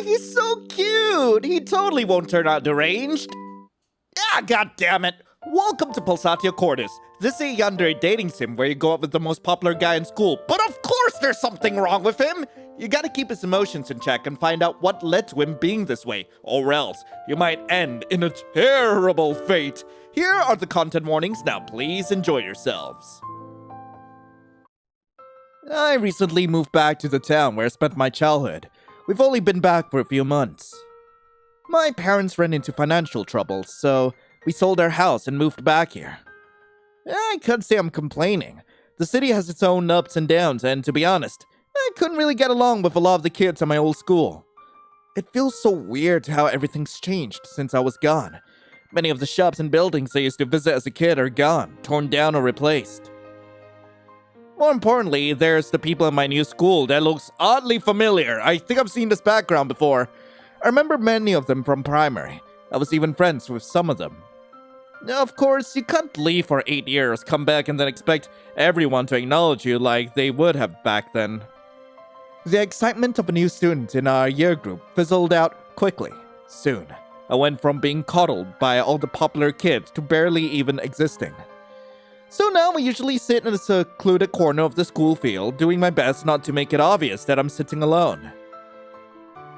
he's so cute! He totally won't turn out deranged! Ah, god damn it! Welcome to Pulsatio Cordis. This is a yandere dating sim where you go out with the most popular guy in school, but of course there's something wrong with him! You gotta keep his emotions in check and find out what led to him being this way, or else you might end in a terrible fate. Here are the content warnings, now please enjoy yourselves. I recently moved back to the town where I spent my childhood. We've only been back for a few months. My parents ran into financial trouble, so we sold our house and moved back here. I can't say I'm complaining. The city has its own ups and downs, and to be honest, I couldn't really get along with a lot of the kids at my old school. It feels so weird how everything's changed since I was gone. Many of the shops and buildings I used to visit as a kid are gone, torn down or replaced. More importantly, there's the people in my new school that looks oddly familiar. I think I've seen this background before. I remember many of them from primary. I was even friends with some of them. Now, of course, you can't leave for 8 years, come back and then expect everyone to acknowledge you like they would have back then. The excitement of a new student in our year group fizzled out quickly. Soon, I went from being coddled by all the popular kids to barely even existing. So now I usually sit in a secluded corner of the school field, doing my best not to make it obvious that I'm sitting alone.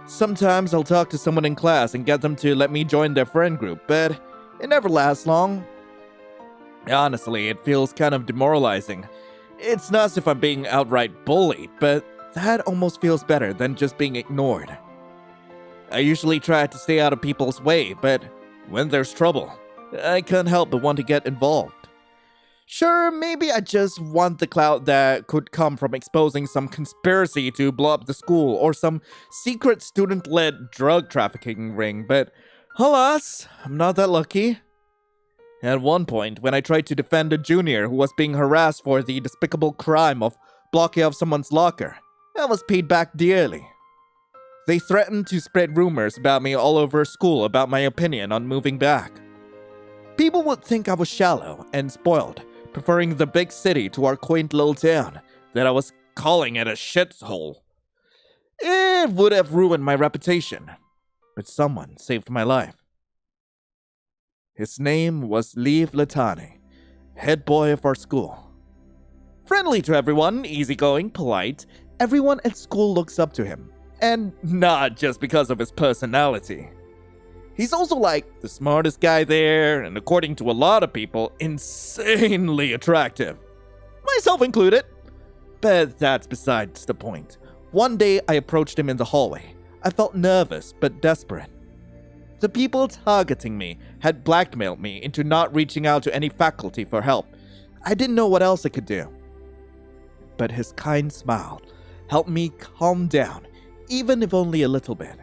Sometimes I'll talk to someone in class and get them to let me join their friend group, but it never lasts long. Honestly, it feels kind of demoralizing. It's not as if I'm being outright bullied, but that almost feels better than just being ignored. I usually try to stay out of people's way, but when there's trouble, I can't help but want to get involved. Sure, maybe I just want the clout that could come from exposing some conspiracy to blow up the school or some secret student-led drug trafficking ring, but alas, I'm not that lucky. At one point, when I tried to defend a junior who was being harassed for the despicable crime of blocking off someone's locker, I was paid back dearly. They threatened to spread rumors about me all over school about my opinion on moving back. People would think I was shallow and spoiled, preferring the big city to our quaint little town, that I was calling it a shithole. It would have ruined my reputation, but someone saved my life. His name was Lev Latani, head boy of our school. Friendly to everyone, easygoing, polite, everyone at school looks up to him, and not just because of his personality. He's also like the smartest guy there, and according to a lot of people, insanely attractive. Myself included. But that's besides the point. One day, I approached him in the hallway. I felt nervous, but desperate. The people targeting me had blackmailed me into not reaching out to any faculty for help. I didn't know what else I could do. But his kind smile helped me calm down, even if only a little bit.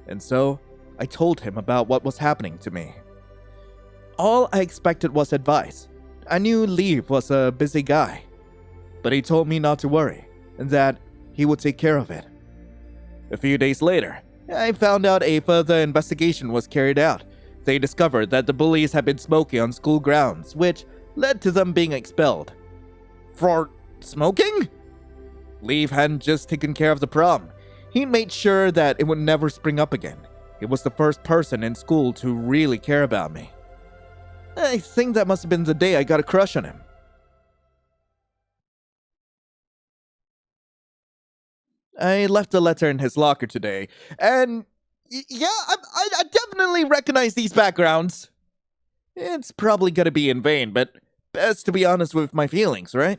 And so, I told him about what was happening to me. All I expected was advice. I knew Lev was a busy guy, but he told me not to worry, and that he would take care of it. A few days later, I found out a further investigation was carried out. They discovered that the bullies had been smoking on school grounds, which led to them being expelled. For smoking? Lev hadn't just taken care of the problem. He made sure that it would never spring up again. He was the first person in school to really care about me. I think that must have been the day I got a crush on him. I left a letter in his locker today, and yeah, I definitely recognize these backgrounds. It's probably gonna be in vain, but best to be honest with my feelings, right?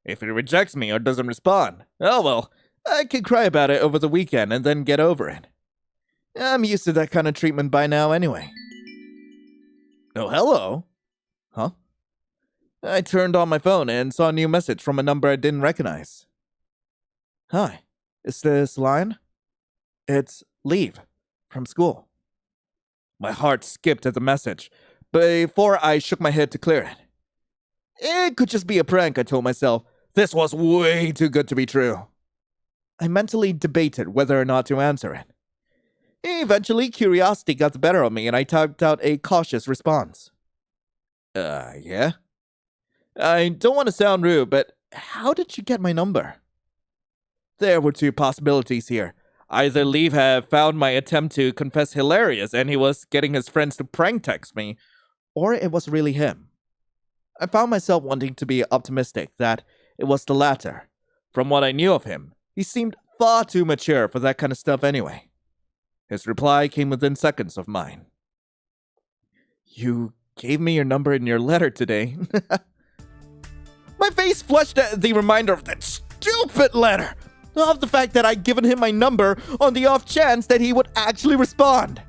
If he rejects me or doesn't respond, oh well, I can cry about it over the weekend and then get over it. I'm used to that kind of treatment by now anyway. Oh, hello. Huh? I turned on my phone and saw a new message from a number I didn't recognize. Hi, is this Lion? It's Lev, from school. My heart skipped at the message, before I shook my head to clear it. It could just be a prank, I told myself. This was way too good to be true. I mentally debated whether or not to answer it. Eventually, curiosity got the better of me, and I typed out a cautious response. Yeah? I don't want to sound rude, but how did you get my number? There were two possibilities here. Either Leave had found my attempt to confess hilarious and he was getting his friends to prank text me, or it was really him. I found myself wanting to be optimistic that it was the latter. From what I knew of him, he seemed far too mature for that kind of stuff anyway. His reply came within seconds of mine. You gave me your number in your letter today. My face flushed at the reminder of that stupid letter, of the fact that I'd given him my number on the off chance that he would actually respond.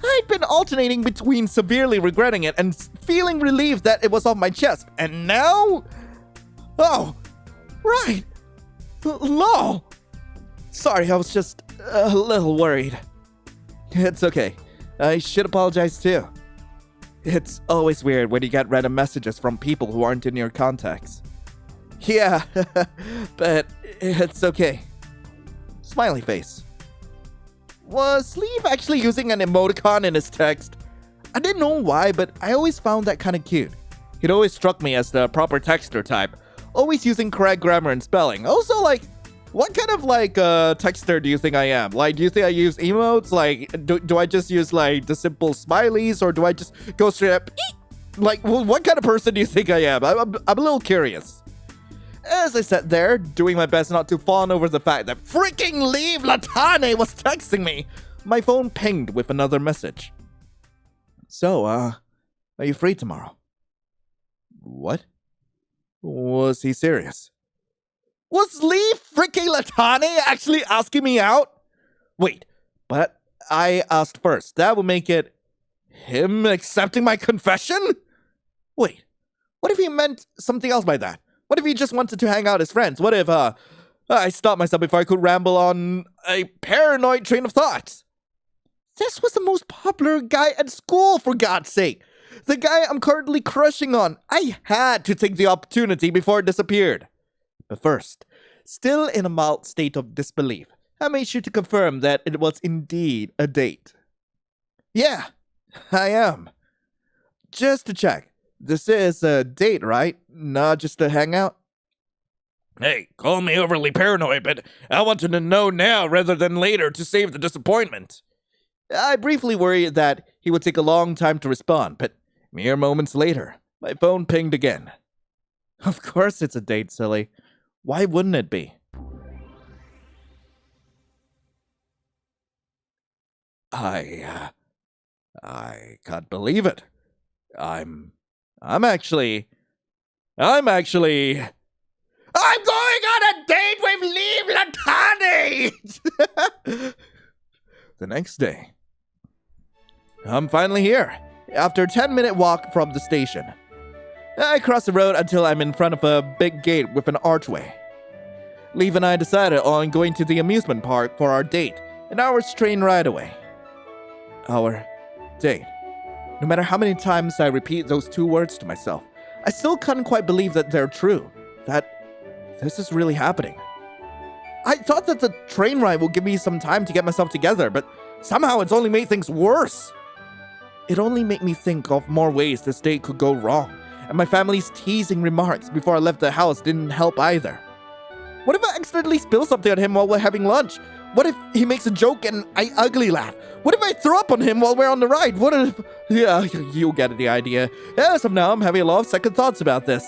I'd been alternating between severely regretting it and feeling relieved that it was off my chest, and now? Oh, right. Lol. Sorry, I was just a little worried. It's okay. I should apologize too. It's always weird when you get random messages from people who aren't in your contacts. Yeah, but it's okay. Smiley face. Was Leave actually using an emoticon in his text? I didn't know why, but I always found that kind of cute. He'd always struck me as the proper texter type, always using correct grammar and spelling. Also, what kind of texter do you think I am? Do you think I use emotes? Do I just use the simple smileys, or do I just go straight up? What kind of person do you think I am? I'm a little curious. As I sat there, doing my best not to fawn over the fact that freaking Leave Latane was texting me, my phone pinged with another message. So, are you free tomorrow? What? Was he serious? Was Leave freaking Latane actually asking me out? Wait, but I asked first. That would make it him accepting my confession? Wait, what if he meant something else by that? What if he just wanted to hang out as friends? What if, I stopped myself before I could ramble on a paranoid train of thought? This was the most popular guy at school, for God's sake. The guy I'm currently crushing on. I had to take the opportunity before it disappeared. But first, still in a mild state of disbelief, I made sure to confirm that it was indeed a date. Yeah, I am. Just to check. This is a date, right? Not just a hangout? Hey, call me overly paranoid, but I wanted to know now rather than later to save the disappointment. I briefly worried that he would take a long time to respond, but mere moments later, my phone pinged again. Of course it's a date, silly. Why wouldn't it be? I can't believe it. I'm going on a date with Leave Latane! The next day, I'm finally here, after a 10-minute walk from the station. I cross the road until I'm in front of a big gate with an archway. Leave and I decided on going to the amusement park for our date, an hour's train ride away. Our date. No matter how many times I repeat those two words to myself, I still couldn't quite believe that they're true, that this is really happening. I thought that the train ride would give me some time to get myself together, but somehow it's only made things worse. It only made me think of more ways this date could go wrong, and my family's teasing remarks before I left the house didn't help either. What if I accidentally spill something on him while we're having lunch? What if he makes a joke and I ugly laugh? What if I throw up on him while we're on the ride? What if... Yeah, you get the idea. As of now, I'm having a lot of second thoughts about this.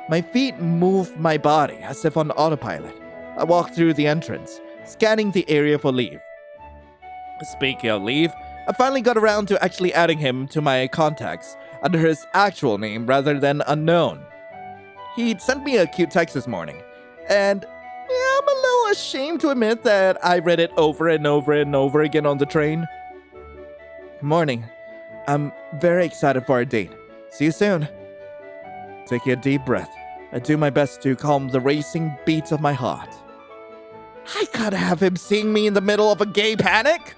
My feet move my body as if on autopilot. I walk through the entrance, scanning the area for Leave. Speaking of Leave, I finally got around to actually adding him to my contacts under his actual name rather than unknown. He'd sent me a cute text this morning, and I'm a little ashamed to admit that I read it over and over and over again on the train. Good morning. I'm very excited for our date. See you soon. Taking a deep breath, I do my best to calm the racing beats of my heart. I gotta have him seeing me in the middle of a gay panic.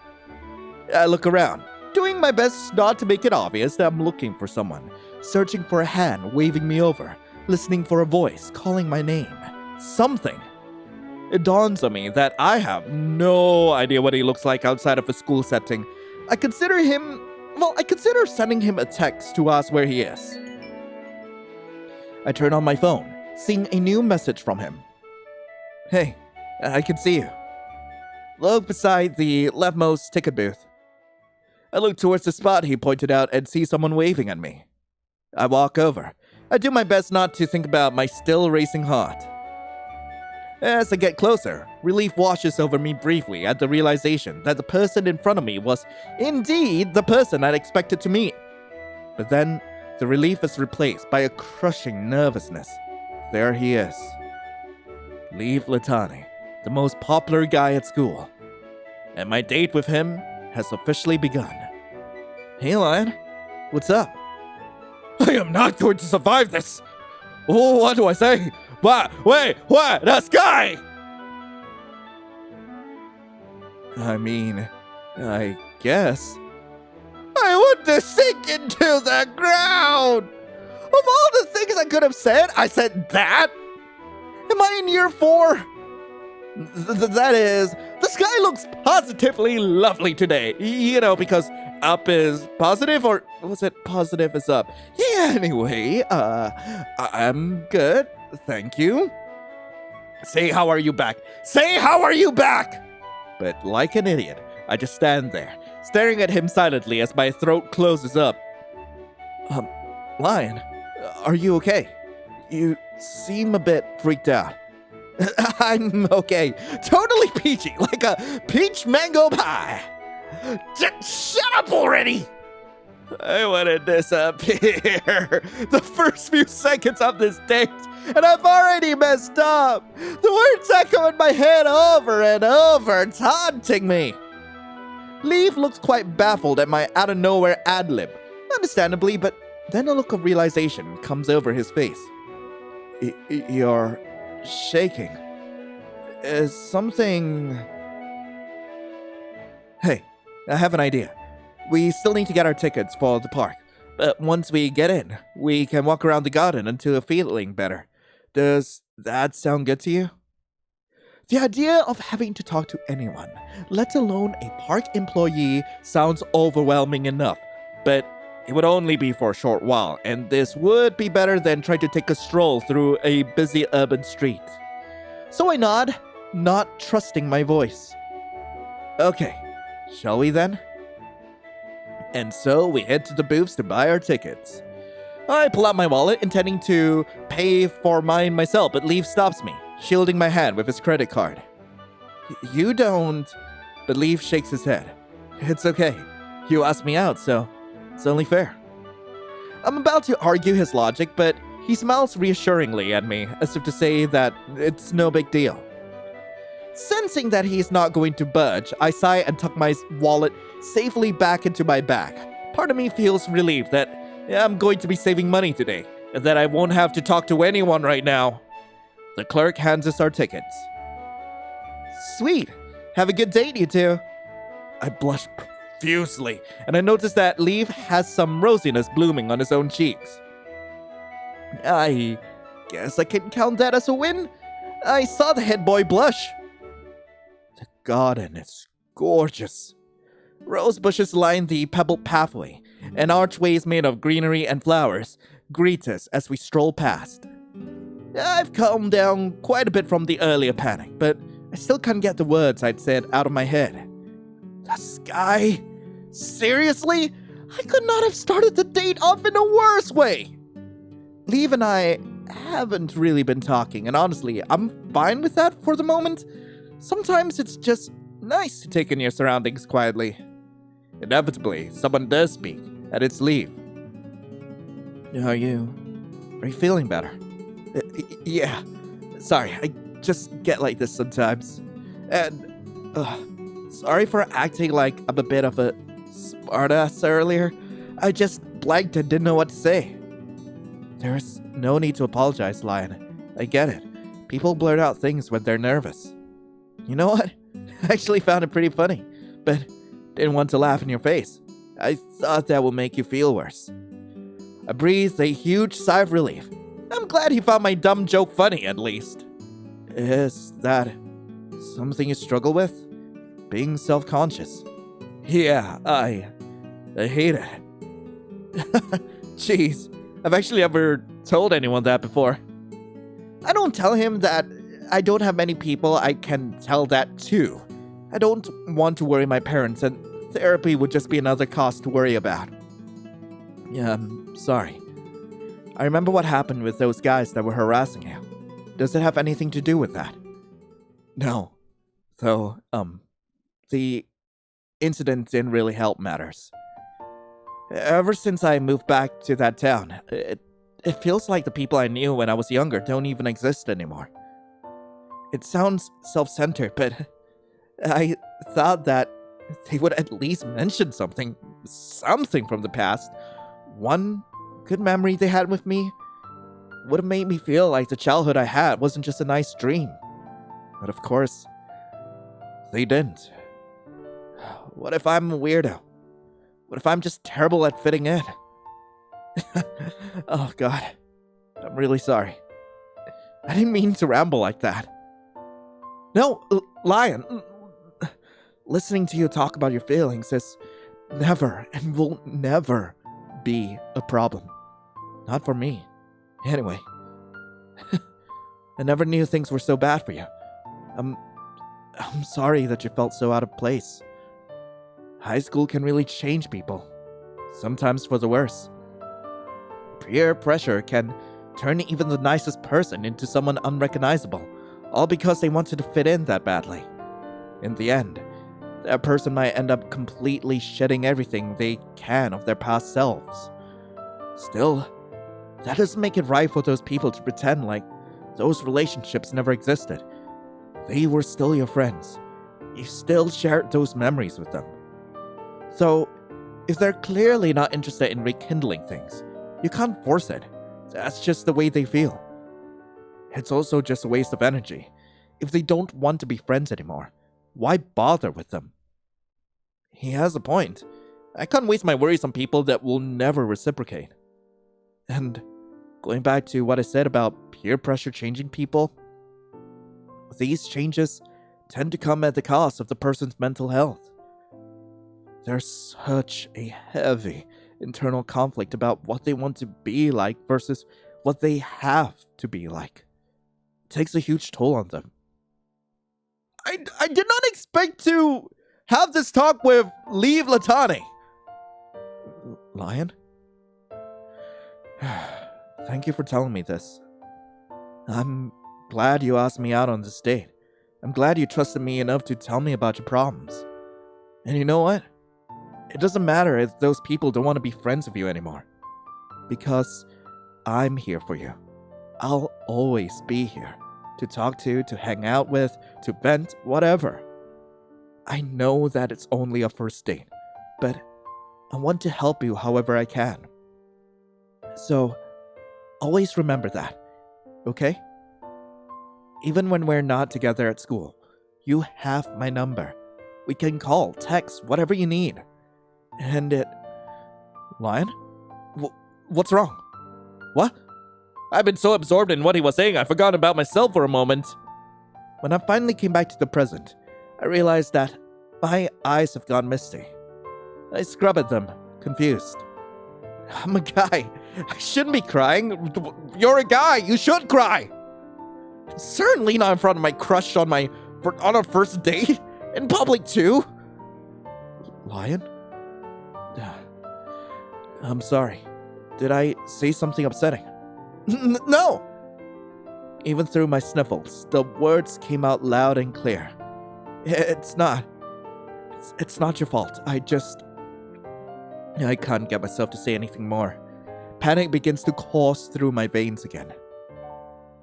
I look around, doing my best not to make it obvious that I'm looking for someone, searching for a hand waving me over, listening for a voice calling my name. Something. It dawns on me that I have no idea what he looks like outside of a school setting. I consider sending him a text to ask where he is. I turn on my phone, seeing a new message from him. Hey, I can see you. Look beside the leftmost ticket booth. I look towards the spot he pointed out and see someone waving at me. I walk over. I do my best not to think about my still racing heart. As I get closer, relief washes over me briefly at the realization that the person in front of me was indeed the person I'd expected to meet. But then, the relief is replaced by a crushing nervousness. There he is. Leif Latani, the most popular guy at school. And my date with him has officially begun. Hey, Lion. What's up? I am not going to survive this! Oh, what do I say? What? Wait, what? The sky! I mean, I guess. I want to sink into the ground! Of all the things I could have said, I said that? Am I in year 4? That is, the sky looks positively lovely today. You know, because up is positive, or was it positive is up? Yeah, anyway, I'm good. Thank you. Say, how are you back? Say, how are you back? But like an idiot, I just stand there, staring at him silently as my throat closes up. Lion, are you okay? You seem a bit freaked out. I'm okay. Totally peachy, like a peach mango pie. Shut up already! I want to disappear. The first few seconds of this date, and I've already messed up. The words echo in my head over and over, taunting me. Leif looks quite baffled at my out-of-nowhere ad-lib. Understandably, but then a look of realization comes over his face. You're shaking. Is something... Hey, I have an idea. We still need to get our tickets for the park, but once we get in, we can walk around the garden until feeling better. Does that sound good to you? The idea of having to talk to anyone, let alone a park employee, sounds overwhelming enough, but it would only be for a short while, and this would be better than trying to take a stroll through a busy urban street. So I nod, not trusting my voice. Okay, shall we then? And so we head to the booths to buy our tickets. I pull out my wallet, intending to pay for mine myself, but Leif stops me, shielding my hand with his credit card. You don't... But Leif shakes his head. It's okay. You asked me out, so it's only fair. I'm about to argue his logic, but he smiles reassuringly at me, as if to say that it's no big deal. Sensing that he's not going to budge, I sigh and tuck my wallet safely back into my bag. Part of me feels relieved that I'm going to be saving money today, and that I won't have to talk to anyone right now. The clerk hands us our tickets. Sweet. Have a good date, you two. I blush profusely, and I notice that Leif has some rosiness blooming on his own cheeks. I guess I can count that as a win. I saw the head boy blush. The garden is gorgeous. Rose bushes line the pebbled pathway, and archways made of greenery and flowers greet us as we stroll past. I've calmed down quite a bit from the earlier panic, but I still can't get the words I'd said out of my head. The sky? Seriously? I could not have started the date off in a worse way. Leif and I haven't really been talking, and honestly, I'm fine with that for the moment. Sometimes it's just nice to take in your surroundings quietly. Inevitably, someone does speak, and it's Leif. Are you feeling better? Yeah. Sorry, I just get like this sometimes. And, sorry for acting like I'm a bit of a smartass earlier. I just blanked and didn't know what to say. There's no need to apologize, Lion. I get it. People blurt out things when they're nervous. You know what? I actually found it pretty funny, but didn't want to laugh in your face. I thought that would make you feel worse. I breathed a huge sigh of relief. I'm glad he found my dumb joke funny, at least. Is that something you struggle with? Being self-conscious? Yeah, I hate it. Jeez, I've actually never told anyone that before. I don't tell him that I don't have many people I can tell that to. I don't want to worry my parents, and therapy would just be another cost to worry about. Yeah, I'm sorry. I remember what happened with those guys that were harassing you. Does it have anything to do with that? No. Though, the incident didn't really help matters. Ever since I moved back to that town, it feels like the people I knew when I was younger don't even exist anymore. It sounds self-centered, but I thought that they would at least mention something from the past. One good memory they had with me would have made me feel like the childhood I had wasn't just a nice dream. But of course, they didn't. What if I'm a weirdo? What if I'm just terrible at fitting in? Oh god, I'm really sorry. I didn't mean to ramble like that. No, Lion, listening to you talk about your feelings is never and will never be a problem. Not for me. Anyway, I never knew things were so bad for you. I'm sorry that you felt so out of place. High school can really change people, sometimes for the worse. Peer pressure can turn even the nicest person into someone unrecognizable, all because they wanted to fit in that badly. In the end, that person might end up completely shedding everything they can of their past selves. Still, that doesn't make it right for those people to pretend like those relationships never existed. They were still your friends. You still shared those memories with them. So, if they're clearly not interested in rekindling things, you can't force it. That's just the way they feel. It's also just a waste of energy. If they don't want to be friends anymore, why bother with them? He has a point. I can't waste my worries on people that will never reciprocate. And going back to what I said about peer pressure changing people, these changes tend to come at the cost of the person's mental health. There's such a heavy internal conflict about what they want to be like versus what they have to be like. It takes a huge toll on them. I did not expect to have this talk with Leave Latani. Lion? Thank you for telling me this. I'm glad you asked me out on this date. I'm glad you trusted me enough to tell me about your problems. And you know what? It doesn't matter if those people don't want to be friends with you anymore. Because I'm here for you. I'll always be here. To talk to hang out with, to vent, whatever. I know that it's only a first date, but I want to help you however I can. So, always remember that, okay? Even when we're not together at school, you have my number. We can call, text, whatever you need. And Lion? What's wrong? What? I've been so absorbed in what he was saying, I forgot about myself for a moment. When I finally came back to the present, I realized that my eyes have gone misty. I scrub at them, confused. I'm a guy. I shouldn't be crying. You're a guy. You should cry. Certainly not in front of my crush on our first date. In public, too. Lion? I'm sorry. Did I say something upsetting? No! Even through my sniffles, the words came out loud and clear. It's not your fault. I can't get myself to say anything more. Panic begins to course through my veins again.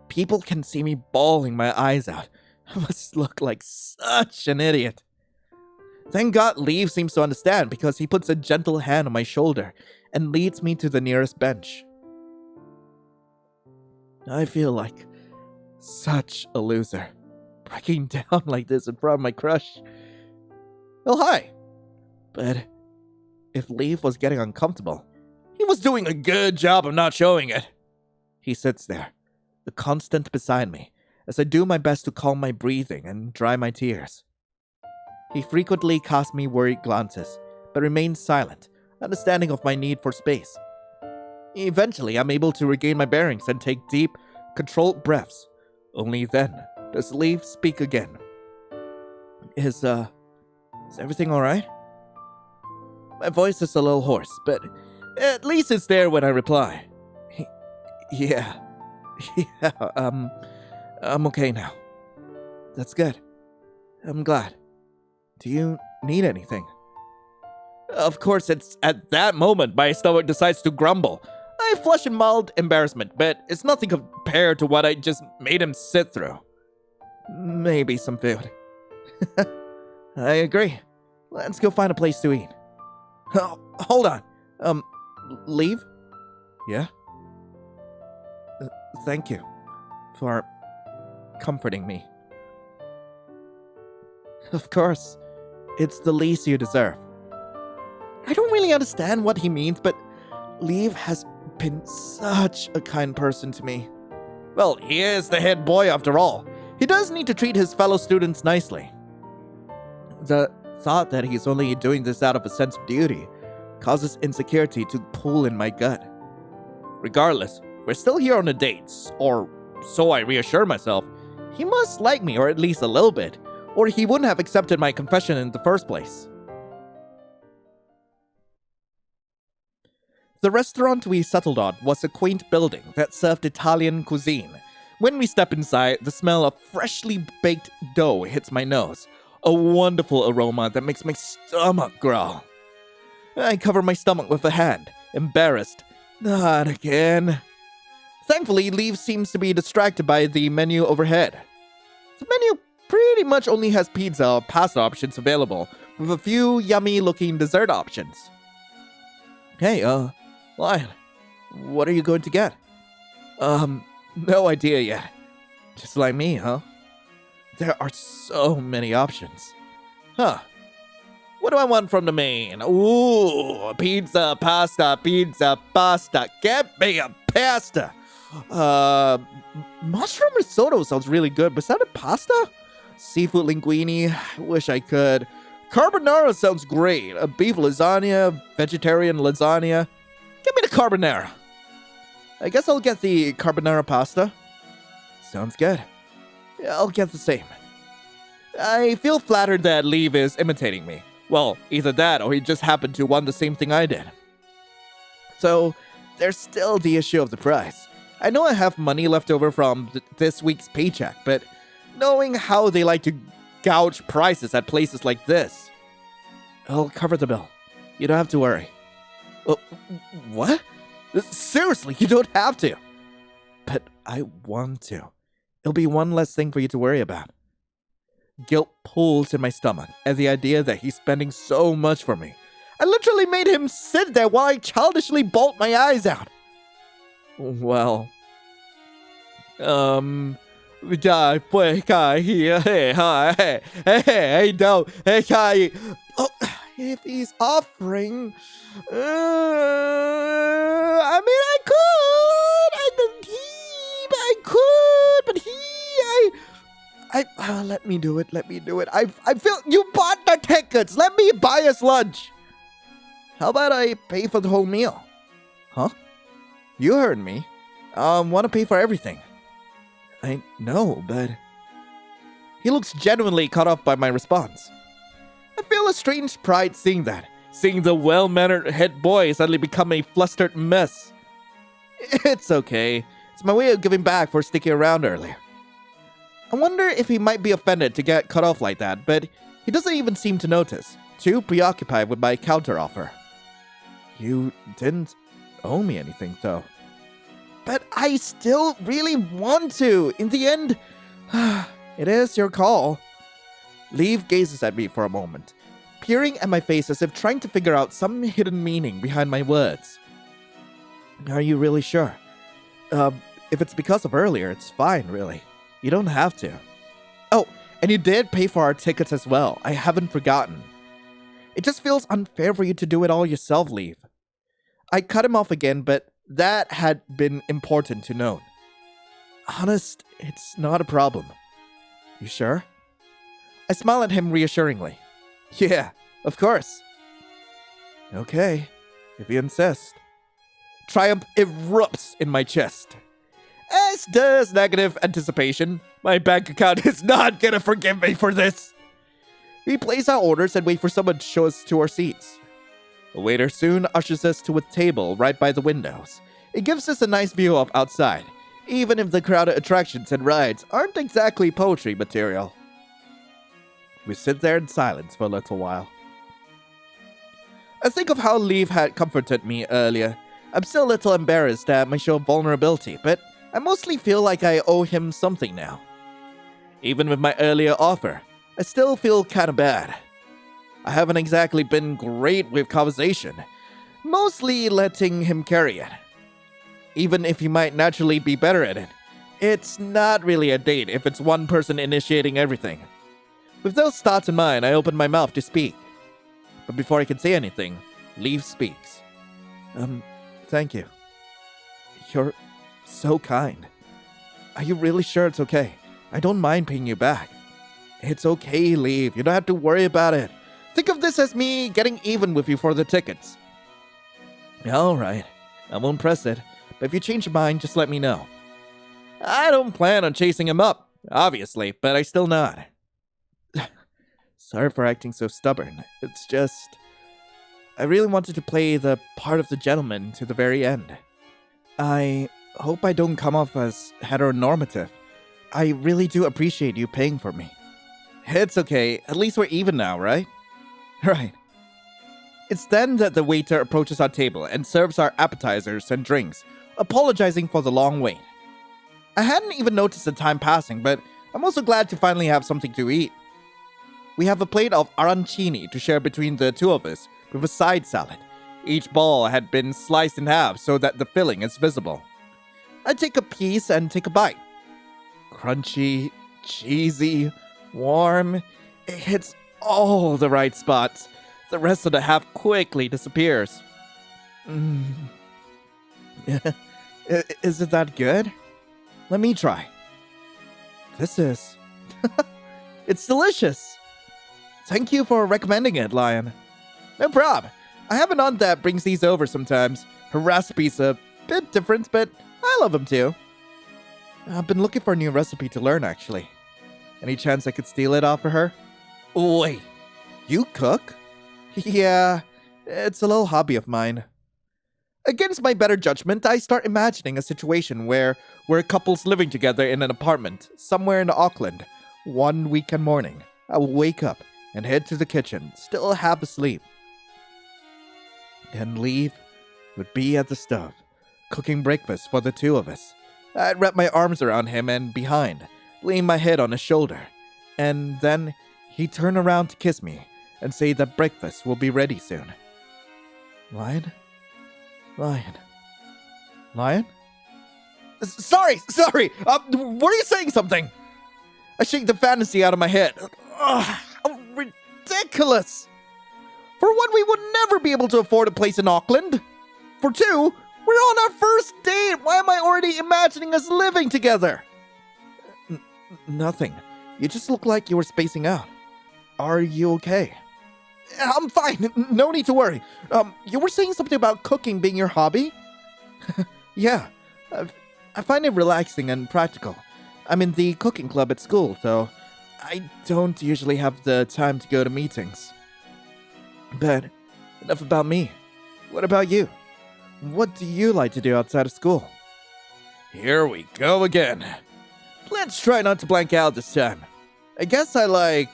People can see me bawling my eyes out. I must look like such an idiot. Thank God Leave seems to understand because he puts a gentle hand on my shoulder and leads me to the nearest bench. I feel like such a loser, breaking down like this in front of my crush. Well, hi. But if Leave was getting uncomfortable, he was doing a good job of not showing it. He sits there, the constant beside me, as I do my best to calm my breathing and dry my tears. He frequently casts me worried glances, but remains silent, understanding of my need for space. Eventually, I'm able to regain my bearings and take deep, controlled breaths. Only then does Leave speak again. Is Is everything alright? My voice is a little hoarse, but at least it's there when I reply. Yeah. Yeah, I'm okay now. That's good. I'm glad. Do you need anything? Of course, it's at that moment my stomach decides to grumble. I flush in mild embarrassment, but it's nothing compared to what I just made him sit through. Maybe some food. I agree. Let's go find a place to eat. Oh, hold on. Leave? Yeah? Thank you for comforting me. Of course. It's the least you deserve. I don't really understand what he means, but Leave has been such a kind person to me. Well, he is the head boy after all. He does need to treat his fellow students nicely. The thought that he's only doing this out of a sense of duty causes insecurity to pull in my gut. Regardless, we're still here on a date, or so I reassure myself. He must like me, or at least a little bit, or he wouldn't have accepted my confession in the first place. The restaurant we settled on was a quaint building that served Italian cuisine. When we step inside, the smell of freshly baked dough hits my nose, a wonderful aroma that makes my stomach growl. I cover my stomach with a hand, embarrassed. Not again. Thankfully, Leaf seems to be distracted by the menu overhead. The menu pretty much only has pizza or pasta options available, with a few yummy-looking dessert options. Hey, Lion, what are you going to get? No idea yet. Just like me, huh? There are so many options. Huh. What do I want from the main? Ooh, pizza, pasta, pizza, pasta. Get me a pasta. Mushroom risotto sounds really good, but is that a pasta? Seafood linguine, wish I could. Carbonara sounds great. A beef lasagna, vegetarian lasagna. Give me the carbonara. I guess I'll get the carbonara pasta. Sounds good. Yeah, I'll get the same. I feel flattered that Leave is imitating me. Well, either that or he just happened to want the same thing I did. So, there's still the issue of the price. I know I have money left over from this week's paycheck, but knowing how they like to gouge prices at places like this, I'll cover the bill. You don't have to worry. What? Seriously, you don't have to. But I want to. It'll be one less thing for you to worry about. Guilt pulls in my stomach at the idea that he's spending so much for me. I literally made him sit there while I childishly bawl my eyes out. Well, if he's offering, I mean, I could, but let me do it. I feel you bought the tickets. Let me buy us lunch. How about I pay for the whole meal? Huh? You heard me. Want to pay for everything. I know, but he looks genuinely caught off by my response. I feel a strange pride seeing that. Seeing the well-mannered head boy suddenly become a flustered mess. It's okay. It's my way of giving back for sticking around earlier. I wonder if he might be offended to get cut off like that, but he doesn't even seem to notice. Too preoccupied with my counteroffer. You didn't owe me anything, though. But I still really want to. In the end, it is your call. Leave gazes at me for a moment, peering at my face as if trying to figure out some hidden meaning behind my words. Are you really sure? If it's because of earlier, it's fine, really. You don't have to. Oh, and you did pay for our tickets as well. I haven't forgotten. It just feels unfair for you to do it all yourself, Leave. I cut him off again, but that had been important to note. Honest, it's not a problem. You sure? I smile at him reassuringly. Yeah, of course. Okay, if you insist. Triumph erupts in my chest. As does negative anticipation. My bank account is not gonna forgive me for this. We place our orders and wait for someone to show us to our seats. The waiter soon ushers us to a table right by the windows. It gives us a nice view of outside, even if the crowded attractions and rides aren't exactly poetry material. We sit there in silence for a little while. I think of how Leaf had comforted me earlier. I'm still a little embarrassed at my show of vulnerability, but I mostly feel like I owe him something now. Even with my earlier offer, I still feel kinda bad. I haven't exactly been great with conversation, mostly letting him carry it. Even if he might naturally be better at it, it's not really a date if it's one person initiating everything. With those thoughts in mind, I open my mouth to speak. But before I can say anything, Leaf speaks. Thank you. You're so kind. Are you really sure it's okay? I don't mind paying you back. It's okay, Leaf. You don't have to worry about it. Think of this as me getting even with you for the tickets. Alright, I won't press it, but if you change your mind, just let me know. I don't plan on chasing him up, obviously, but I still nod. Sorry for acting so stubborn. It's just, I really wanted to play the part of the gentleman to the very end. I hope I don't come off as heteronormative. I really do appreciate you paying for me. It's okay, at least we're even now, right? Right. It's then that the waiter approaches our table and serves our appetizers and drinks, apologizing for the long wait. I hadn't even noticed the time passing, but I'm also glad to finally have something to eat. We have a plate of arancini to share between the two of us, with a side salad. Each ball had been sliced in half so that the filling is visible. I take a piece and take a bite. Crunchy, cheesy, warm. It hits all the right spots. The rest of the half quickly disappears. Is it that good? Let me try. This is... It's delicious. Thank you for recommending it, Lion. No prob. I have an aunt that brings these over sometimes. Her recipe's a bit different, but I love them too. I've been looking for a new recipe to learn, actually. Any chance I could steal it off of her? Wait, you cook? Yeah, it's a little hobby of mine. Against my better judgment, I start imagining a situation where we're couples living together in an apartment somewhere in Auckland. One weekend morning, I will wake up and head to the kitchen, still half asleep. Then Leaf would be at the stove, cooking breakfast for the two of us. I'd wrap my arms around him and behind, laying my head on his shoulder. And then he'd turn around to kiss me and say that breakfast will be ready soon. Lion? Lion? Lion? Sorry! Were you saying something? I shake the fantasy out of my head. Ugh, ridiculous! For one, we would never be able to afford a place in Auckland. For two, we're on our first date. Why am I already imagining us living together? Nothing. You just look like you were spacing out. Are you okay? I'm fine. No need to worry. You were saying something about cooking being your hobby? Yeah. I find it relaxing and practical. I'm in the cooking club at school, so I don't usually have the time to go to meetings. But enough about me. What about you? What do you like to do outside of school? Here we go again. Let's try not to blank out this time. I guess I like...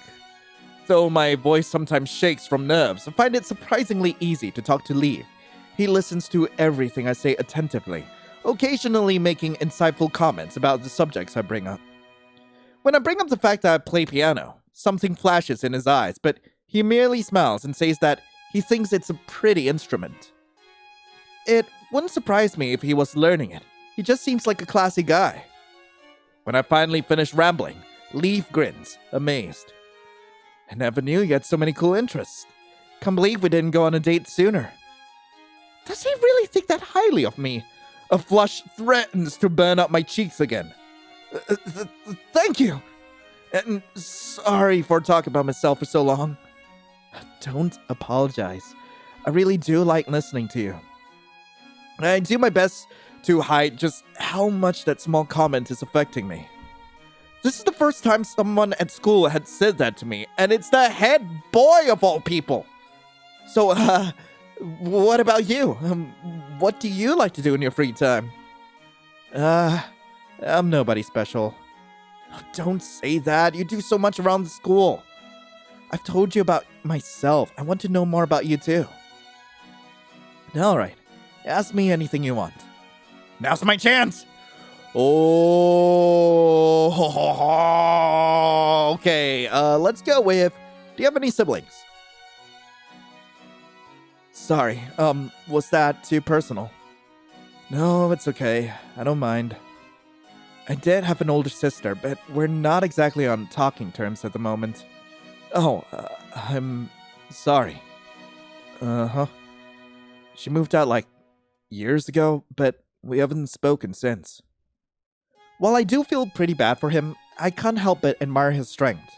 Though my voice sometimes shakes from nerves, I find it surprisingly easy to talk to Leaf. He listens to everything I say attentively, occasionally making insightful comments about the subjects I bring up. When I bring up the fact that I play piano, something flashes in his eyes, but he merely smiles and says that he thinks it's a pretty instrument. It wouldn't surprise me if he was learning it. He just seems like a classy guy. When I finally finish rambling, Leaf grins, amazed. I never knew you had so many cool interests. Can't believe we didn't go on a date sooner. Does he really think that highly of me? A flush threatens to burn up my cheeks again. Thank you. And sorry for talking about myself for so long. Don't apologize. I really do like listening to you. I do my best to hide just how much that small comment is affecting me. This is the first time someone at school had said that to me, and it's the head boy of all people. So, what about you? What do you like to do in your free time? I'm nobody special. Don't say that. You do so much around the school. I've told you about myself. I want to know more about you too. Alright. Ask me anything you want. Now's my chance! Oh, okay. Let's go with, do you have any siblings? Sorry, was that too personal? No, it's okay. I don't mind. I did have an older sister, but we're not exactly on talking terms at the moment. Oh, I'm sorry. Uh-huh. She moved out like years ago, but we haven't spoken since. While I do feel pretty bad for him, I can't help but admire his strength.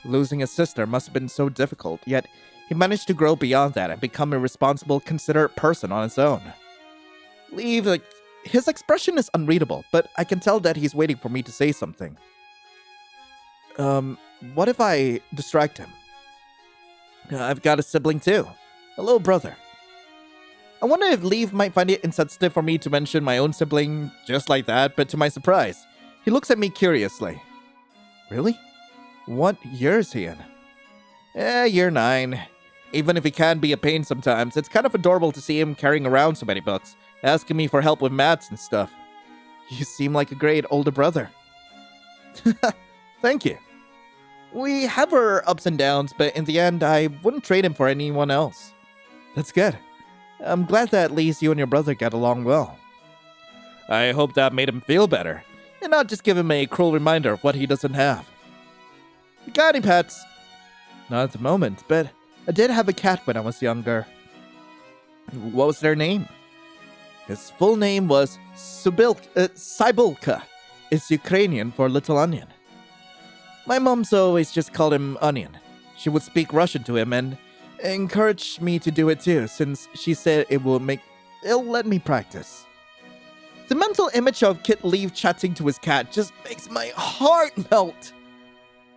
Losing a sister must have been so difficult, yet he managed to grow beyond that and become a responsible, considerate person on his own. His expression is unreadable, but I can tell that he's waiting for me to say something. What if I distract him? I've got a sibling too, a little brother. I wonder if Leave might find it insensitive for me to mention my own sibling just like that, but to my surprise, he looks at me curiously. Really? What year is he in? Year 9. Even if he can be a pain sometimes, it's kind of adorable to see him carrying around so many books, asking me for help with maths and stuff. You seem like a great older brother. Thank you. We have our ups and downs, but in the end, I wouldn't trade him for anyone else. That's good. I'm glad that at least you and your brother get along well. I hope that made him feel better, and not just give him a cruel reminder of what he doesn't have. You got any pets? Not at the moment, but I did have a cat when I was younger. What was their name? His full name was Sibylka. It's Ukrainian for little onion. My mom's always just called him Onion. She would speak Russian to him and encouraged me to do it too, since she said it'll let me practice. The mental image of Kit Leave chatting to his cat just makes my heart melt.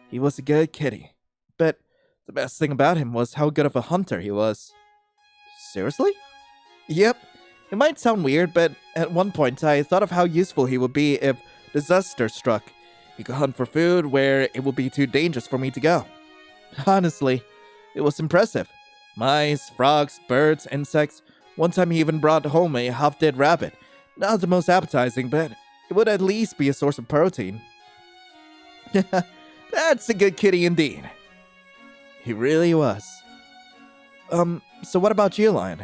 He was a good kitty, but the best thing about him was how good of a hunter he was. Seriously? Yep. It might sound weird, but at one point I thought of how useful he would be if disaster struck. He could hunt for food where it would be too dangerous for me to go. Honestly, it was impressive. Mice, frogs, birds, insects. One time he even brought home a half-dead rabbit. Not the most appetizing, but it would at least be a source of protein. That's a good kitty indeed. He really was. So what about you, Lion?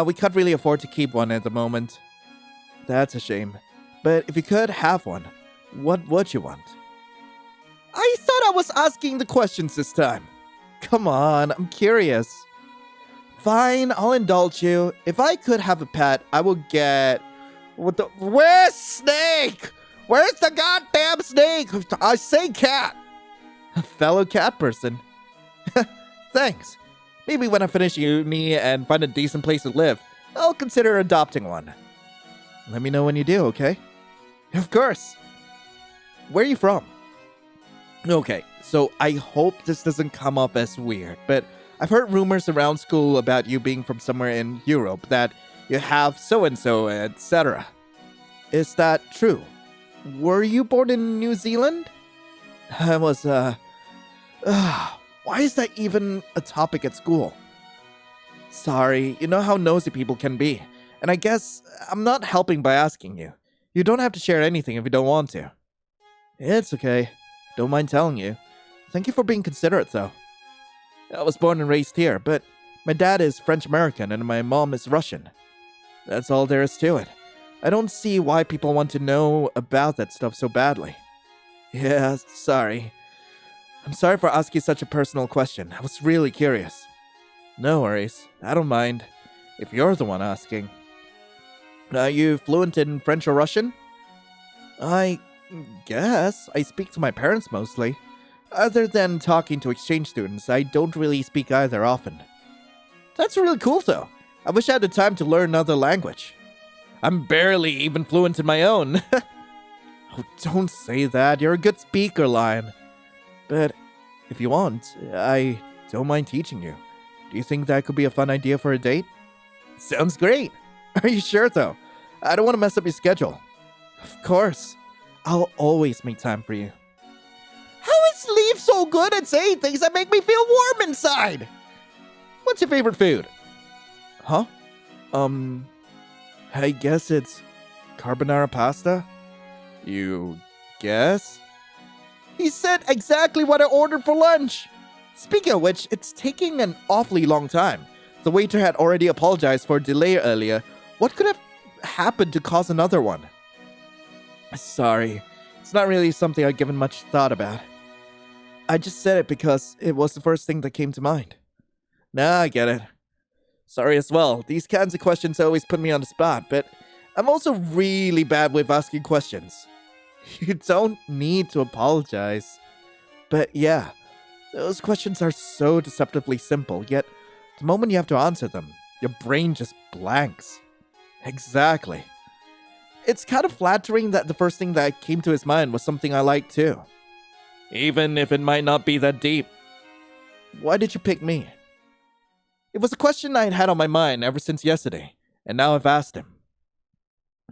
We can't really afford to keep one at the moment. That's a shame. But if you could have one, what would you want? I thought I was asking the questions this time. Come on, I'm curious. Fine, I'll indulge you. If I could have a pet, I would get... Where's Snake? Where's the goddamn snake? I say cat. A fellow cat person. Thanks. Maybe when I finish uni and find a decent place to live, I'll consider adopting one. Let me know when you do, okay? Of course. Where are you from? Okay, so I hope this doesn't come off as weird, but I've heard rumors around school about you being from somewhere in Europe, that you have so-and-so, etc. Is that true? Were you born in New Zealand? I was, why is that even a topic at school? Sorry, you know how nosy people can be, and I guess I'm not helping by asking you. You don't have to share anything if you don't want to. It's okay. Don't mind telling you. Thank you for being considerate, though. I was born and raised here, but my dad is French-American and my mom is Russian. That's all there is to it. I don't see why people want to know about that stuff so badly. Yeah, sorry. I'm sorry for asking such a personal question. I was really curious. No worries. I don't mind. If you're the one asking. Are you fluent in French or Russian? I guess. I speak to my parents mostly. Other than talking to exchange students, I don't really speak either often. That's really cool, though. I wish I had the time to learn another language. I'm barely even fluent in my own. Oh, don't say that. You're a good speaker, Lion. But if you want, I don't mind teaching you. Do you think that could be a fun idea for a date? Sounds great. Are you sure, though? I don't want to mess up your schedule. Of course. I'll always make time for you. How is Leaf so good at saying things that make me feel warm inside? What's your favorite food? Huh? I guess it's carbonara pasta? You guess? He said exactly what I ordered for lunch. Speaking of which, it's taking an awfully long time. The waiter had already apologized for a delay earlier. What could have happened to cause another one? Sorry, it's not really something I've given much thought about. I just said it because it was the first thing that came to mind. Nah, I get it. Sorry as well. These kinds of questions always put me on the spot, but I'm also really bad with asking questions. You don't need to apologize. But yeah, those questions are so deceptively simple, yet the moment you have to answer them, your brain just blanks. Exactly. It's kind of flattering that the first thing that came to his mind was something I like too. Even if it might not be that deep. Why did you pick me? It was a question I'd had on my mind ever since yesterday, and now I've asked him.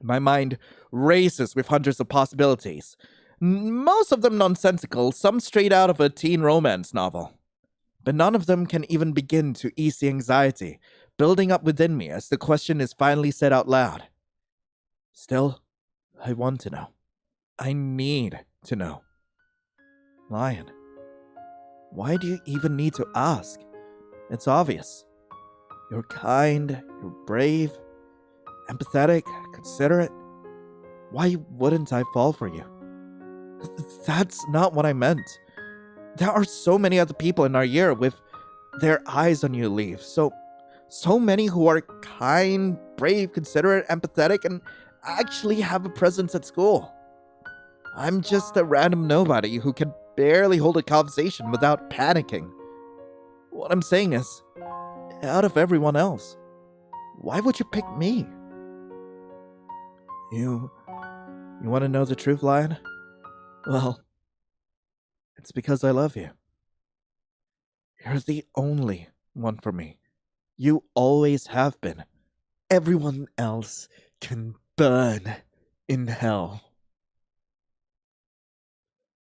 My mind races with hundreds of possibilities. Most of them nonsensical, some straight out of a teen romance novel. But none of them can even begin to ease the anxiety building up within me as the question is finally said out loud. Still, I want to know. I need to know. Lion, why do you even need to ask? It's obvious. You're kind, you're brave, empathetic, considerate. Why wouldn't I fall for you? That's not what I meant. There are so many other people in our year with their eyes on you, Leaf. So many who are kind, brave, considerate, empathetic, and actually have a presence at school. I'm just a random nobody who can barely hold a conversation without panicking. What I'm saying is, out of everyone else, why would you pick me? You want to know the truth, Lion? Well, it's because I love you. You're the only one for me. You always have been. Everyone else can burn in hell.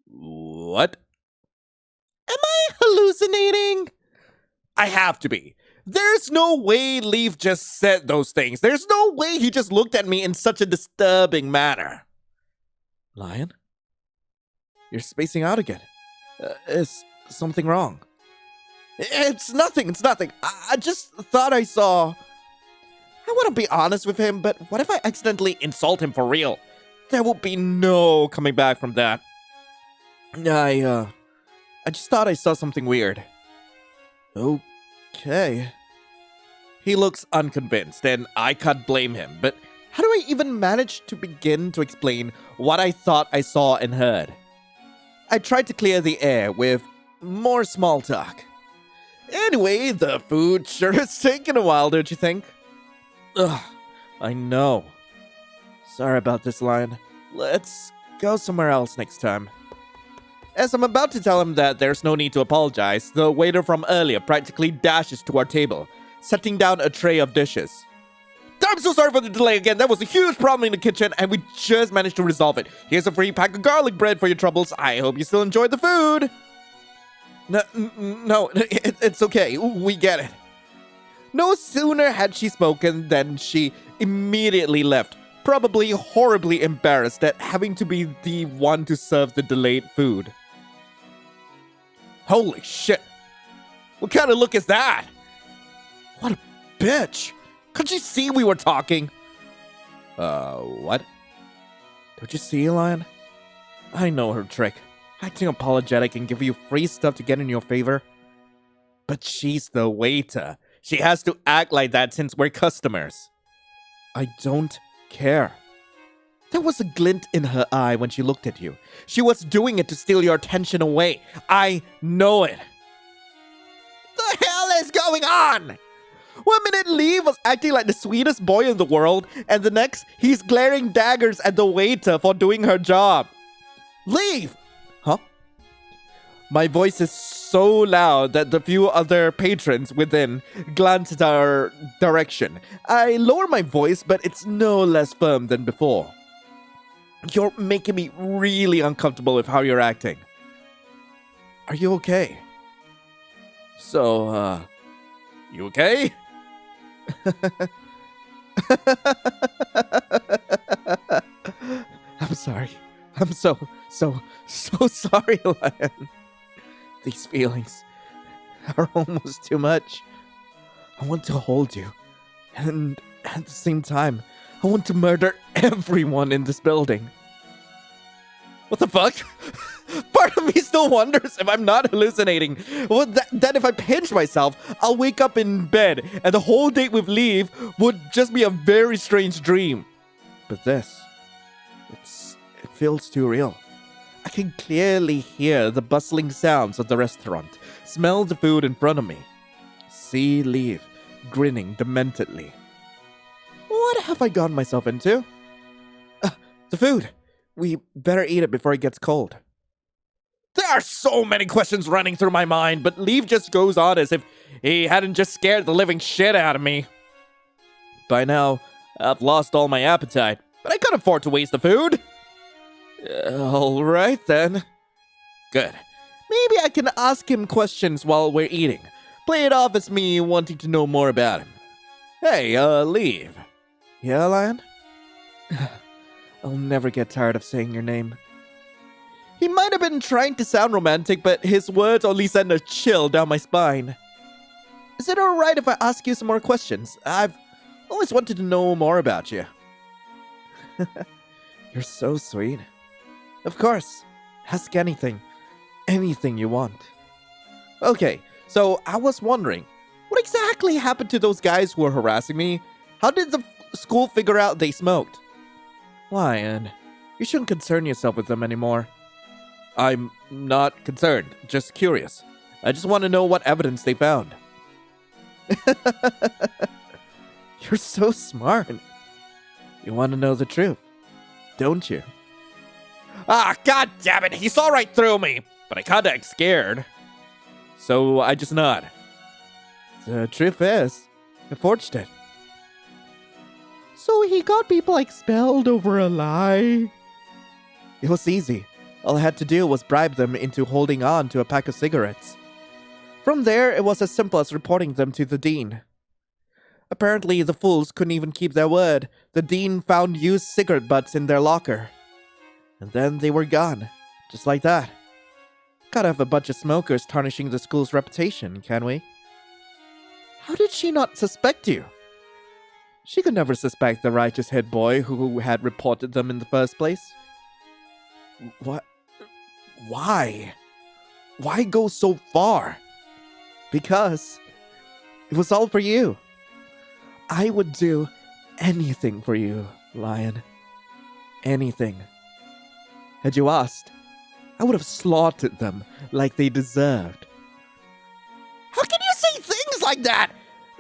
What? Am I hallucinating? I have to be. There's no way Leaf just said those things. There's no way he just looked at me in such a disturbing manner. Lion? You're spacing out again. Is something wrong? It's nothing. I just thought I saw... I want to be honest with him, but what if I accidentally insult him for real? There will be no coming back from that. I just thought I saw something weird. Okay. He looks unconvinced, and I can't blame him, but how do I even manage to begin to explain what I thought I saw and heard? I tried to clear the air with more small talk. Anyway, the food sure has taken a while, don't you think? Ugh, I know. Sorry about this, Lion. Let's go somewhere else next time. As I'm about to tell him that there's no need to apologize, the waiter from earlier practically dashes to our table, setting down a tray of dishes. I'm so sorry for the delay again. There was a huge problem in the kitchen, and we just managed to resolve it. Here's a free pack of garlic bread for your troubles. I hope you still enjoyed the food. No, it's okay. We get it. No sooner had she spoken than she immediately left, probably horribly embarrassed at having to be the one to serve the delayed food. Holy shit. What kind of look is that? What a bitch. Couldn't you see we were talking? What? Don't you see, Lion? I know her trick. Acting apologetic and give you free stuff to get in your favor. But she's the waiter. She has to act like that since we're customers. I don't care. There was a glint in her eye when she looked at you. She was doing it to steal your attention away. I know it. The hell is going on? One minute Leave was acting like the sweetest boy in the world, and the next, he's glaring daggers at the waiter for doing her job. Leave! Huh? My voice is so loud that the few other patrons within glance at our direction. I lower my voice, but it's no less firm than before. You're making me really uncomfortable with how you're acting. Are you okay? So, you okay? I'm sorry. I'm so sorry, Lion. These feelings are almost too much. I want to hold you. And at the same time, I want to murder everyone in this building. What the fuck? Part of me still wonders if I'm not hallucinating. Well, that if I pinch myself, I'll wake up in bed and the whole date with Leave would just be a very strange dream. But this, it feels too real. I can clearly hear the bustling sounds of the restaurant, smell the food in front of me, see Leave grinning dementedly. What have I gotten myself into? The food. We better eat it before it gets cold. There are so many questions running through my mind, but Leave just goes on as if he hadn't just scared the living shit out of me. By now, I've lost all my appetite, but I can't afford to waste the food. Alright then. Good. Maybe I can ask him questions while we're eating. Play it off as me wanting to know more about him. Hey, Leave. Yeah, Lion? I'll never get tired of saying your name. He might have been trying to sound romantic, but his words only send a chill down my spine. Is it alright if I ask you some more questions? I've always wanted to know more about you. You're so sweet. Of course. Ask anything. Anything you want. Okay, so I was wondering, what exactly happened to those guys who were harassing me? How did the school figure out they smoked? Lion, you shouldn't concern yourself with them anymore. I'm not concerned, just curious. I just want to know what evidence they found. You're so smart. You want to know the truth, don't you? Ah, god damn it, he saw right through me, but I kinda act scared. So I just nod. The truth is, I forged it. So he got people expelled over a lie? It was easy. All I had to do was bribe them into holding on to a pack of cigarettes. From there, it was as simple as reporting them to the dean. Apparently, the fools couldn't even keep their word. The dean found used cigarette butts in their locker. And then they were gone. Just like that. Gotta have a bunch of smokers tarnishing the school's reputation, can we? How did she not suspect you? She could never suspect the righteous head boy who had reported them in the first place. What? Why? Why go so far? Because it was all for you. I would do anything for you, Lion. Anything. Had you asked, I would have slaughtered them like they deserved. How can you say things like that?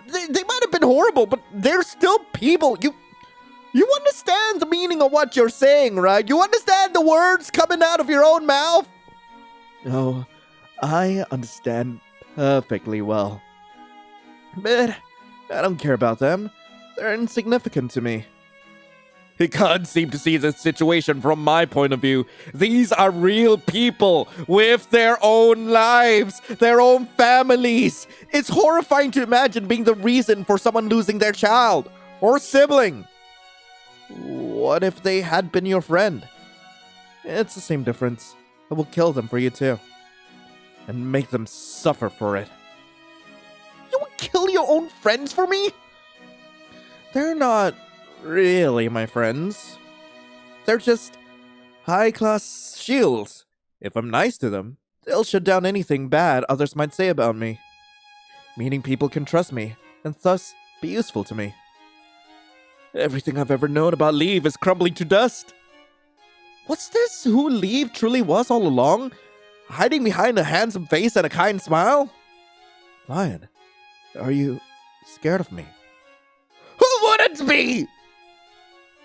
They might have been horrible, but they're still people. You understand the meaning of what you're saying, right? You understand the words coming out of your own mouth? Oh, I understand perfectly well. But I don't care about them. They're insignificant to me. He can't seem to see the situation from my point of view. These are real people with their own lives, their own families. It's horrifying to imagine being the reason for someone losing their child or sibling. What if they had been your friend? It's the same difference. I will kill them for you too. And make them suffer for it. You would kill your own friends for me? They're not really my friends. They're just high-class shields. If I'm nice to them, they'll shut down anything bad others might say about me. Meaning people can trust me, and thus be useful to me. Everything I've ever known about Leave is crumbling to dust. Was this who Leave truly was all along? Hiding behind a handsome face and a kind smile? Lion, are you Scared of me. Who wouldn't be?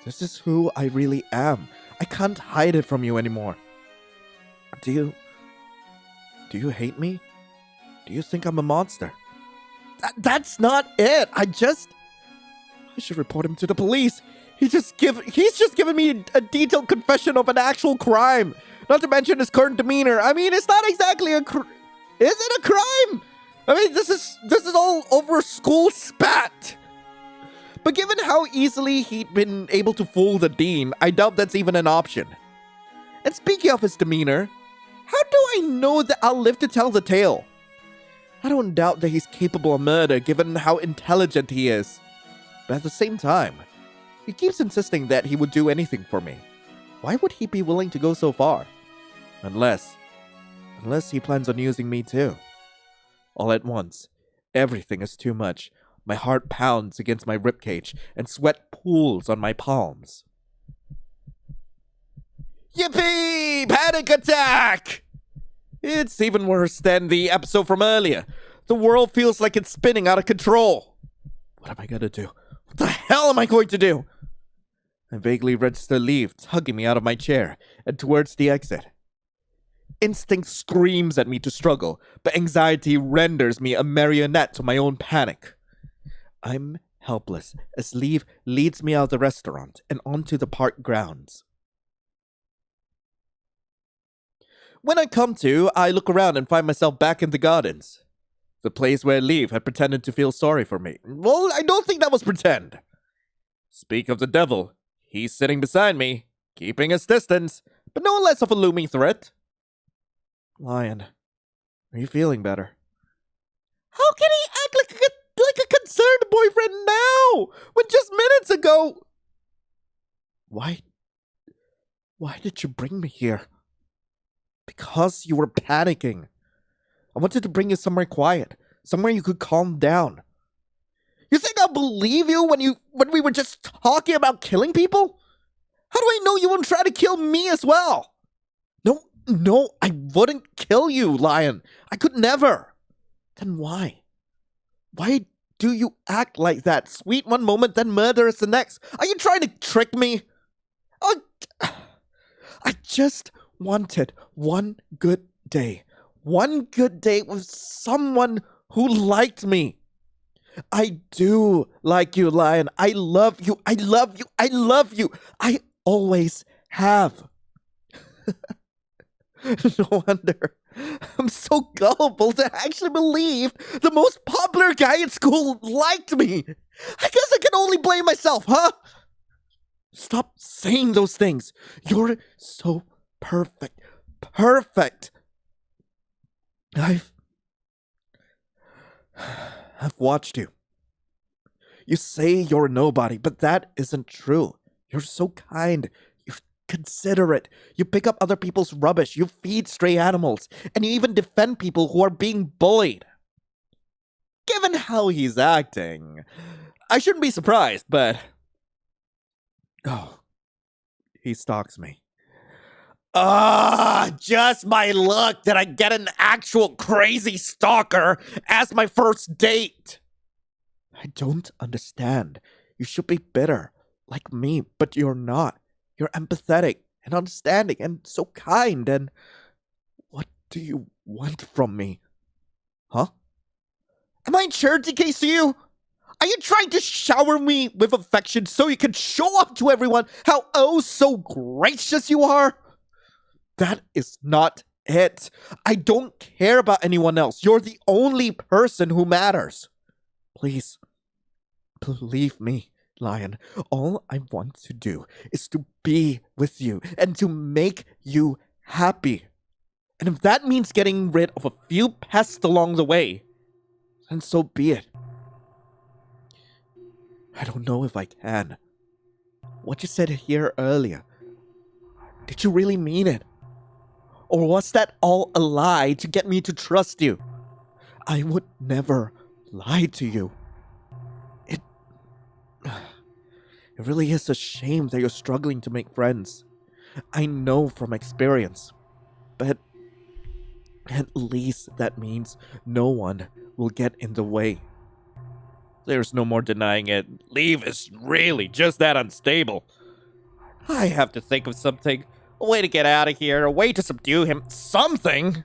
This is who I really am. I can't hide it from you anymore. Do you hate me? Do you think I'm a monster? That's not it. I should report him to the police. He's just given me a detailed confession of an actual crime. Not to mention his current demeanor. I mean, it's not exactly is it a crime? I mean, this is all over school spat. But given how easily he'd been able to fool the dean, I doubt that's even an option. And speaking of his demeanor, how do I know that I'll live to tell the tale? I don't doubt that he's capable of murder given how intelligent he is. But at the same time, he keeps insisting that he would do anything for me. Why would he be willing to go so far? Unless he plans on using me too. All at once, everything is too much. My heart pounds against my ribcage, and sweat pools on my palms. Yippee! Panic attack! It's even worse than the episode from earlier. The world feels like it's spinning out of control. What am I gonna do? What the hell am I going to do? I vaguely register Leaf tugging me out of my chair and towards the exit. Instinct screams at me to struggle, but anxiety renders me a marionette to my own panic. I'm helpless as Leaf leads me out of the restaurant and onto the park grounds. When I come to, I look around and find myself back in the gardens. The place where Leaf had pretended to feel sorry for me. Well, I don't think that was pretend. Speak of the devil, he's sitting beside me, keeping his distance, but no less of a looming threat. Lion, are you feeling better? How can he act like a concerned boyfriend now, when just minutes ago... Why did you bring me here? Because you were panicking. I wanted to bring you somewhere quiet, somewhere you could calm down. You think I'll believe you when we were just talking about killing people? How do I know you won't try to kill me as well? No, I wouldn't kill you, Lion. I could never. Then why? Why do you act like that? Sweet one moment, then murderous the next. Are you trying to trick me? Oh, I just wanted one good day. One good day with someone who liked me. I do like you, Lion. I love you. I love you. I love you. I always have. No wonder I'm so gullible to actually believe the most popular guy in school liked me. I guess I can only blame myself, huh? Stop saying those things. You're so perfect. Perfect. I've watched you. You say you're a nobody, but that isn't true. You're so kind. You're considerate. You pick up other people's rubbish. You feed stray animals. And you even defend people who are being bullied. Given how he's acting, I shouldn't be surprised, but... Oh, he stalks me. Just my luck that I get an actual crazy stalker as my first date. I don't understand. You should be bitter, like me, but you're not. You're empathetic and understanding and so kind, and what do you want from me? Huh? Am I in charity case to you? Are you trying to shower me with affection so you can show up to everyone how oh so gracious you are? That is not it. I don't care about anyone else. You're the only person who matters. Please, believe me, Lion. All I want to do is to be with you and to make you happy. And if that means getting rid of a few pests along the way, then so be it. I don't know if I can. What you said here earlier, did you really mean it? Or was that all a lie to get me to trust you? I would never lie to you. It really is a shame that you're struggling to make friends. I know from experience. But at least that means no one will get in the way. There's no more denying it. Leave is really just that unstable. I have to think of something. A way to get out of here, a way to subdue him. Something!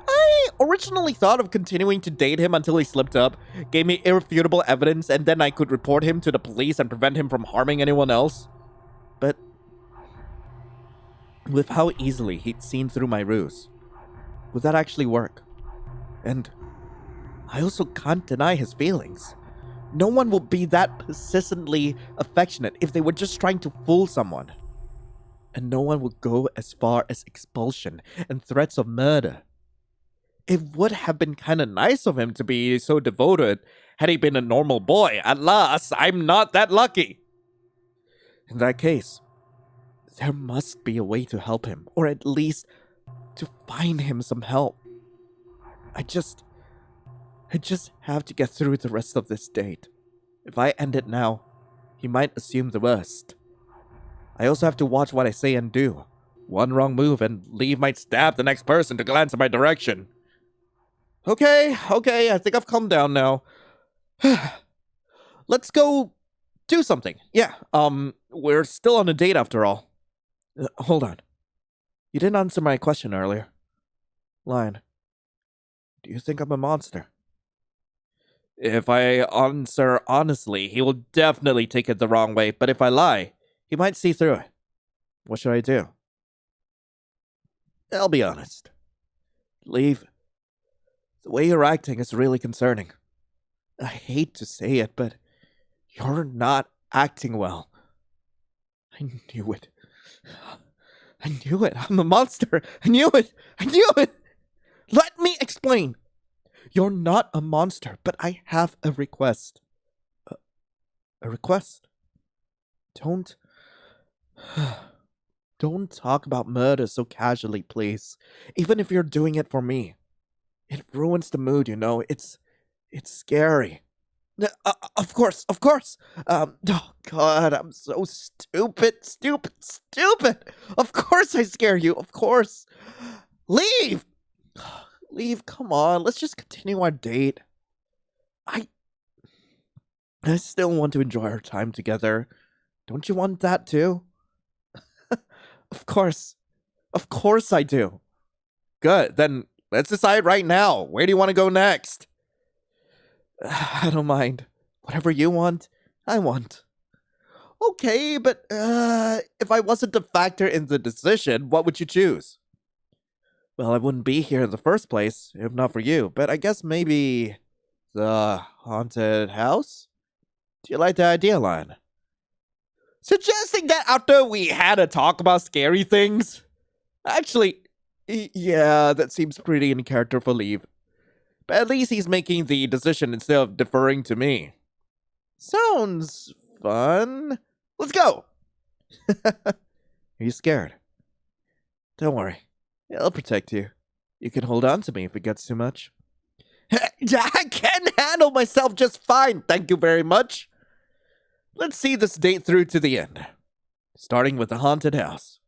I originally thought of continuing to date him until he slipped up, gave me irrefutable evidence, and then I could report him to the police and prevent him from harming anyone else. But with how easily he'd seen through my ruse, would that actually work? And I also can't deny his feelings. No one will be that persistently affectionate if they were just trying to fool someone. And no one would go as far as expulsion and threats of murder. It would have been kind of nice of him to be so devoted had he been a normal boy. Alas, I'm not that lucky. In that case, there must be a way to help him, or at least to find him some help. I just have to get through the rest of this date. If I end it now, he might assume the worst. I also have to watch what I say and do. One wrong move and Leave might stab the next person to glance in my direction. Okay, I think I've calmed down now. Let's go do something. Yeah, we're still on a date after all. Hold on. You didn't answer my question earlier. Lion, do you think I'm a monster? If I answer honestly, he will definitely take it the wrong way, but if I lie, he might see through it. What should I do? I'll be honest. Leave. The way you're acting is really concerning. I hate to say it, but you're not acting well. I knew it. I knew it. I'm a monster. I knew it. I knew it. Let me explain. You're not a monster, but I have a request. A request? Don't talk about murder so casually, please. Even if you're doing it for me. It ruins the mood, you know. It's scary. Of course. Oh God, I'm so stupid. Of course I scare you. Of course. Leave. Come on. Let's just continue our date. I still want to enjoy our time together. Don't you want that too? Of course I do. Good, then let's decide right now. Where do you want to go next? I don't mind. Whatever you want, I want. Okay, but if I wasn't a factor in the decision, what would you choose? Well, I wouldn't be here in the first place, if not for you, but I guess maybe the haunted house? Do you like the idea, Lion? Suggesting that after we had a talk about scary things? Actually, yeah, that seems pretty in character for Leave. But at least he's making the decision instead of deferring to me. Sounds fun. Let's go! Are you scared? Don't worry. I'll protect you. You can hold on to me if it gets too much. I can handle myself just fine, thank you very much. Let's see this date through to the end. Starting with the haunted house.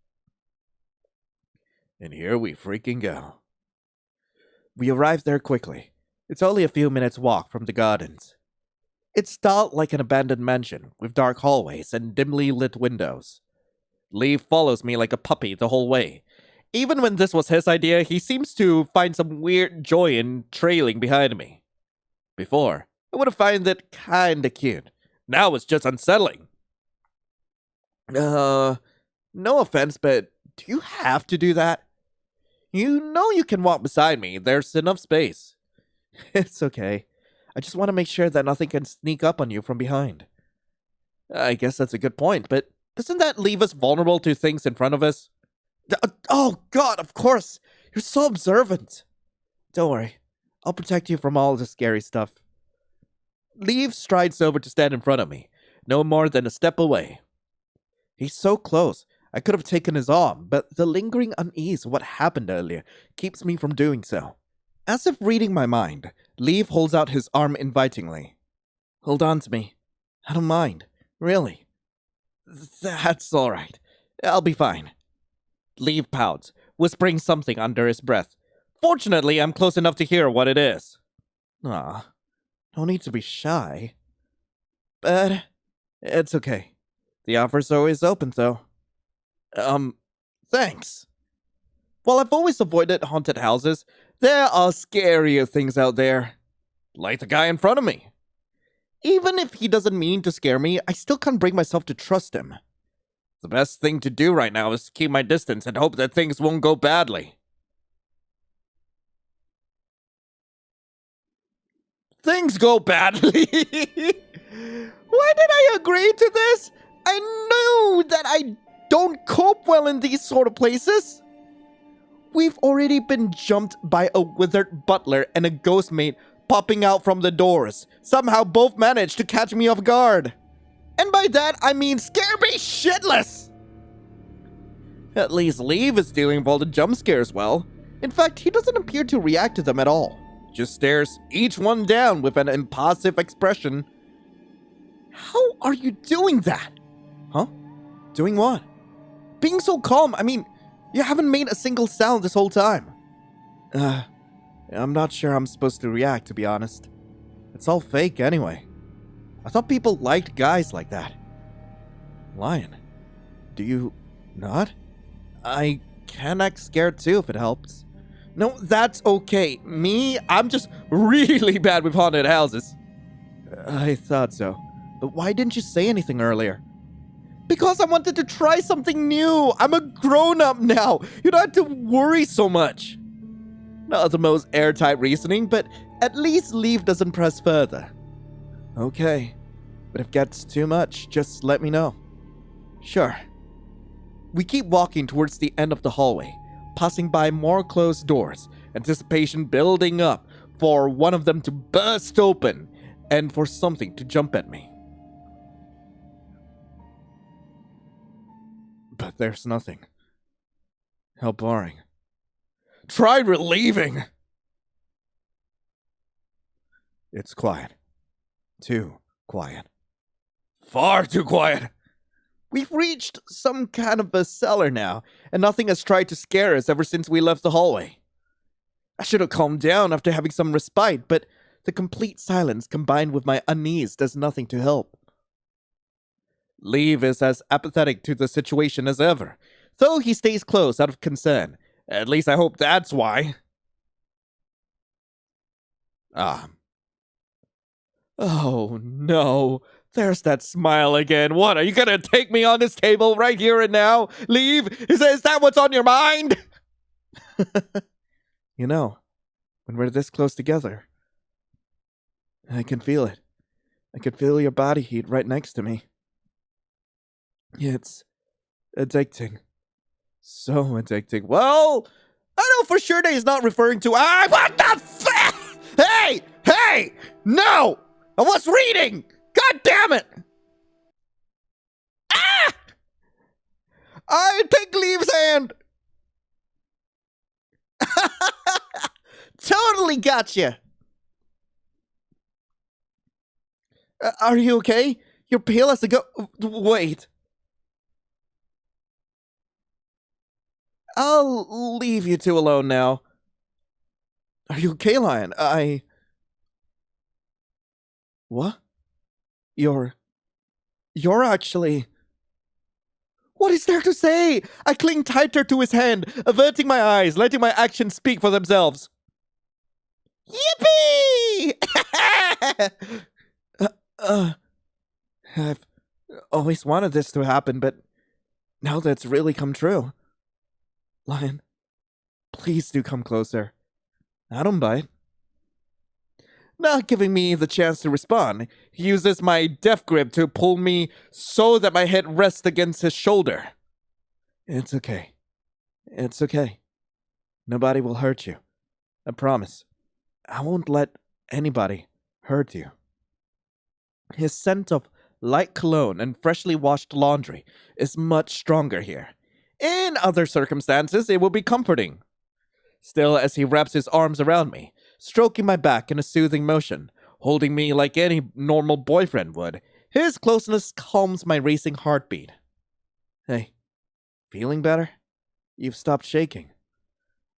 And here we freaking go. We arrived there quickly. It's only a few minutes' walk from the gardens. It's styled like an abandoned mansion, with dark hallways and dimly lit windows. Leave follows me like a puppy the whole way. Even when this was his idea, he seems to find some weird joy in trailing behind me. Before, I would have found it kinda cute. Now it's just unsettling. No offense, but do you have to do that? You know you can walk beside me. There's enough space. It's okay. I just want to make sure that nothing can sneak up on you from behind. I guess that's a good point, but doesn't that leave us vulnerable to things in front of us? Oh God, of course. You're so observant. Don't worry. I'll protect you from all the scary stuff. Leave strides over to stand in front of me, no more than a step away. He's so close. I could have taken his arm, but the lingering unease of what happened earlier keeps me from doing so. As if reading my mind, Leave holds out his arm invitingly. Hold on to me. I don't mind. Really. That's all right. I'll be fine. Leave pouts, whispering something under his breath. Fortunately, I'm close enough to hear what it is. Ah, No need to be shy. But it's okay. The offer's always open, though. Thanks. While I've always avoided haunted houses, there are scarier things out there. Like the guy in front of me. Even if he doesn't mean to scare me, I still can't bring myself to trust him. The best thing to do right now is keep my distance and hope that things won't go badly. Things go badly? Why did I agree to this? I knew that I don't cope well in these sort of places. We've already been jumped by a withered butler and a ghost maid popping out from the doors. Somehow both managed to catch me off guard. And by that, I mean scare me shitless! At least Leave is dealing with all the jump scares well. In fact, he doesn't appear to react to them at all. Just stares each one down with an impassive expression. How are you doing that? Huh? Doing what? Being so calm, I mean, you haven't made a single sound this whole time. I'm not sure I'm supposed to react, to be honest. It's all fake anyway. I thought people liked guys like that. Lion, do you not? I can act scared too if it helps. No, that's okay. Me, I'm just really bad with haunted houses. I thought so. But why didn't you say anything earlier? Because I wanted to try something new. I'm a grown-up now. You don't have to worry so much. Not the most airtight reasoning, but at least Leave doesn't press further. Okay. But if it gets too much, just let me know. Sure. We keep walking towards the end of the hallway, passing by more closed doors, anticipation building up for one of them to burst open and for something to jump at me. But there's nothing. How boring. Try relieving! It's quiet. Too quiet. Far too quiet! We've reached some kind of a cellar now, and nothing has tried to scare us ever since we left the hallway. I should have calmed down after having some respite, but the complete silence combined with my unease does nothing to help. Leave is as apathetic to the situation as ever, though he stays close out of concern. At least I hope that's why. Oh no. There's that smile again. What, are you gonna take me on this table right here and now? Leave? Is that what's on your mind? You know, when we're this close together, I can feel it. I can feel your body heat right next to me. It's addicting. So addicting. Well, I know for sure that he's not referring to... what the Hey! Hey! No! I was reading! God damn it! Ah! I take Leave's hand! Totally gotcha! Are you okay? You're pale as a go... Wait. I'll leave you two alone now. Are you okay, Lion? What? You're actually... What is there to say? I cling tighter to his hand, averting my eyes, letting my actions speak for themselves. Yippee! I've always wanted this to happen, but now that's really come true. Lion, please do come closer. I don't bite. Not giving me the chance to respond, he uses my death grip to pull me so that my head rests against his shoulder. It's okay. It's okay. Nobody will hurt you. I promise. I won't let anybody hurt you. His scent of light cologne and freshly washed laundry is much stronger here. In other circumstances, it will be comforting. Still, as he wraps his arms around me, stroking my back in a soothing motion, holding me like any normal boyfriend would, his closeness calms my racing heartbeat. Hey, feeling better? You've stopped shaking.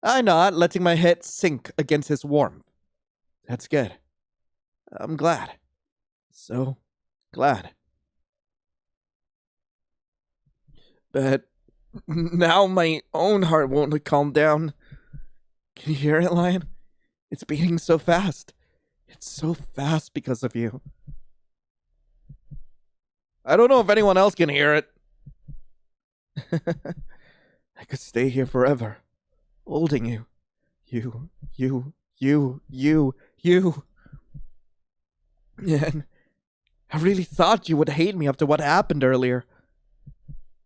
I nod, letting my head sink against his warmth. That's good. I'm glad. So glad. But now my own heart won't calm down. Can you hear it, Lion? It's beating so fast. It's so fast because of you. I don't know if anyone else can hear it. I could stay here forever, holding you. You. And I really thought you would hate me after what happened earlier.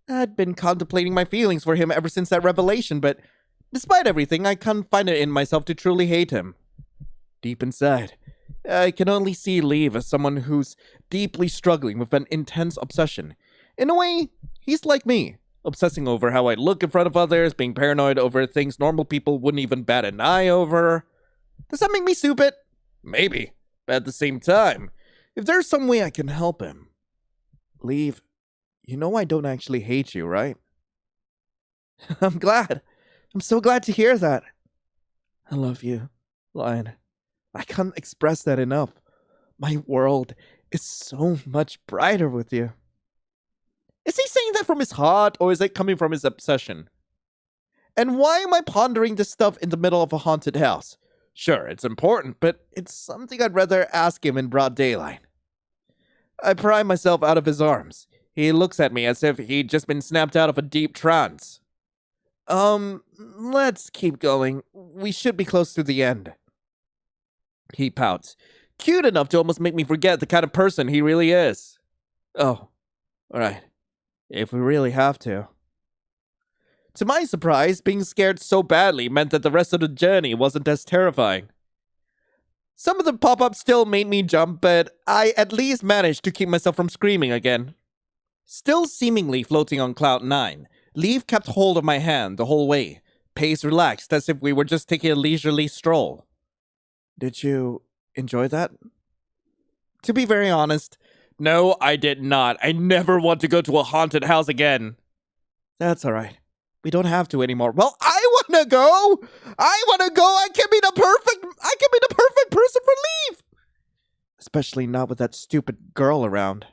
I'd been contemplating my feelings for him ever since that revelation, but despite everything, I couldn't find it in myself to truly hate him. Deep inside, I can only see Leave as someone who's deeply struggling with an intense obsession. In a way, he's like me, obsessing over how I look in front of others, being paranoid over things normal people wouldn't even bat an eye over. Does that make me stupid? Maybe. But at the same time, if there's some way I can help him. Leave, you know I don't actually hate you, right? I'm glad. I'm so glad to hear that. I love you, Lion. I can't express that enough. My world is so much brighter with you. Is he saying that from his heart, or is it coming from his obsession? And why am I pondering this stuff in the middle of a haunted house? Sure, it's important, but it's something I'd rather ask him in broad daylight. I pry myself out of his arms. He looks at me as if he'd just been snapped out of a deep trance. Let's keep going. We should be close to the end. He pouts, cute enough to almost make me forget the kind of person he really is. Oh, alright. If we really have to. To my surprise, being scared so badly meant that the rest of the journey wasn't as terrifying. Some of the pop-ups still made me jump, but I at least managed to keep myself from screaming again. Still seemingly floating on cloud 9, Leaf kept hold of my hand the whole way, pace relaxed as if we were just taking a leisurely stroll. Did you enjoy that? To be very honest, no, I did not. I never want to go to a haunted house again. That's alright. We don't have to anymore. Well, I want to go! I can be the perfect person for Leaf! Especially not with that stupid girl around.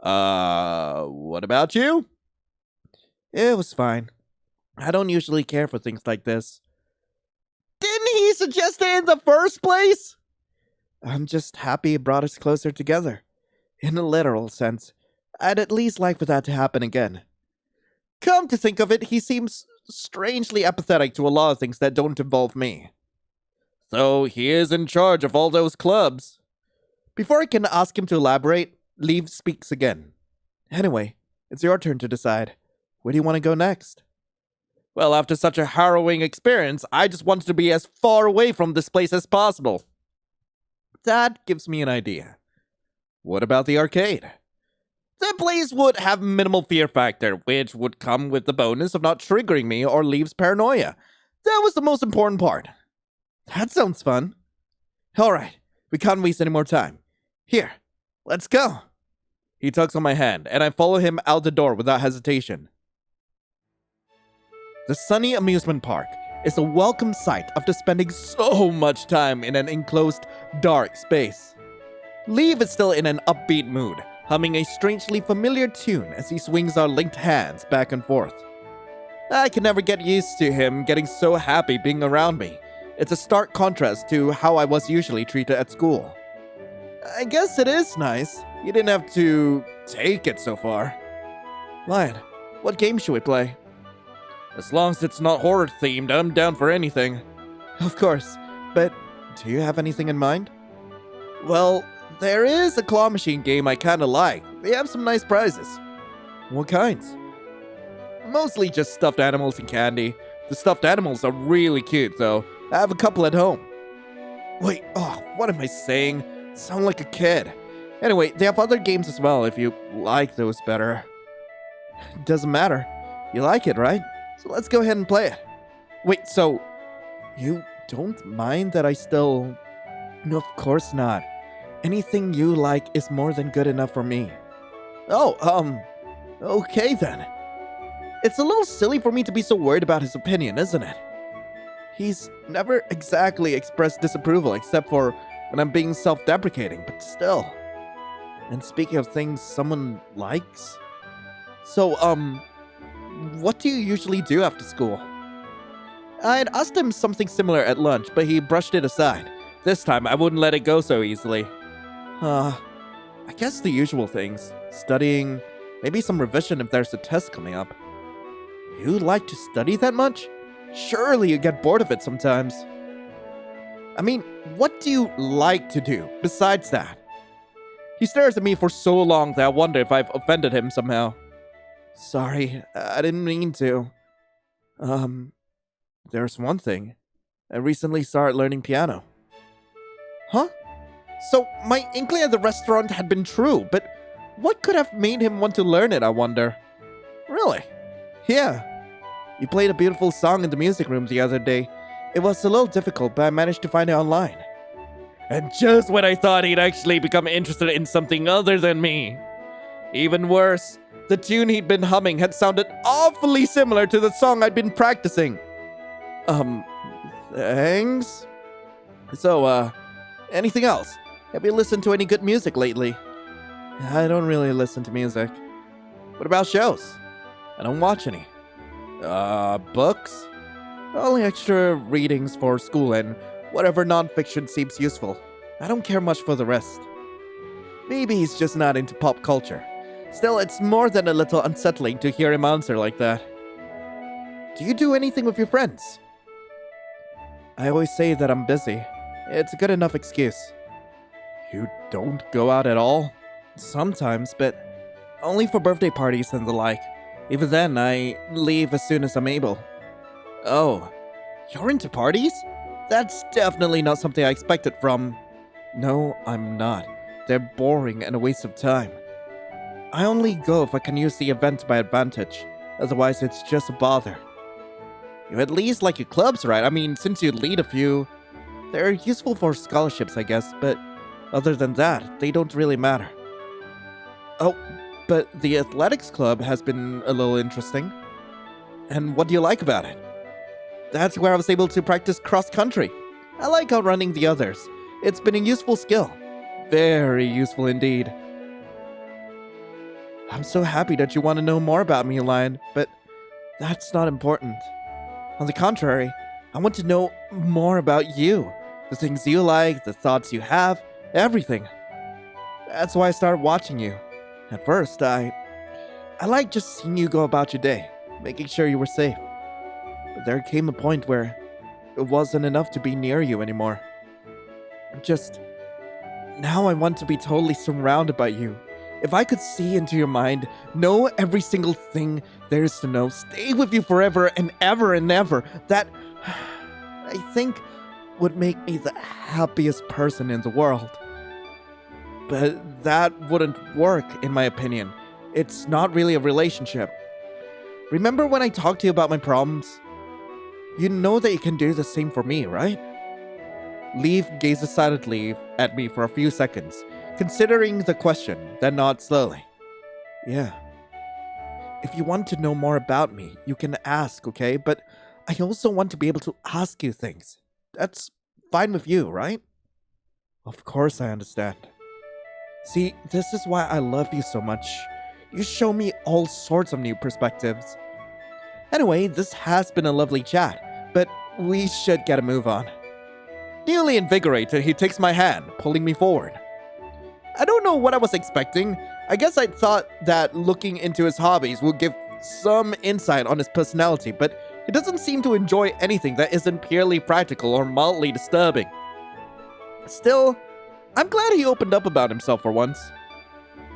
What about you? It was fine. I don't usually care for things like this. Didn't he suggest it in the first place? I'm just happy it brought us closer together. In a literal sense. I'd at least like for that to happen again. Come to think of it, he seems strangely apathetic to a lot of things that don't involve me. So he is in charge of all those clubs. Before I can ask him to elaborate, Leaf speaks again. Anyway, it's your turn to decide. Where do you want to go next? Well, after such a harrowing experience, I just wanted to be as far away from this place as possible. That gives me an idea. What about the arcade? The place would have minimal fear factor, which would come with the bonus of not triggering me or Leave's paranoia. That was the most important part. That sounds fun. Alright, we can't waste any more time. Here, let's go. He tugs on my hand, and I follow him out the door without hesitation. The sunny amusement park is a welcome sight after spending so much time in an enclosed, dark space. Leave is still in an upbeat mood, humming a strangely familiar tune as he swings our linked hands back and forth. I can never get used to him getting so happy being around me. It's a stark contrast to how I was usually treated at school. I guess it is nice. You didn't have to take it so far. Lion, what game should we play? As long as it's not horror themed, I'm down for anything. Of course, but do you have anything in mind? Well, there is a claw machine game I kinda like. They have some nice prizes. What kinds? Mostly just stuffed animals and candy. The stuffed animals are really cute, though. I have a couple at home. Wait, what am I saying? Sound like a kid. Anyway, they have other games as well if you like those better. Doesn't matter. You like it, right? So let's go ahead and play it. Wait, so you don't mind that I still... No, of course not. Anything you like is more than good enough for me. Oh, okay then. It's a little silly for me to be so worried about his opinion, isn't it? He's never exactly expressed disapproval except for when I'm being self-deprecating, but still. And speaking of things someone likes... So, what do you usually do after school? I'd asked him something similar at lunch, but he brushed it aside. This time, I wouldn't let it go so easily. I guess the usual things. Studying, maybe some revision if there's a test coming up. You like to study that much? Surely you get bored of it sometimes. I mean, what do you like to do besides that? He stares at me for so long that I wonder if I've offended him somehow. Sorry, I didn't mean to. There's one thing. I recently started learning piano. Huh? So my inkling at the restaurant had been true, but what could have made him want to learn it, I wonder? Really? Yeah. You played a beautiful song in the music room the other day. It was a little difficult, but I managed to find it online. And just when I thought he'd actually become interested in something other than me. Even worse, the tune he'd been humming had sounded awfully similar to the song I'd been practicing. Thanks? So, anything else? Have you listened to any good music lately? I don't really listen to music. What about shows? I don't watch any. Books? Only extra readings for school and whatever non-fiction seems useful. I don't care much for the rest. Maybe he's just not into pop culture. Still, it's more than a little unsettling to hear him answer like that. Do you do anything with your friends? I always say that I'm busy. It's a good enough excuse. You don't go out at all? Sometimes, but only for birthday parties and the like. Even then, I leave as soon as I'm able. Oh, you're into parties? That's definitely not something I expected from... No, I'm not. They're boring and a waste of time. I only go if I can use the event to my advantage. Otherwise, it's just a bother. You at least like your clubs, right? I mean, since you lead a few... They're useful for scholarships, I guess, but other than that, they don't really matter. Oh, but the athletics club has been a little interesting. And what do you like about it? That's where I was able to practice cross-country. I like outrunning the others. It's been a useful skill. Very useful indeed. I'm so happy that you want to know more about me, Lion, but that's not important. On the contrary, I want to know more about you. The things you like, the thoughts you have, everything. That's why I started watching you. At first, I liked just seeing you go about your day, making sure you were safe. But there came a point where it wasn't enough to be near you anymore. Now I want to be totally surrounded by you. If I could see into your mind, know every single thing there is to know, stay with you forever and ever, that, I think, would make me the happiest person in the world. But that wouldn't work, in my opinion. It's not really a relationship. Remember when I talked to you about my problems? You know that you can do the same for me, right? Leaf gazes silently at me for a few seconds, considering the question, then nods slowly. Yeah. If you want to know more about me, you can ask, okay? But I also want to be able to ask you things. That's fine with you, right? Of course I understand. See, this is why I love you so much. You show me all sorts of new perspectives. Anyway, this has been a lovely chat, but we should get a move on. Newly invigorated, he takes my hand, pulling me forward. I don't know what I was expecting. I guess I thought that looking into his hobbies would give some insight on his personality, but he doesn't seem to enjoy anything that isn't purely practical or mildly disturbing. Still, I'm glad he opened up about himself for once.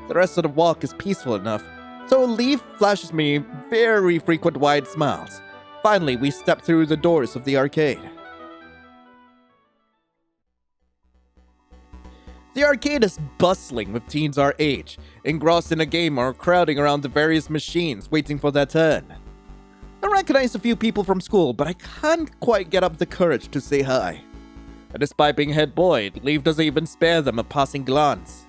The rest of the walk is peaceful enough, so Leaf flashes me very frequent wide smiles. Finally, we step through the doors of the arcade. The arcade is bustling with teens our age, engrossed in a game or crowding around the various machines waiting for their turn. I recognize a few people from school, but I can't quite get up the courage to say hi. And despite being head boy, Leaf doesn't even spare them a passing glance.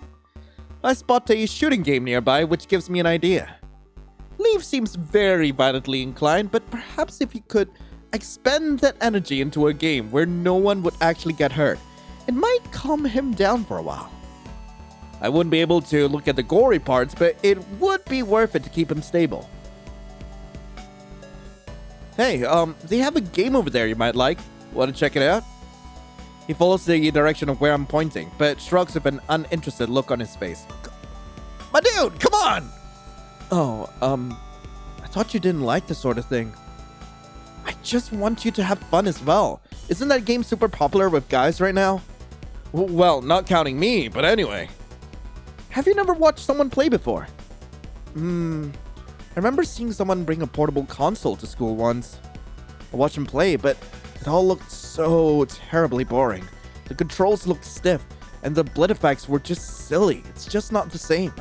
I spot a shooting game nearby, which gives me an idea. Leaf seems very violently inclined, but perhaps if he could expend that energy into a game where no one would actually get hurt, It might calm him down for a while. I wouldn't be able to look at the gory parts, but it would be worth it to keep him stable. Hey, they have a game over there you might like. Want to check it out? He follows the direction of where I'm pointing, but shrugs with an uninterested look on his face. My dude, come on! Oh, I thought you didn't like this sort of thing. I just want you to have fun as well. Isn't that game super popular with guys right now? Well, not counting me, but anyway. Have you never watched someone play before? I remember seeing someone bring a portable console to school once. I watched him play, but it all looked so terribly boring. The controls looked stiff, and the blend effects were just silly. It's just not the same.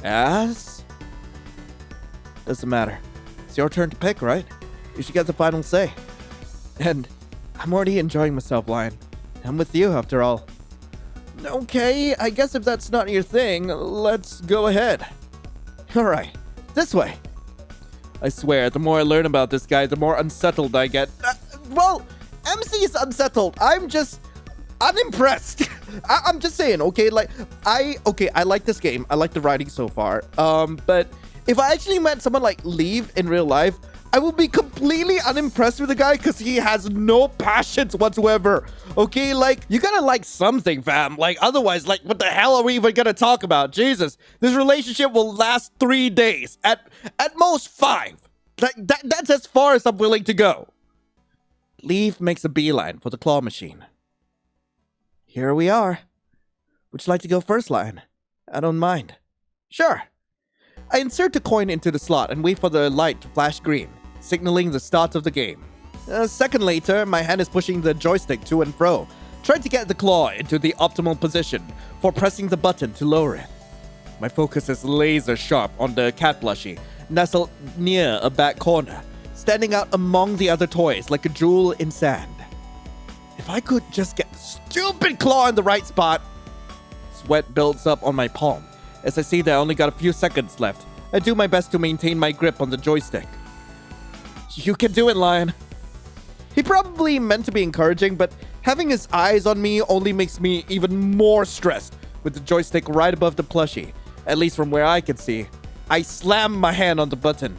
As? Doesn't matter. It's your turn to pick, right? You should get the final say. And I'm already enjoying myself, Lion. I'm with you, after all. Okay, I guess if that's not your thing, let's go ahead. Alright, this way. I swear, the more I learn about this guy, the more unsettled I get. Well, MC is unsettled. I'm unimpressed. I'm just saying, okay? I like this game. I like the writing so far. But if I actually met someone like Leave in real life, I will be completely unimpressed with the guy because he has no passions whatsoever. Okay, you gotta like something, fam. Otherwise, what the hell are we even gonna talk about? Jesus, this relationship will last 3 days. At most 5. That's as far as I'm willing to go. Leaf makes a beeline for the claw machine. Here we are. Would you like to go first, Lion? I don't mind. Sure. I insert the coin into the slot and wait for the light to flash green, signaling the start of the game. A second later, my hand is pushing the joystick to and fro, trying to get the claw into the optimal position for pressing the button to lower it. My focus is laser sharp on the cat plushie, nestled near a back corner, standing out among the other toys like a jewel in sand. If I could just get the stupid claw in the right spot. Sweat builds up on my palm. As I see that I only got a few seconds left, I do my best to maintain my grip on the joystick. You can do it, Lion. He probably meant to be encouraging, but having his eyes on me only makes me even more stressed. With the joystick right above the plushie, at least from where I can see, I slam my hand on the button.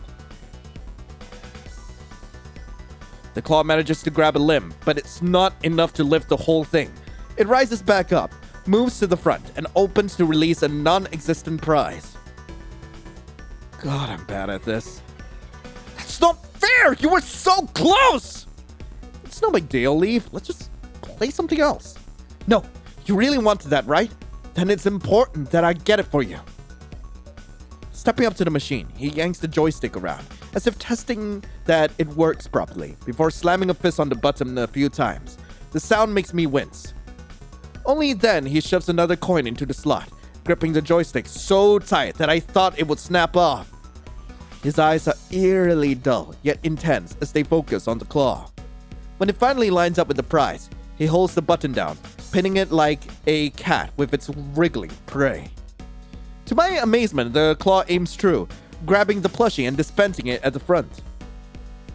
The claw manages to grab a limb, but it's not enough to lift the whole thing. It rises back up, moves to the front, and opens to release a non-existent prize. God, I'm bad at this. That's not fair! You were so close! It's no big deal, Leaf. Let's just play something else. No, you really wanted that, right? Then it's important that I get it for you. Stepping up to the machine, he yanks the joystick around, as if testing that it works properly, before slamming a fist on the button a few times. The sound makes me wince. Only then he shoves another coin into the slot, gripping the joystick so tight that I thought it would snap off. His eyes are eerily dull, yet intense as they focus on the claw. When it finally lines up with the prize, he holds the button down, pinning it like a cat with its wriggling prey. To my amazement, the claw aims true, grabbing the plushie and dispensing it at the front.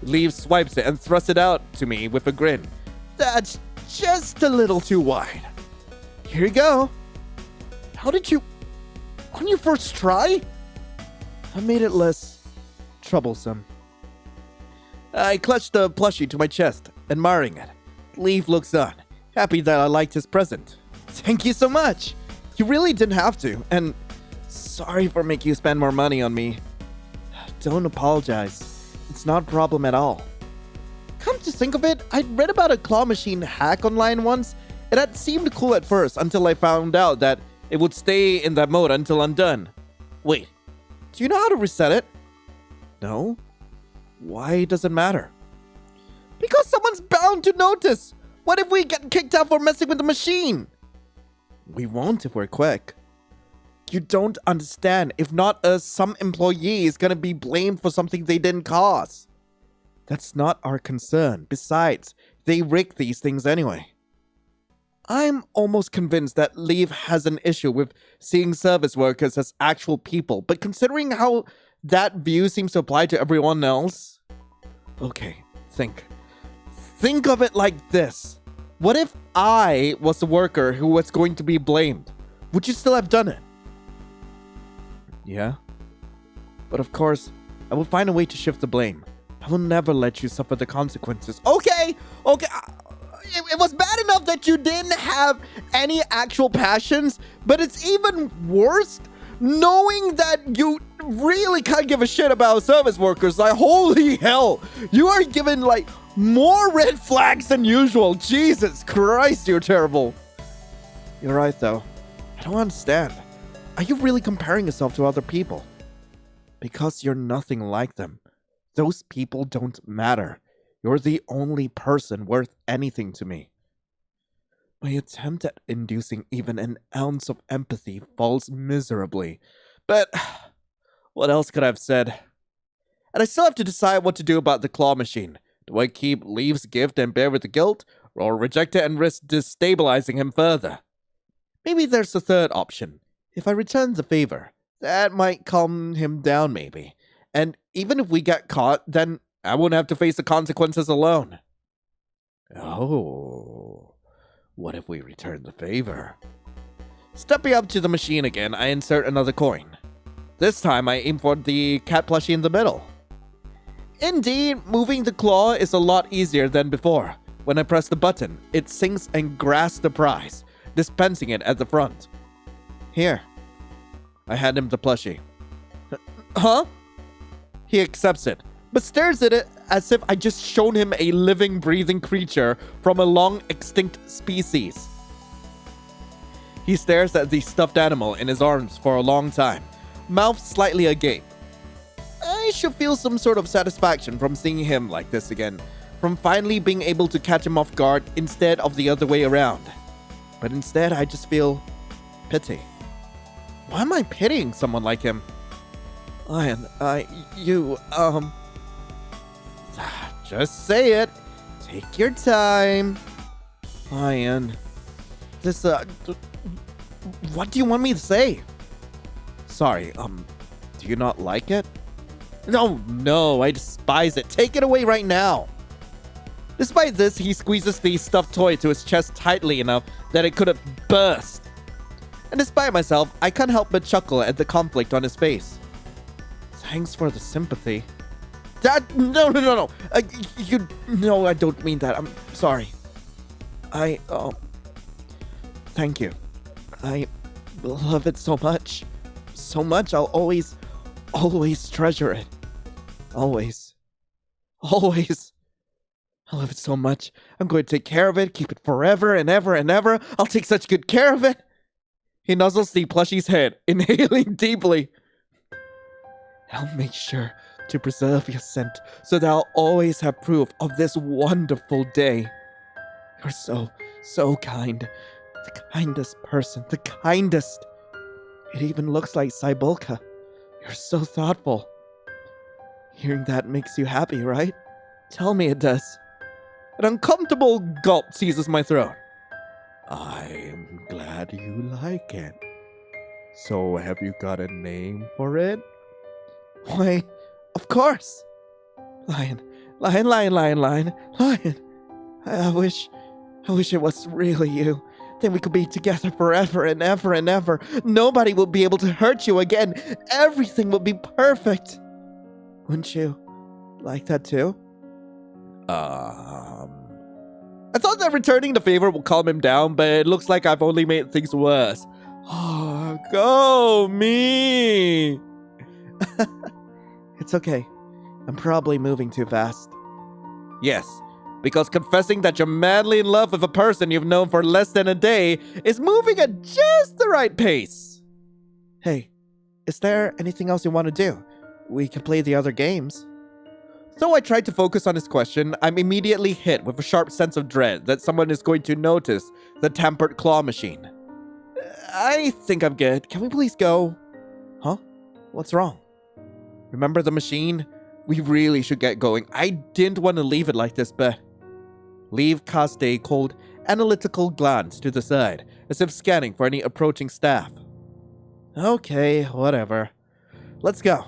Leaf swipes it and thrusts it out to me with a grin. That's just a little too wide. Here you go. How did you... on your first try? I made it less troublesome. I clutched the plushie to my chest, admiring it. Leaf looks on, happy that I liked his present. Thank you so much. You really didn't have to, and sorry for making you spend more money on me. Don't apologize. It's not a problem at all. Come to think of it, I'd read about a claw machine hack online once. It had seemed cool at first until I found out that it would stay in that mode until I'm done. Wait, do you know how to reset it? No? Why does it matter? Because someone's bound to notice! What if we get kicked out for messing with the machine? We won't if we're quick. You don't understand. If not us, some employee is gonna be blamed for something they didn't cause. That's not our concern. Besides, they rig these things anyway. I'm almost convinced that Leaf has an issue with seeing service workers as actual people, but considering how that view seems to apply to everyone else... Okay, think of it like this. What if I was the worker who was going to be blamed? Would you still have done it? Yeah. But of course, I will find a way to shift the blame. I will never let you suffer the consequences. Okay. It was bad enough that you didn't have any actual passions, but it's even worse knowing that you really can't give a shit about service workers. Like, holy hell, you are given like more red flags than usual. Jesus Christ, you're terrible. You're right though. I don't understand. Are you really comparing yourself to other people? Because you're nothing like them. Those people don't matter. You're the only person worth anything to me. My attempt at inducing even an ounce of empathy falls miserably. But what else could I have said? And I still have to decide what to do about the claw machine. Do I keep Leave's gift and bear with the guilt, or reject it and risk destabilizing him further? Maybe there's a third option. If I return the favor, that might calm him down maybe. And even if we get caught, then I won't have to face the consequences alone. Oh, what if we return the favor? Stepping up to the machine again, I insert another coin. This time I aim for the cat plushie in the middle. Indeed, moving the claw is a lot easier than before. When I press the button, it sinks and grasps the prize, dispensing it at the front. Here. I hand him the plushie. Huh? He accepts it, but stares at it as if I just shown him a living, breathing creature from a long-extinct species. He stares at the stuffed animal in his arms for a long time, mouth slightly agape. I should feel some sort of satisfaction from seeing him like this again, from finally being able to catch him off guard instead of the other way around. But instead, I just feel pity. Why am I pitying someone like him? Just say it. Take your time. Lion. What do you want me to say? Sorry, do you not like it? No, I despise it. Take it away right now. Despite this, he squeezes the stuffed toy to his chest tightly enough that it could have burst. And despite myself, I can't help but chuckle at the conflict on his face. Thanks for the sympathy. No. No, I don't mean that. I'm sorry. Thank you. I love it so much. So much, I'll always treasure it. Always. I love it so much. I'm going to take care of it, keep it forever and ever and ever. I'll take such good care of it. He nuzzles the plushie's head, inhaling deeply. I'll make sure to preserve your scent so that I'll always have proof of this wonderful day. You're so kind. The kindest person, the kindest. It even looks like Cybulka. You're so thoughtful. Hearing that makes you happy, right? Tell me it does. An uncomfortable gulp seizes my throat. I'm glad you like it. So have you got a name for it? Why, of course. Lion. I wish it was really you. Then we could be together forever and ever and ever. Nobody will be able to hurt you again. Everything will be perfect. Wouldn't you like that too? I thought that returning the favor will calm him down, but it looks like I've only made things worse. Oh, go me! It's okay. I'm probably moving too fast. Yes, because confessing that you're madly in love with a person you've known for less than a day is moving at just the right pace. Hey, is there anything else you want to do? We can play the other games. Though I tried to focus on his question, I'm immediately hit with a sharp sense of dread that someone is going to notice the tampered claw machine. I think I'm good. Can we please go? Huh? What's wrong? Remember the machine? We really should get going. I didn't want to leave it like this, but... Leave cast a cold, analytical glance to the side, as if scanning for any approaching staff. Okay, whatever. Let's go.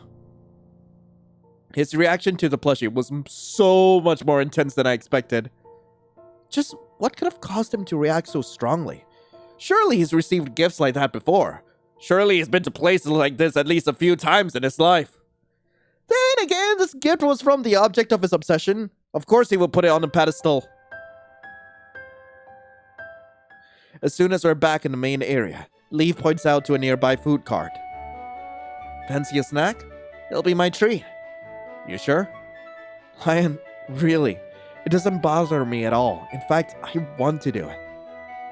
His reaction to the plushie was so much more intense than I expected. Just what could have caused him to react so strongly? Surely he's received gifts like that before. Surely he's been to places like this at least a few times in his life. Then again, this gift was from the object of his obsession. Of course he will put it on a pedestal. As soon as we're back in the main area, Leaf points out to a nearby food cart. Fancy a snack? It'll be my treat. You sure? Lion, really, it doesn't bother me at all. In fact, I want to do it.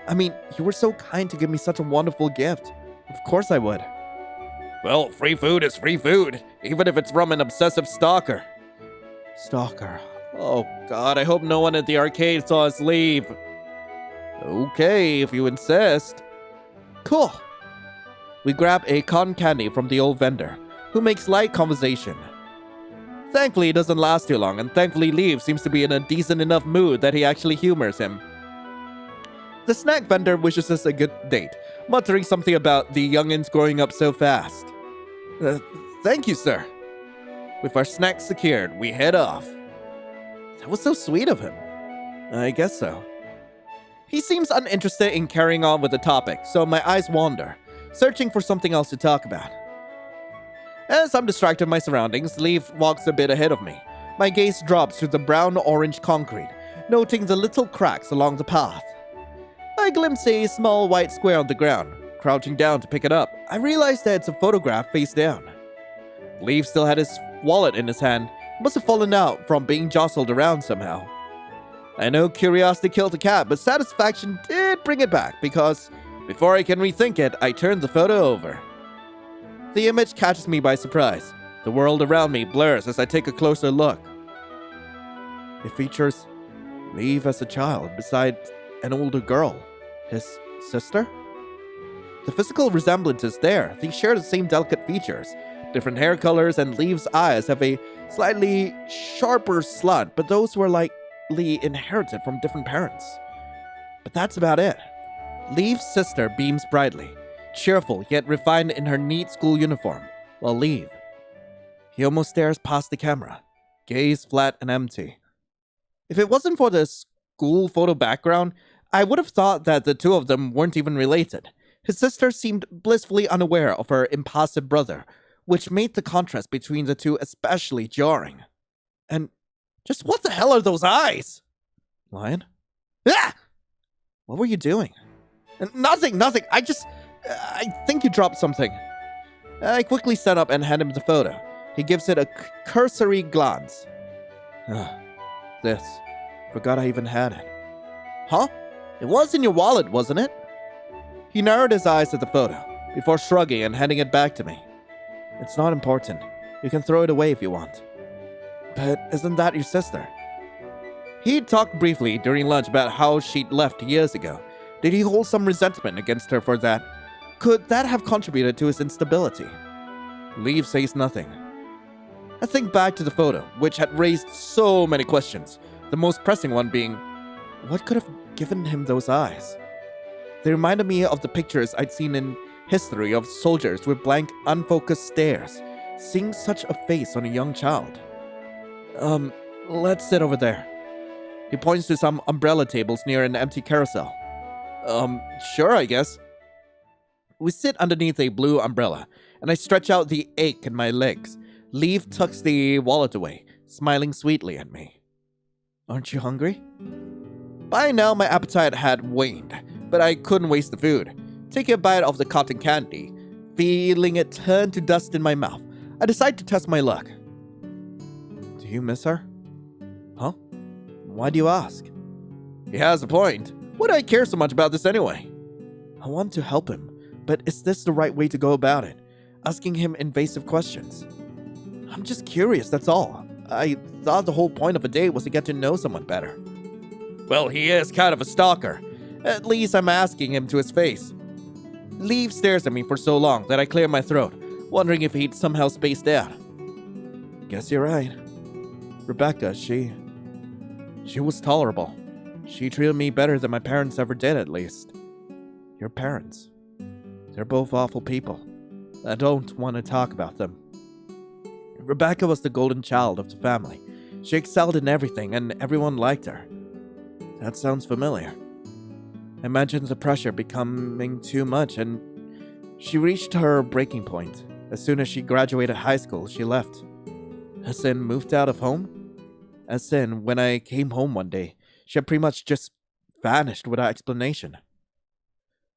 I mean, you were so kind to give me such a wonderful gift. Of course I would. Well, free food is free food, even if it's from an obsessive stalker. Stalker. Oh god, I hope no one at the arcade saw us leave. Okay, if you insist. Cool. We grab a cotton candy from the old vendor, who makes light conversation. Thankfully, it doesn't last too long, and thankfully Leaf seems to be in a decent enough mood that he actually humors him. The snack vendor wishes us a good date, muttering something about the youngins growing up so fast. Thank you, sir. With our snacks secured, we head off. That was so sweet of him. I guess so. He seems uninterested in carrying on with the topic, so my eyes wander, searching for something else to talk about. As I'm distracted by my surroundings, Leaf walks a bit ahead of me. My gaze drops to the brown-orange concrete, noting the little cracks along the path. I glimpse a small white square on the ground. Crouching down to pick it up, I realize that it's a photograph face down. Leaf still had his wallet in his hand. It must have fallen out from being jostled around somehow. I know curiosity killed the cat, but satisfaction did bring it back because, before I can rethink it, I turned the photo over. The image catches me by surprise. The world around me blurs as I take a closer look. It features Leaf as a child beside an older girl. His sister? The physical resemblance is there. They share the same delicate features. Different hair colors, and Leaf's eyes have a slightly sharper slant, but those were likely inherited from different parents. But that's about it. Leaf's sister beams brightly, cheerful yet refined in her neat school uniform, while Leaf, he almost stares past the camera, gaze flat and empty. If it wasn't for the school photo background, I would have thought that the two of them weren't even related. His sister seemed blissfully unaware of her impassive brother, which made the contrast between the two especially jarring. And just what the hell are those eyes? Lion? Ah! What were you doing? Nothing. I think you dropped something. I quickly stand up and hand him the photo. He gives it a cursory glance. This. Forgot I even had it. Huh? It was in your wallet, wasn't it? He narrowed his eyes at the photo, before shrugging and handing it back to me. It's not important. You can throw it away if you want. But isn't that your sister? He'd talked briefly during lunch about how she'd left years ago. Did he hold some resentment against her for that? Could that have contributed to his instability? Leaf says nothing. I think back to the photo, which had raised so many questions. The most pressing one being, what could have given him those eyes? They reminded me of the pictures I'd seen in history of soldiers with blank, unfocused stares. Seeing such a face on a young child. Let's sit over there. He points to some umbrella tables near an empty carousel. Sure, I guess. We sit underneath a blue umbrella, and I stretch out the ache in my legs. Leaf tucks the wallet away, smiling sweetly at me. Aren't you hungry? By now, my appetite had waned, but I couldn't waste the food. Taking a bite of the cotton candy, feeling it turn to dust in my mouth, I decide to test my luck. Do you miss her? Huh? Why do you ask? He has a point. Why do I care so much about this anyway? I want to help him, but is this the right way to go about it? Asking him invasive questions? I'm just curious, that's all. I thought the whole point of a date was to get to know someone better. Well, he is kind of a stalker. At least I'm asking him to his face. Leaf stares at me for so long that I clear my throat, wondering if he'd somehow spaced out. Guess you're right. Rebecca, she was tolerable. She treated me better than my parents ever did, at least. Your parents. They're both awful people. I don't want to talk about them. Rebecca was the golden child of the family. She excelled in everything, and everyone liked her. That sounds familiar. I imagine the pressure becoming too much, and she reached her breaking point. As soon as she graduated high school, she left. As in, moved out of home? As in, when I came home one day, she had pretty much just vanished without explanation.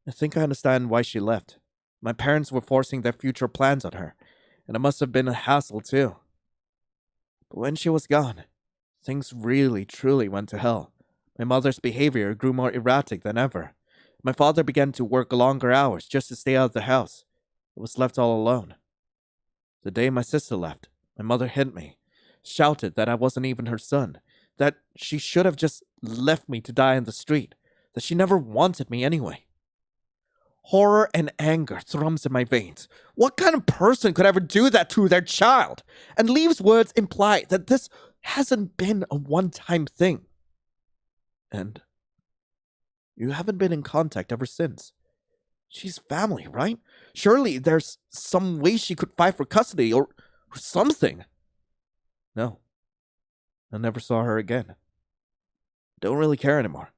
I think I understand why she left. My parents were forcing their future plans on her, and it must have been a hassle too. But when she was gone, things really, truly went to hell. My mother's behavior grew more erratic than ever. My father began to work longer hours just to stay out of the house. I was left all alone. The day my sister left, my mother hit me, shouted that I wasn't even her son, that she should have just left me to die in the street, that she never wanted me anyway. Horror and anger thrums in my veins. What kind of person could ever do that to their child? And Leave's words imply that this hasn't been a one-time thing. And you haven't been in contact ever since. She's family, right? Surely there's some way she could fight for custody or something. No. I never saw her again. Don't really care anymore.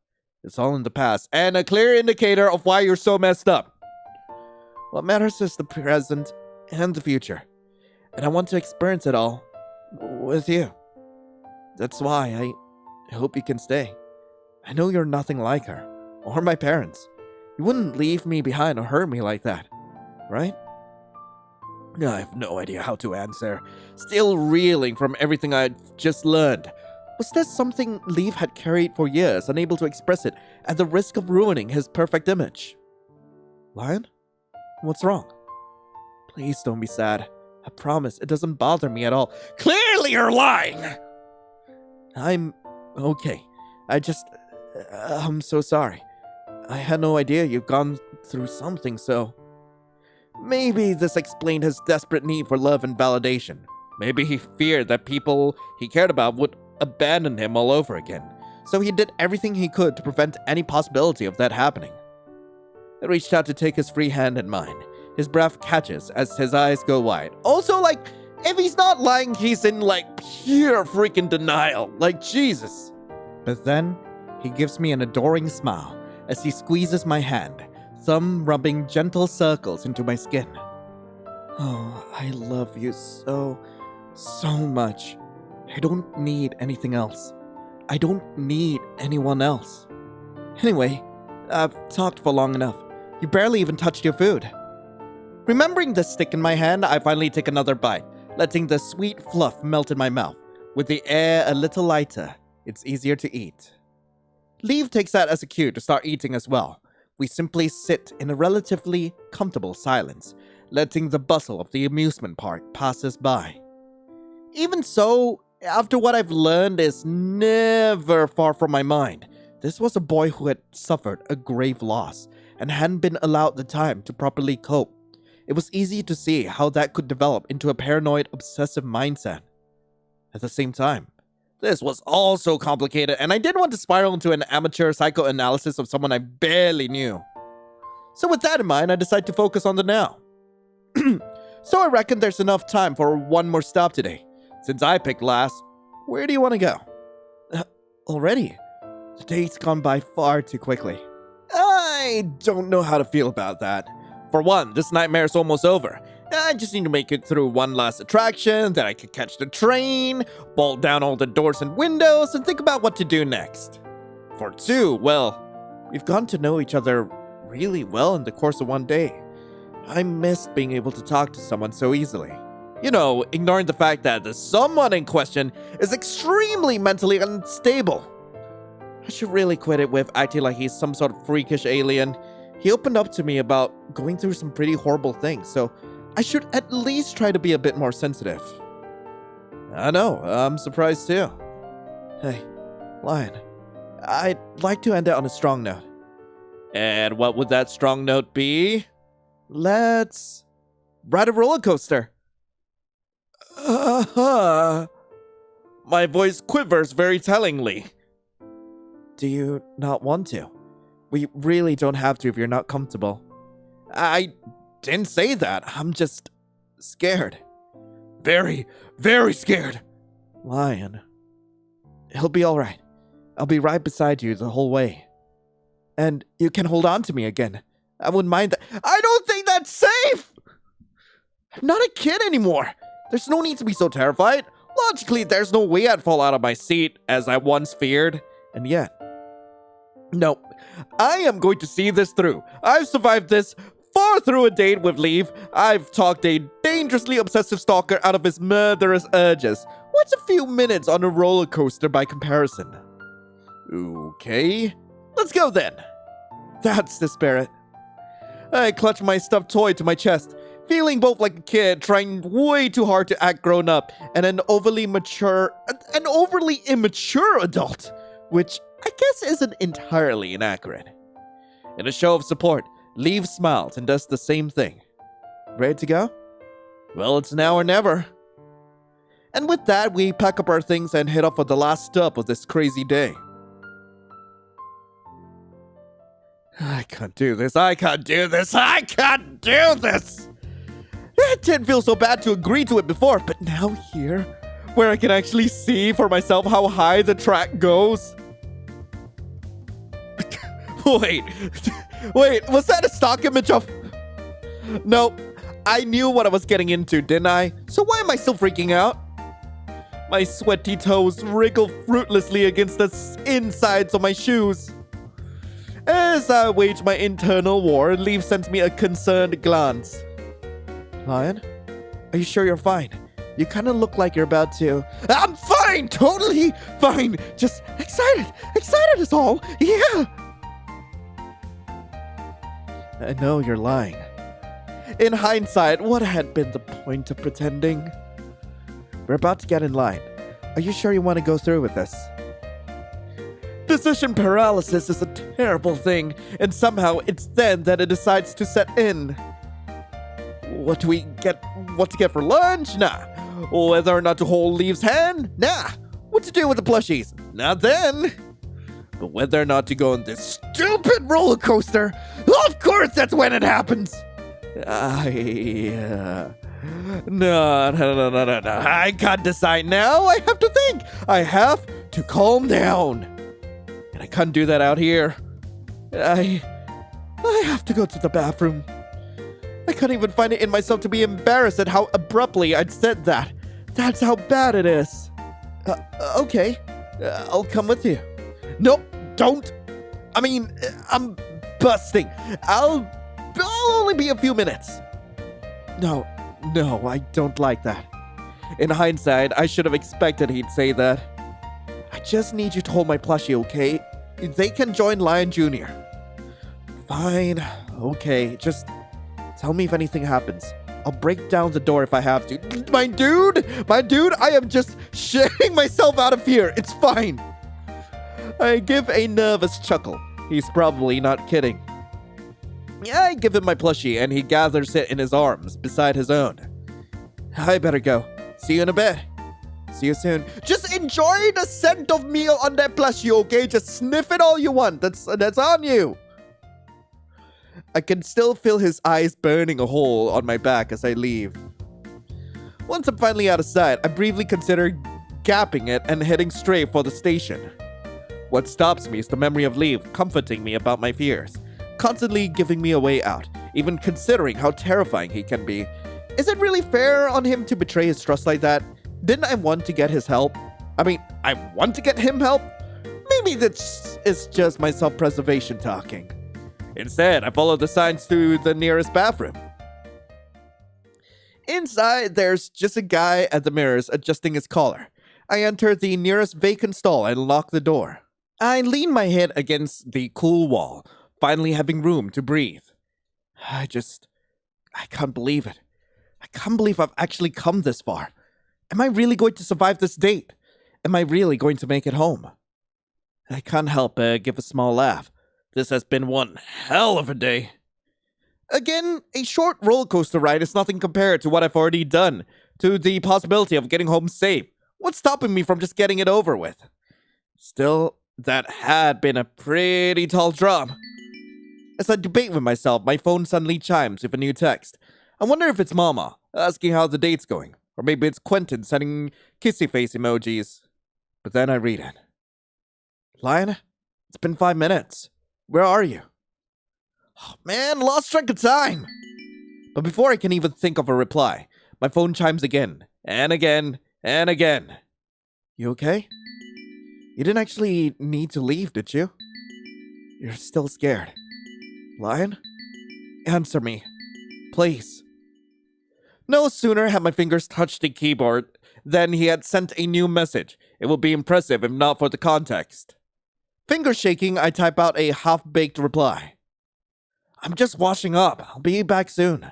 It's all in the past, and a clear indicator of why you're so messed up. What matters is the present and the future, and I want to experience it all with you. That's why I hope you can stay. I know you're nothing like her, or my parents. You wouldn't leave me behind or hurt me like that, right? I have no idea how to answer. Still reeling from everything I'd just learned. Was this something Leaf had carried for years, unable to express it, at the risk of ruining his perfect image? Lion? What's wrong? Please don't be sad. I promise, it doesn't bother me at all. Clearly you're lying! I'm okay. I'm so sorry. I had no idea you'd gone through something so... Maybe this explained his desperate need for love and validation. Maybe he feared that people he cared about would abandon him all over again, so he did everything he could to prevent any possibility of that happening. I reached out to take his free hand in mine. His breath catches as his eyes go wide. Also, if he's not lying, he's in, pure freaking denial. Jesus. But then, he gives me an adoring smile as he squeezes my hand, thumb rubbing gentle circles into my skin. Oh, I love you so much. I don't need anything else. I don't need anyone else. Anyway, I've talked for long enough. You barely even touched your food. Remembering the stick in my hand, I finally take another bite, letting the sweet fluff melt in my mouth. With the air a little lighter, it's easier to eat. Leaf takes that as a cue to start eating as well. We simply sit in a relatively comfortable silence, letting the bustle of the amusement park pass us by. Even so, after what I've learned is never far from my mind, this was a boy who had suffered a grave loss and hadn't been allowed the time to properly cope. It was easy to see how that could develop into a paranoid, obsessive mindset. At the same time, this was all so complicated, and I didn't want to spiral into an amateur psychoanalysis of someone I barely knew. So with that in mind, I decided to focus on the now. So I reckon there's enough time for one more stop today. Since I picked last, where do you want to go? Already? The day's gone by far too quickly. I don't know how to feel about that. For one, this nightmare's almost over. I just need to make it through one last attraction, then I could catch the train, bolt down all the doors and windows, and think about what to do next. For two, well, we've gotten to know each other really well in the course of one day. I missed being able to talk to someone so easily. Ignoring the fact that the someone in question is extremely mentally unstable. I should really quit it with acting like he's some sort of freakish alien. He opened up to me about going through some pretty horrible things, so I should at least try to be a bit more sensitive. I know, I'm surprised too. Hey, Lion, I'd like to end it on a strong note. And what would that strong note be? Let's ride a roller coaster. My voice quivers very tellingly. Do you not want to? We really don't have to if you're not comfortable. I didn't say that. I'm just scared. Very, very scared. Lion. He'll be alright. I'll be right beside you the whole way. And you can hold on to me again. I wouldn't mind that. I don't think that's safe! I'm not a kid anymore. There's no need to be so terrified. Logically, there's no way I'd fall out of my seat, as I once feared. And yet... No, I am going to see this through. I've survived this far through a date with Leave. I've talked a dangerously obsessive stalker out of his murderous urges. What's a few minutes on a roller coaster by comparison? Okay, let's go then. That's the spirit. I clutch my stuffed toy to my chest, feeling both like a kid trying way too hard to act grown up and an overly immature adult, which I guess isn't entirely inaccurate. In a show of support, Leave smiles and does the same thing. Ready to go? Well, it's now or never. And with that, we pack up our things and head off for the last stop of this crazy day. I can't do this. I can't do this. I can't do this. It didn't feel so bad to agree to it before, but now here, where I can actually see for myself how high the track goes. Wait, was that a stock image of... Nope, I knew what I was getting into, didn't I? So why am I still freaking out? My sweaty toes wriggle fruitlessly against the insides of my shoes. As I wage my internal war, Leave sends me a concerned glance. Lion, are you sure you're fine? You kind of look like you're about to... I'm fine! Totally fine! Just excited! Excited is all! Yeah! I know you're lying. In hindsight, what had been the point of pretending? We're about to get in line. Are you sure you want to go through with this? Decision paralysis is a terrible thing, and somehow it's then that it decides to set in. What to get for lunch? Nah. Whether or not to hold Leave's hand? Nah. What to do with the plushies? Not then. But whether or not to go on this stupid roller coaster? Of course that's when it happens. No. I can't decide now. I have to think. I have to calm down. And I can't do that out here. I have to go to the bathroom. I couldn't even find it in myself to be embarrassed at how abruptly I'd said that. That's how bad it is. Okay. I'll come with you. Nope, don't. I mean, I'm busting. I'll only be a few minutes. No, I don't like that. In hindsight, I should have expected he'd say that. I just need you to hold my plushie, okay? They can join Lion Jr. Fine, okay, just tell me if anything happens. I'll break down the door if I have to. My dude, I am just shitting myself out of fear. It's fine. I give a nervous chuckle. He's probably not kidding. I give him my plushie and he gathers it in his arms beside his own. I better go. See you in a bit. See you soon. Just enjoy the scent of meal on that plushie, okay? Just sniff it all you want. That's on you. I can still feel his eyes burning a hole on my back as I leave. Once I'm finally out of sight, I briefly consider gapping it and heading straight for the station. What stops me is the memory of Leave comforting me about my fears, constantly giving me a way out, even considering how terrifying he can be. Is it really fair on him to betray his trust like that? Didn't I want to get his help? I mean, I want to get him help? Maybe this is just my self-preservation talking. Instead, I follow the signs to the nearest bathroom. Inside, there's just a guy at the mirrors adjusting his collar. I enter the nearest vacant stall and lock the door. I lean my head against the cool wall, finally having room to breathe. I can't believe it. I can't believe I've actually come this far. Am I really going to survive this date? Am I really going to make it home? I can't help but give a small laugh. This has been one hell of a day. Again, a short roller coaster ride is nothing compared to what I've already done, to the possibility of getting home safe. What's stopping me from just getting it over with? Still, that had been a pretty tall drop. As I debate with myself, my phone suddenly chimes with a new text. I wonder if it's Mama, asking how the date's going. Or maybe it's Quentin sending kissy face emojis. But then I read it. Lion, it's been 5 minutes. Where are you? Oh, man, lost track of time. But before I can even think of a reply, my phone chimes again, and again, and again. You okay? You didn't actually need to leave, did you? You're still scared. Lion? Answer me. Please. No sooner had my fingers touched the keyboard than he had sent a new message. It would be impressive if not for the context. Finger shaking, I type out a half-baked reply. I'm just washing up. I'll be back soon.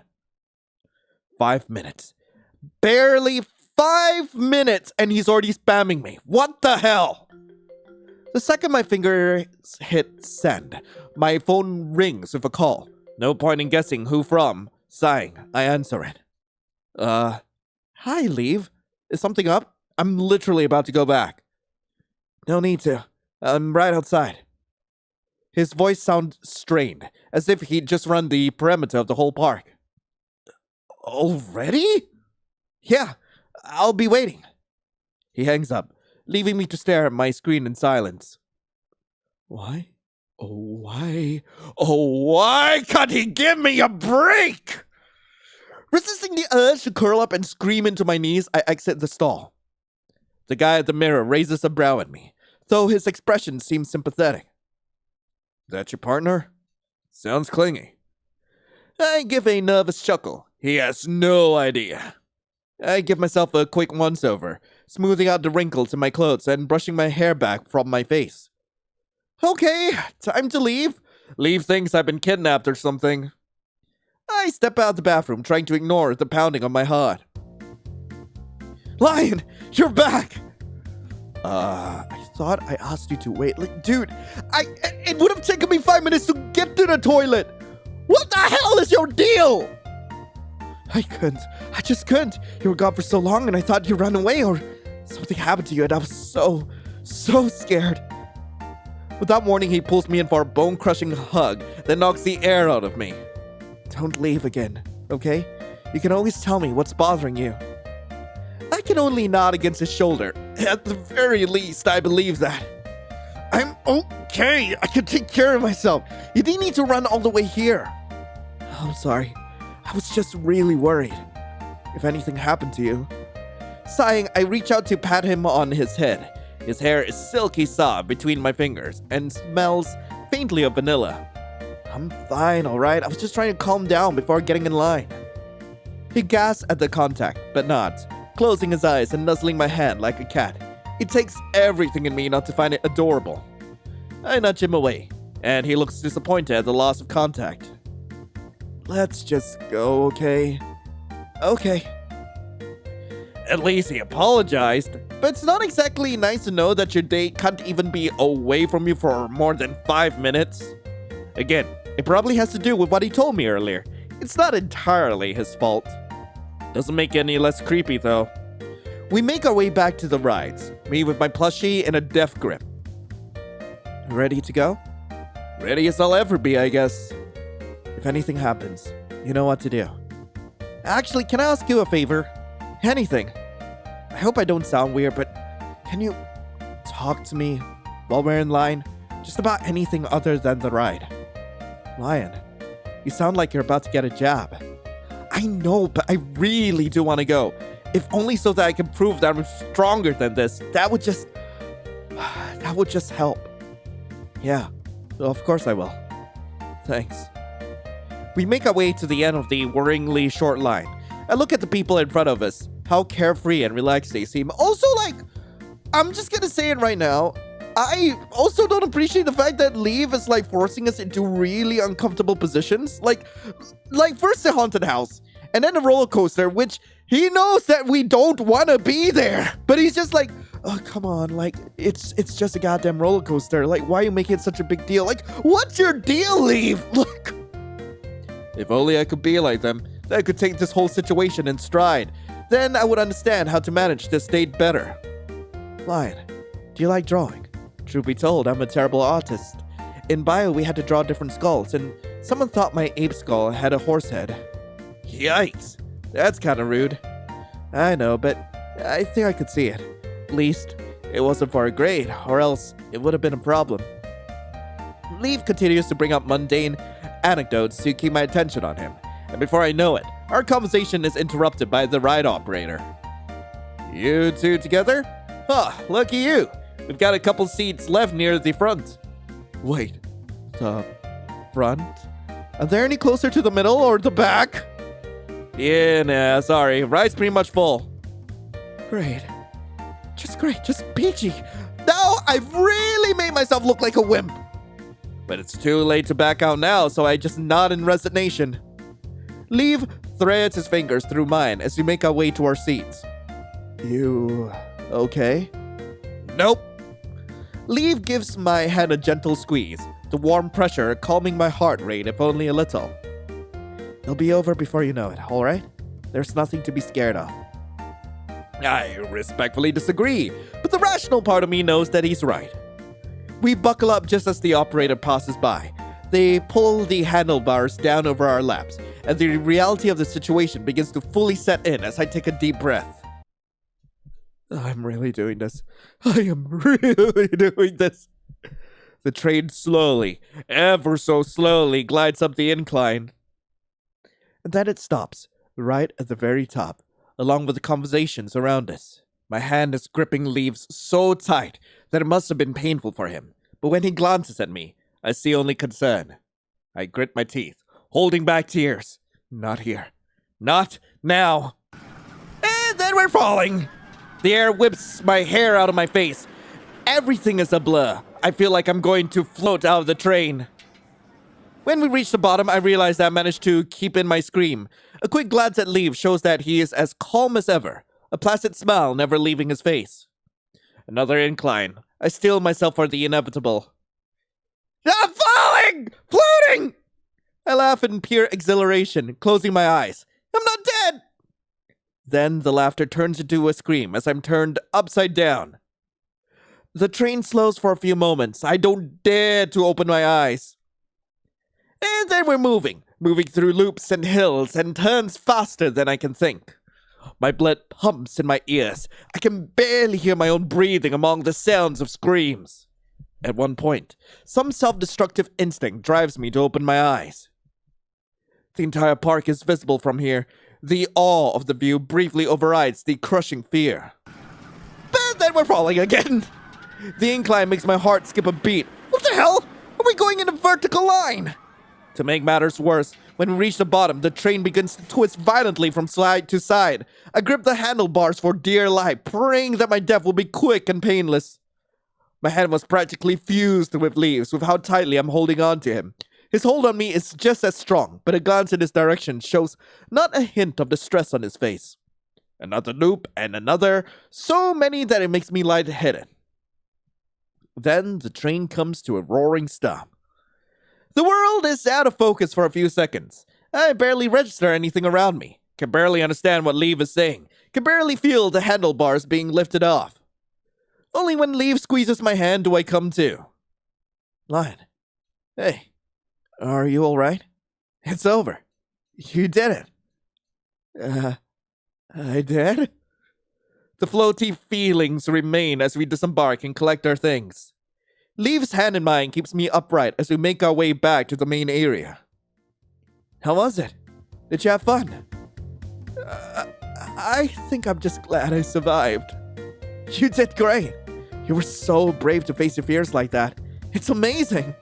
5 minutes. Barely 5 minutes, and he's already spamming me. What the hell? The second my fingers hit send, my phone rings with a call. No point in guessing who from. Sighing, I answer it. Hi, Leave. Is something up? I'm literally about to go back. No need to. I'm right outside. His voice sounds strained, as if he'd just run the perimeter of the whole park. Already? Yeah, I'll be waiting. He hangs up, leaving me to stare at my screen in silence. Why? Oh, why? Oh, why can't he give me a break? Resisting the urge to curl up and scream into my knees, I exit the stall. The guy at the mirror raises a brow at me, though his expression seems sympathetic. That your partner? Sounds clingy. I give a nervous chuckle. He has no idea. I give myself a quick once-over, smoothing out the wrinkles in my clothes and brushing my hair back from my face. Okay, time to leave. Leave thinks I've been kidnapped or something. I step out the bathroom, trying to ignore the pounding on my heart. Lion, you're back! I thought I asked you to wait. Like, dude, it would have taken me 5 minutes to get to the toilet! What the hell is your deal? I just couldn't. You were gone for so long and I thought you ran away or something happened to you and I was so scared. Without warning, he pulls me in for a bone-crushing hug that knocks the air out of me. Don't leave again, okay? You can always tell me what's bothering you. I can only nod against his shoulder. At the very least, I believe that. I'm okay. I can take care of myself. You didn't need to run all the way here. I'm sorry. I was just really worried. If anything happened to you. Sighing, I reach out to pat him on his head. His hair is silky soft between my fingers and smells faintly of vanilla. I'm fine, alright? I was just trying to calm down before getting in line. He gasps at the contact, but nods, closing his eyes and nuzzling my hand like a cat. It takes everything in me not to find it adorable. I nudge him away, and he looks disappointed at the loss of contact. Let's just go, okay? Okay. At least he apologized, but it's not exactly nice to know that your date can't even be away from you for more than 5 minutes. Again, it probably has to do with what he told me earlier. It's not entirely his fault. Doesn't make it any less creepy, though. We make our way back to the rides, me with my plushie in a death grip. Ready to go? Ready as I'll ever be, I guess. If anything happens, you know what to do. Actually, can I ask you a favor? Anything. I hope I don't sound weird, but can you talk to me while we're in line? Just about anything other than the ride. Lion, you sound like you're about to get a jab. I know, but I really do want to go. If only so that I can prove that I'm stronger than this. That would just help. Yeah, of course I will. Thanks. We make our way to the end of the worryingly short line. I look at the people in front of us, how carefree and relaxed they seem. Also, I'm just gonna say it right now, I also don't appreciate the fact that Leave is forcing us into really uncomfortable positions. Like first the haunted house, and then the roller coaster, which he knows that we don't want to be there. But he's just like, oh, come on, it's just a goddamn roller coaster. Why are you making it such a big deal? What's your deal, Leave? If only I could be like them, then I could take this whole situation in stride. Then I would understand how to manage this date better. Lion, do you like drawing? Truth be told, I'm a terrible artist. In bio, we had to draw different skulls, and someone thought my ape skull had a horse head. Yikes, that's kind of rude. I know, but I think I could see it. At least, It wasn't for a grade, or else it would have been a problem. Leaf continues to bring up mundane anecdotes to keep my attention on him, and before I know it, our conversation is interrupted by the ride operator. You two together? Huh, lucky you. We've got a couple seats left near the front. Wait, the front? Are there any closer to the middle or the back? Yeah, nah, sorry. Ride's pretty much full. Great. Just peachy. Now I've really made myself look like a wimp. But it's too late to back out now, so I just nod in resignation. Leaf threads his fingers through mine as we make our way to our seats. You okay? Nope. Leaf gives my hand a gentle squeeze, the warm pressure calming my heart rate if only a little. It'll be over before you know it, alright? There's nothing to be scared of. I respectfully disagree, but the rational part of me knows that he's right. We buckle up just as the operator passes by. They pull the handlebars down over our laps, and the reality of the situation begins to fully set in as I take a deep breath. I'm really doing this. I am really doing this. The train slowly, ever so slowly, glides up the incline. And then it stops, right at the very top, along with the conversations around us. My hand is gripping Leaves so tight that it must have been painful for him. But when he glances at me, I see only concern. I grit my teeth, holding back tears. Not here. Not now. And then we're falling. The air whips my hair out of my face. Everything is a blur. I feel like I'm going to float out of the train. When we reach the bottom, I realize that I managed to keep in my scream. A quick glance at Leaf shows that he is as calm as ever, a placid smile never leaving his face. Another incline. I steel myself for the inevitable. I'm falling! Floating! I laugh in pure exhilaration, closing my eyes. I'm not dead! Then the laughter turns into a scream as I'm turned upside down. The train slows for a few moments. I don't dare to open my eyes. And then we're moving through loops and hills and turns faster than I can think. My blood pumps in my ears. I can barely hear my own breathing among the sounds of screams. At one point, some self-destructive instinct drives me to open my eyes. The entire park is visible from here. The awe of the view briefly overrides the crushing fear. But then we're falling again. The incline makes my heart skip a beat. What the hell? Are we going in a vertical line? To make matters worse, when we reach the bottom, the train begins to twist violently from side to side. I grip the handlebars for dear life, praying that my death will be quick and painless. My hand was practically fused with Leaves with how tightly I'm holding on to him. His hold on me is just as strong, but a glance in his direction shows not a hint of distress on his face. Another loop and another, so many that it makes me lightheaded. Then the train comes to a roaring stop. The world is out of focus for a few seconds. I barely register anything around me. Can barely understand what Leaf is saying. Can barely feel the handlebars being lifted off. Only when Leaf squeezes my hand do I come to. Lion. Hey. Are you alright? It's over. You did it. I did? The floaty feelings remain as we disembark and collect our things. Leaf's hand in mine keeps me upright as we make our way back to the main area. How was it? Did you have fun? I think I'm just glad I survived. You did great. You were so brave to face your fears like that. It's amazing.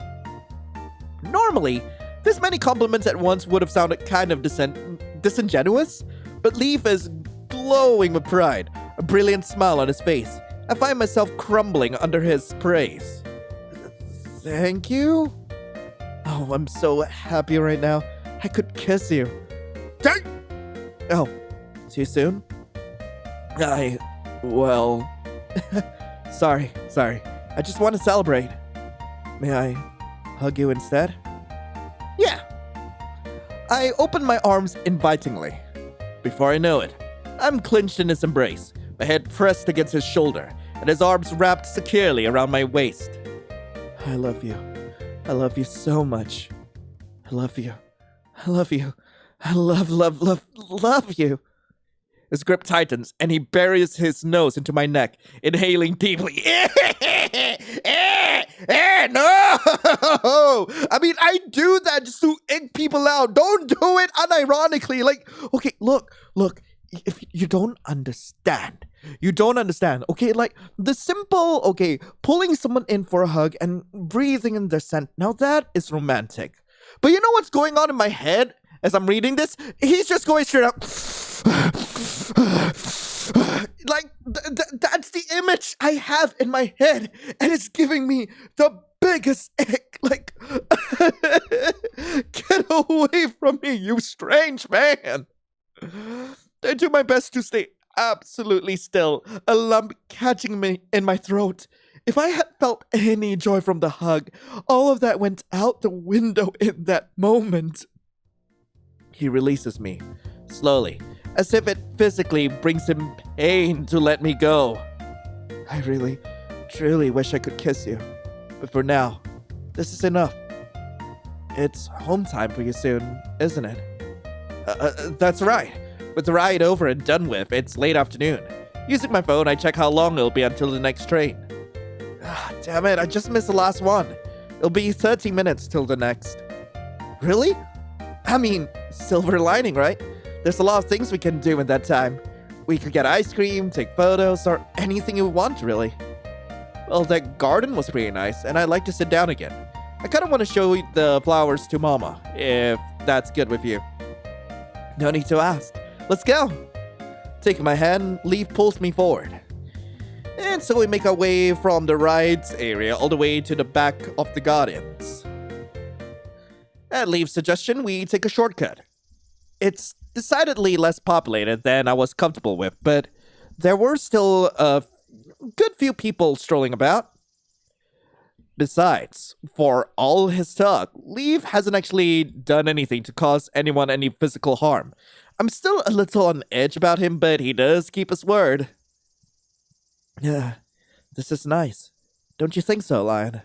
Normally, this many compliments at once would have sounded kind of disingenuous, but Leaf is glowing with pride, a brilliant smile on his face. I find myself crumbling under his praise. Thank you? Oh, I'm so happy right now. I could kiss you. Oh, too soon? Well... Sorry. I just want to celebrate. May I hug you instead? Yeah. I open my arms invitingly. Before I know it, I'm clinched in his embrace, my head pressed against his shoulder, and his arms wrapped securely around my waist. I love you. I love you so much. I love you. I love you. I love you. His grip tightens, and he buries his nose into my neck, inhaling deeply. No! I mean, I do that just to egg people out. Don't do it unironically. Like, okay, look. If you don't understand, okay? Like, the simple, okay, pulling someone in for a hug and breathing in their scent. Now, that is romantic. But you know what's going on in my head as I'm reading this? He's just going straight up. Like, that's the image I have in my head, and it's giving me the biggest ick. Like, get away from me, you strange man. I do my best to stay absolutely still, a lump catching me in my throat. If I had felt any joy from the hug, all of that went out the window in that moment. He releases me, slowly, as if it physically brings him pain to let me go. I really, truly wish I could kiss you, but for now, this is enough. It's home time for you soon, isn't it? That's right. With the ride over and done with, it's late afternoon. Using my phone, I check how long it'll be until the next train. Damn it, I just missed the last one. It'll be 30 minutes till the next. Really? I mean, silver lining, right? There's a lot of things we can do in that time. We could get ice cream, take photos, or anything you want, really. Well, that garden was pretty nice, and I'd like to sit down again. I kind of want to show the flowers to Mama, if that's good with you. No need to ask. Let's go. Taking my hand, Leaf pulls me forward. And so we make our way from the rides area all the way to the back of the gardens. At Leaf's suggestion, we take a shortcut. It's decidedly less populated than I was comfortable with, but there were still a good few people strolling about. Besides, for all his talk, Leaf hasn't actually done anything to cause anyone any physical harm. I'm still a little on edge about him, but he does keep his word. Yeah, this is nice. Don't you think so, Lion?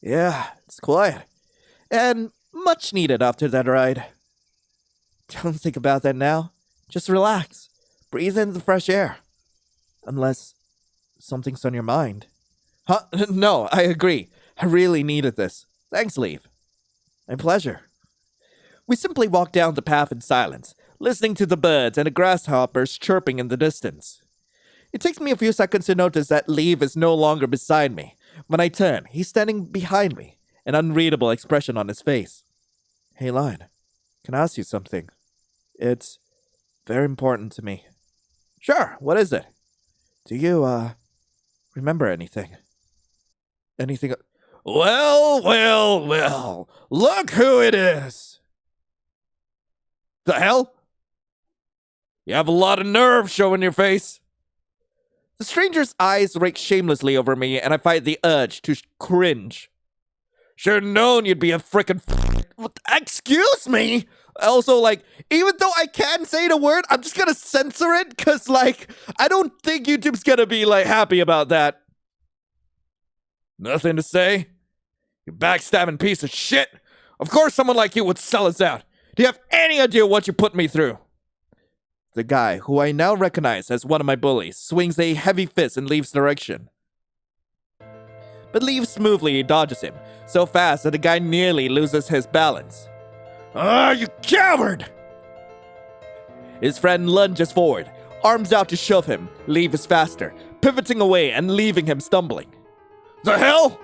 Yeah, it's quiet. And much needed after that ride. Don't think about that now. Just relax. Breathe in the fresh air. Unless something's on your mind. Huh? No, I agree. I really needed this. Thanks, Leaf. My pleasure. We simply walk down the path in silence, listening to the birds and the grasshoppers chirping in the distance. It takes me a few seconds to notice that Leaf is no longer beside me. When I turn, he's standing behind me, an unreadable expression on his face. Hey, Lion, can I ask you something? It's very important to me. Sure, what is it? Do you, remember anything? Anything? Well, look who it is! The hell? You have a lot of nerve showing your face. The stranger's eyes rake shamelessly over me, and I fight the urge to cringe. Should've known you'd be a frickin' Excuse me? Also, like, even though I can't say the word, I'm just gonna censor it, cause, like, I don't think YouTube's gonna be, like, happy about that. Nothing to say? You backstabbing piece of shit. Of course someone like you would sell us out. Do you have any idea what you put me through? The guy, who I now recognize as one of my bullies, swings a heavy fist in Leaf's direction. But Leaf smoothly dodges him, so fast that the guy nearly loses his balance. Ah, you coward! His friend lunges forward, arms out to shove him. Leaf is faster, pivoting away and leaving him stumbling. The hell?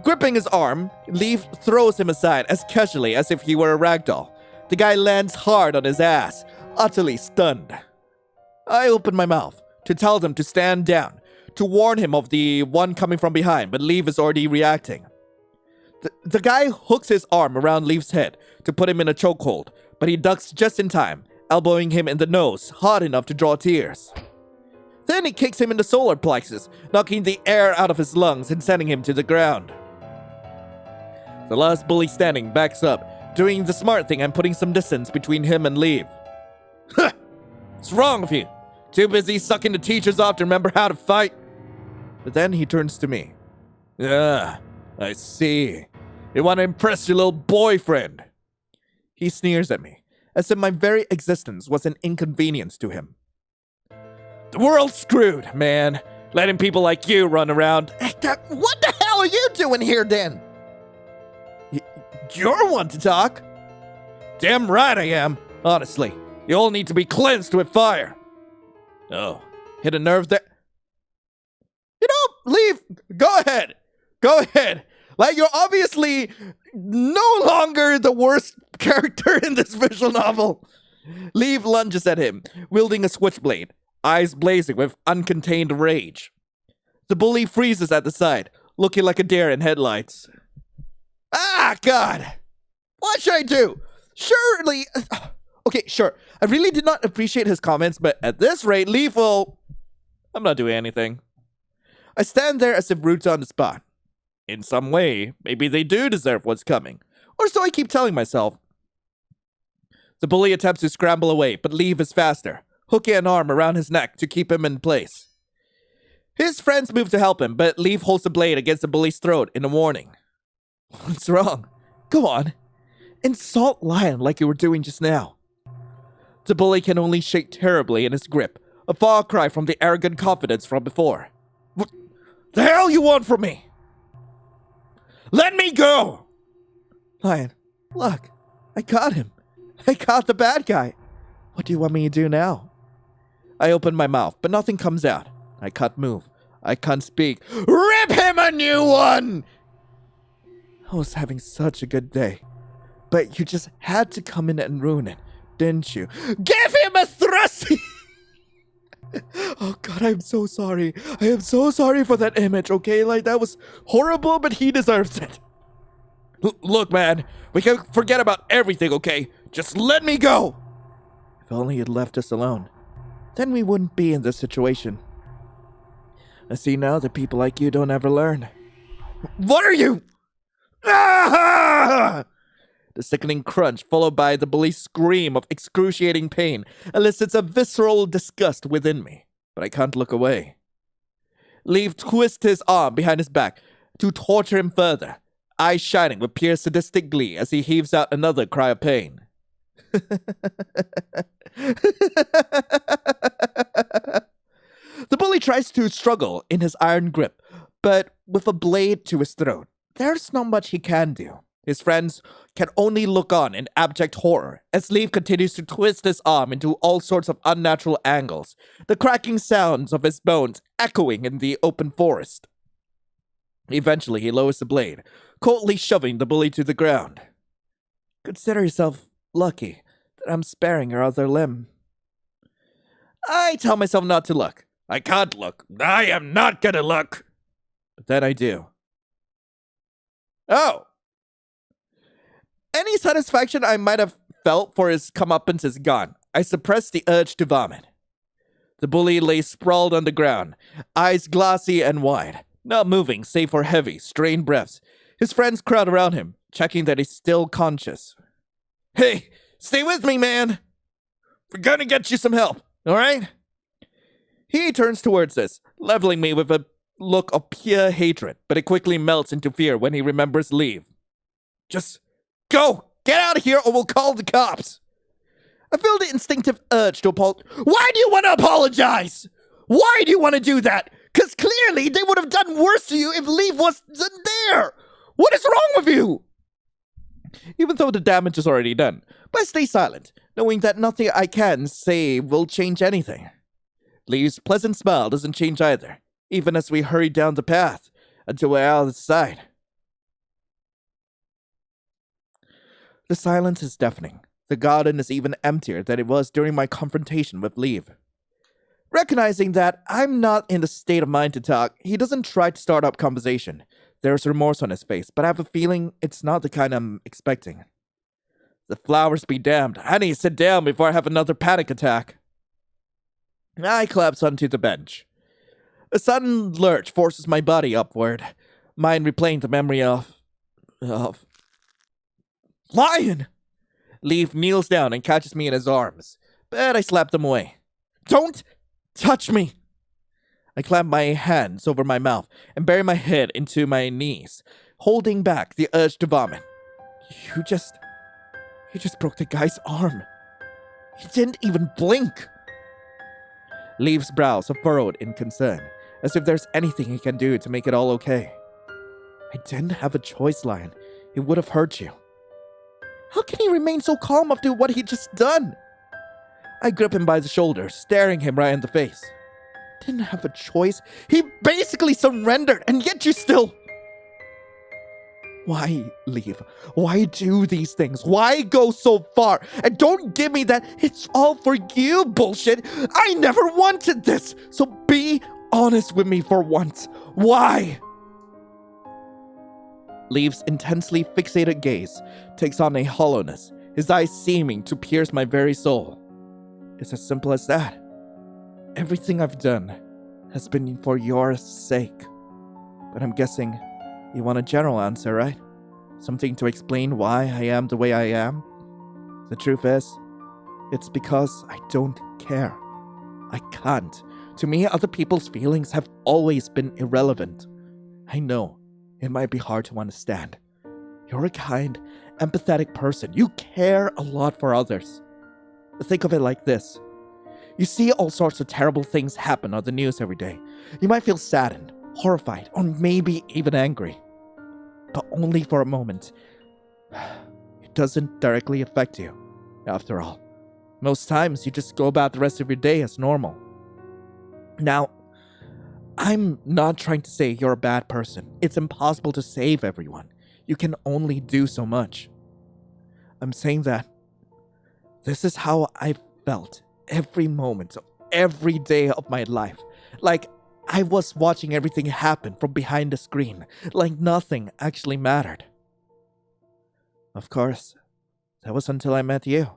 Gripping his arm, Leaf throws him aside as casually as if he were a ragdoll. The guy lands hard on his ass, utterly stunned. I open my mouth to tell them to stand down, to warn him of the one coming from behind, but Leaf is already reacting. The guy hooks his arm around Leaf's head to put him in a chokehold, but he ducks just in time, elbowing him in the nose hard enough to draw tears. Then he kicks him in the solar plexus, knocking the air out of his lungs and sending him to the ground. The last bully standing backs up, doing the smart thing and putting some distance between him and Leaf. Huh! What's wrong with you? Too busy sucking the teachers off to remember how to fight? But then he turns to me. Ah, I see. You want to impress your little boyfriend. He sneers at me, as if my very existence was an inconvenience to him. The world's screwed, man. Letting people like you run around. What the hell are you doing here, then? You're one to talk. Damn right I am. Honestly, you all need to be cleansed with fire. Oh, hit a nerve there. You know, leave. Go ahead. Go ahead. Like, you're obviously no longer the worst character in this visual novel. Leave lunges at him, wielding a switchblade, eyes blazing with uncontained rage. The bully freezes at the side, looking like a deer in headlights. Ah, God! What should I do? Surely... Okay, sure. I really did not appreciate his comments, but at this rate, Leaf will... I'm not doing anything. I stand there as if rooted on the spot. In some way, maybe they do deserve what's coming. Or so I keep telling myself. The bully attempts to scramble away, but Leaf is faster, hooking an arm around his neck to keep him in place. His friends move to help him, but Leaf holds the blade against the bully's throat in a warning. What's wrong? Go on. Insult Lion like you were doing just now. The bully can only shake terribly in his grip, a far cry from the arrogant confidence from before. What the hell you want from me? Let me go! Lion, look. I caught him. I caught the bad guy. What do you want me to do now? I open my mouth, but nothing comes out. I can't move. I can't speak. Rip him a new one! I was having such a good day. But you just had to come in and ruin it, didn't you? Give him a thrust! Oh God, I'm so sorry. I am so sorry for that image, okay? Like, that was horrible, but he deserves it. Look, man, we can forget about everything, okay? Just let me go! If only you'd left us alone. Then we wouldn't be in this situation. I see now that people like you don't ever learn. What are you? Ah! The sickening crunch, followed by the bully's scream of excruciating pain, elicits a visceral disgust within me, but I can't look away. Leaf twists his arm behind his back to torture him further, eyes shining with pure sadistic glee as he heaves out another cry of pain. The bully tries to struggle in his iron grip, but with a blade to his throat, there's not much he can do. His friends can only look on in abject horror as Leaf continues to twist his arm into all sorts of unnatural angles, the cracking sounds of his bones echoing in the open forest. Eventually, he lowers the blade, coldly shoving the bully to the ground. Consider yourself lucky that I'm sparing your other limb. I tell myself not to look. I can't look. I am not gonna look. But then I do. Oh! Any satisfaction I might have felt for his comeuppance is gone. I suppress the urge to vomit. The bully lay sprawled on the ground, eyes glassy and wide, not moving save for heavy, strained breaths. His friends crowd around him, checking that he's still conscious. Hey, stay with me, man! We're gonna get you some help, alright? He turns towards us, leveling me with a look of pure hatred, but it quickly melts into fear when he remembers Leave. Just go! Get out of here or we'll call the cops! I feel the instinctive urge to apologize. Why do you want to apologize? Why do you want to do that? Because clearly they would have done worse to you if Leave wasn't there! What is wrong with you? Even though the damage is already done, but I stay silent, knowing that nothing I can say will change anything. Leave's pleasant smile doesn't change either, even as we hurry down the path until we're out of the sight. The silence is deafening. The garden is even emptier than it was during my confrontation with Leave. Recognizing that I'm not in the state of mind to talk, he doesn't try to start up conversation. There's remorse on his face, but I have a feeling it's not the kind I'm expecting. The flowers be damned. I need to sit down before I have another panic attack. I collapse onto the bench. A sudden lurch forces my body upward, mine replaying the memory of... Lion! Leaf kneels down and catches me in his arms, but I slap them away. Don't touch me! I clamp my hands over my mouth and bury my head into my knees, holding back the urge to vomit. You just broke the guy's arm. He didn't even blink. Leaf's brows are furrowed in concern, as if there's anything he can do to make it all okay. I didn't have a choice, Lion. It would have hurt you. How can he remain so calm after what he just done? I grip him by the shoulder, staring him right in the face. Didn't have a choice. He basically surrendered, and yet you still... Why leave? Why do these things? Why go so far? And don't give me that it's all for you bullshit. I never wanted this. So be honest with me for once. Why? Leaf's intensely fixated gaze takes on a hollowness, his eyes seeming to pierce my very soul. It's as simple as that. Everything I've done has been for your sake. But I'm guessing you want a general answer, right? Something to explain why I am the way I am? The truth is, it's because I don't care. I can't. To me, other people's feelings have always been irrelevant. I know it might be hard to understand. You're a kind, empathetic person. You care a lot for others. Think of it like this. You see all sorts of terrible things happen on the news every day. You might feel saddened, horrified, or maybe even angry. But only for a moment. It doesn't directly affect you, after all. Most times, you just go about the rest of your day as normal. Now, I'm not trying to say you're a bad person. It's impossible to save everyone. You can only do so much. I'm saying that this is how I felt every moment, every day of my life. Like I was watching everything happen from behind the screen, like nothing actually mattered. Of course, that was until I met you.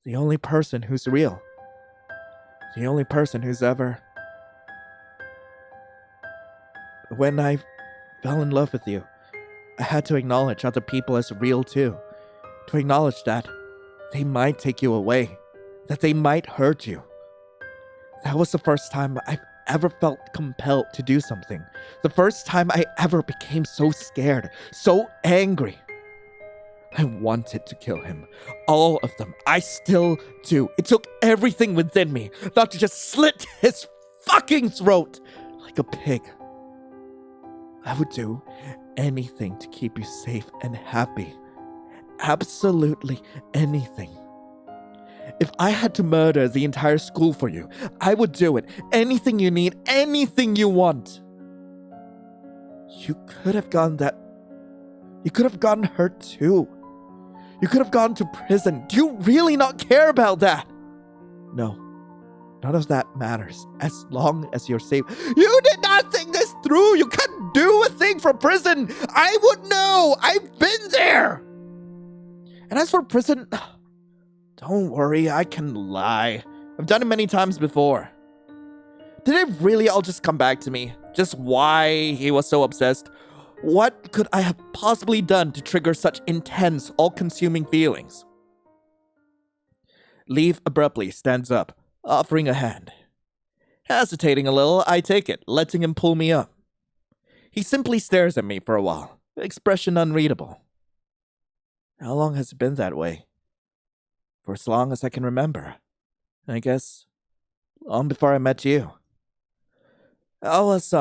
The only person who's real. The only person who's ever... When I fell in love with you, I had to acknowledge other people as real too. To acknowledge that they might take you away, that they might hurt you. That was the first time I've ever felt compelled to do something. The first time I ever became so scared, so angry. I wanted to kill him. All of them. I still do. It took everything within me not to just slit his fucking throat like a pig. I would do anything to keep you safe and happy. Absolutely anything. If I had to murder the entire school for you, I would do it. Anything you need, anything you want. You could have gotten that. You could have gotten hurt too. You could have gone to prison. Do you really not care about that? No. None of that matters as long as you're safe. You did not think this through. You can't do a thing from prison. I would know. I've been there. And as for prison, don't worry, I can lie. I've done it many times before. Did it really all just come back to me? Just why he was so obsessed? What could I have possibly done to trigger such intense, all-consuming feelings? Leaf abruptly stands up, offering a hand. Hesitating a little, I take it, letting him pull me up. He simply stares at me for a while, expression unreadable. How long has it been that way? For as long as I can remember. I guess long before I met you. I was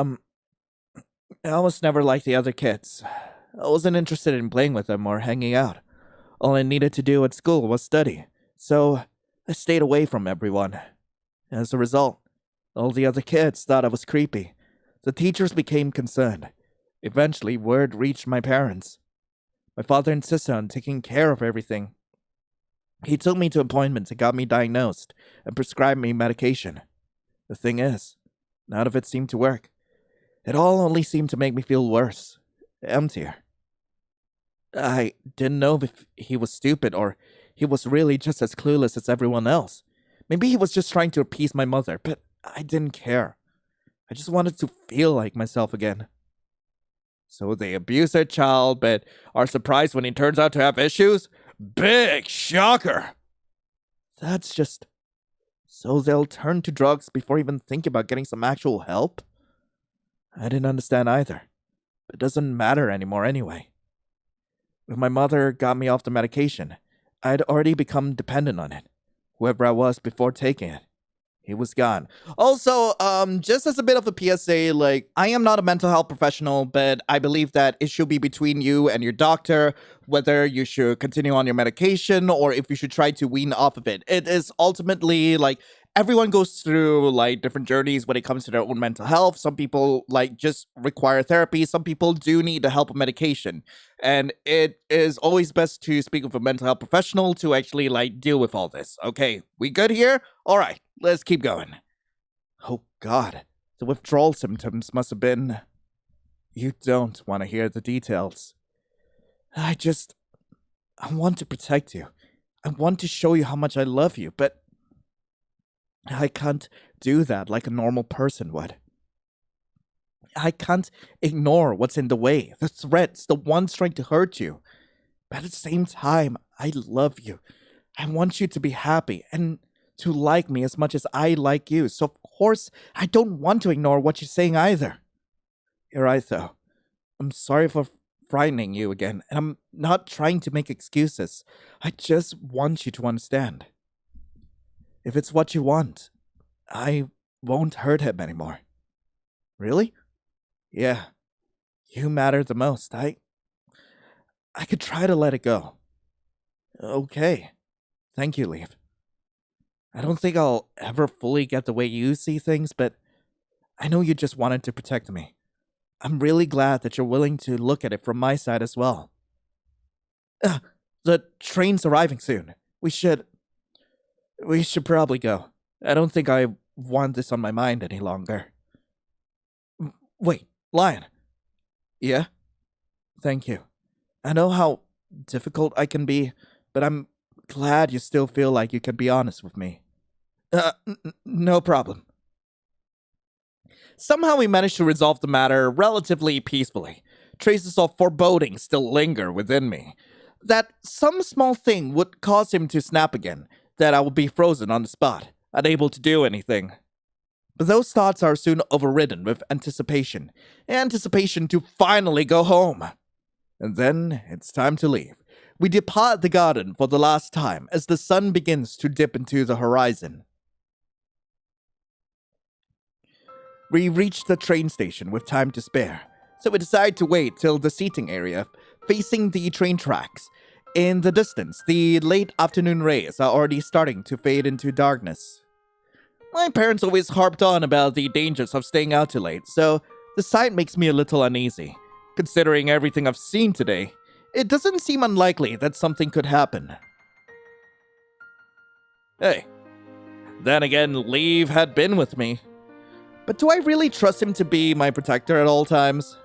never like the other kids. I wasn't interested in playing with them or hanging out. All I needed to do at school was study, so I stayed away from everyone. As a result, all the other kids thought I was creepy. The teachers became concerned. Eventually, word reached my parents. My father insisted on taking care of everything. He took me to appointments and got me diagnosed and prescribed me medication. The thing is, none of it seemed to work. It all only seemed to make me feel worse, emptier. I didn't know if he was stupid or he was really just as clueless as everyone else. Maybe he was just trying to appease my mother, but I didn't care. I just wanted to feel like myself again. So they abuse their child, but are surprised when he turns out to have issues? Big shocker! That's just... So they'll turn to drugs before even thinking about getting some actual help? I didn't understand either. It doesn't matter anymore anyway. When my mother got me off the medication, I'd already become dependent on it. whoever I was before taking it. He was gone. Also, just as a bit of a PSA, like, I am not a mental health professional, but I believe that it should be between you and your doctor, whether you should continue on your medication or if you should try to wean off of it. It is ultimately, like, everyone goes through, like, different journeys when it comes to their own mental health. Some people, like, just require therapy. Some people do need the help of medication. And it is always best to speak with a mental health professional to actually, like, deal with all this. Okay, we good here? All right. Let's keep going. Oh, God. The withdrawal symptoms must have been... You don't want to hear the details. I want to protect you. I want to show you how much I love you, but... I can't do that like a normal person would. I can't ignore what's in the way, the threats, the ones trying to hurt you. But at the same time, I love you. I want you to be happy, and... to like me as much as I like you, so of course I don't want to ignore what you're saying either. You're right, though. I'm sorry for frightening you again, and I'm not trying to make excuses. I just want you to understand. If it's what you want, I won't hurt him anymore. Really? Yeah. You matter the most. I could try to let it go. Okay. Thank you, Leaf. I don't think I'll ever fully get the way you see things, but I know you just wanted to protect me. I'm really glad that you're willing to look at it from my side as well. The train's arriving soon. We should probably go. I don't think I want this on my mind any longer. Wait, Lion. Yeah? Thank you. I know how difficult I can be, but I'm glad you still feel like you can be honest with me. No problem. Somehow we managed to resolve the matter relatively peacefully. Traces of foreboding still linger within me. That some small thing would cause him to snap again, that I would be frozen on the spot, unable to do anything. But those thoughts are soon overridden with anticipation to finally go home. And then it's time to leave. We depart the garden for the last time as the sun begins to dip into the horizon. We reach the train station with time to spare, so we decide to wait till the seating area facing the train tracks. In the distance, the late afternoon rays are already starting to fade into darkness. My parents always harped on about the dangers of staying out too late, so the sight makes me a little uneasy. Considering everything I've seen today, it doesn't seem unlikely that something could happen. Hey. Then again, Leave had been with me. But do I really trust him to be my protector at all times?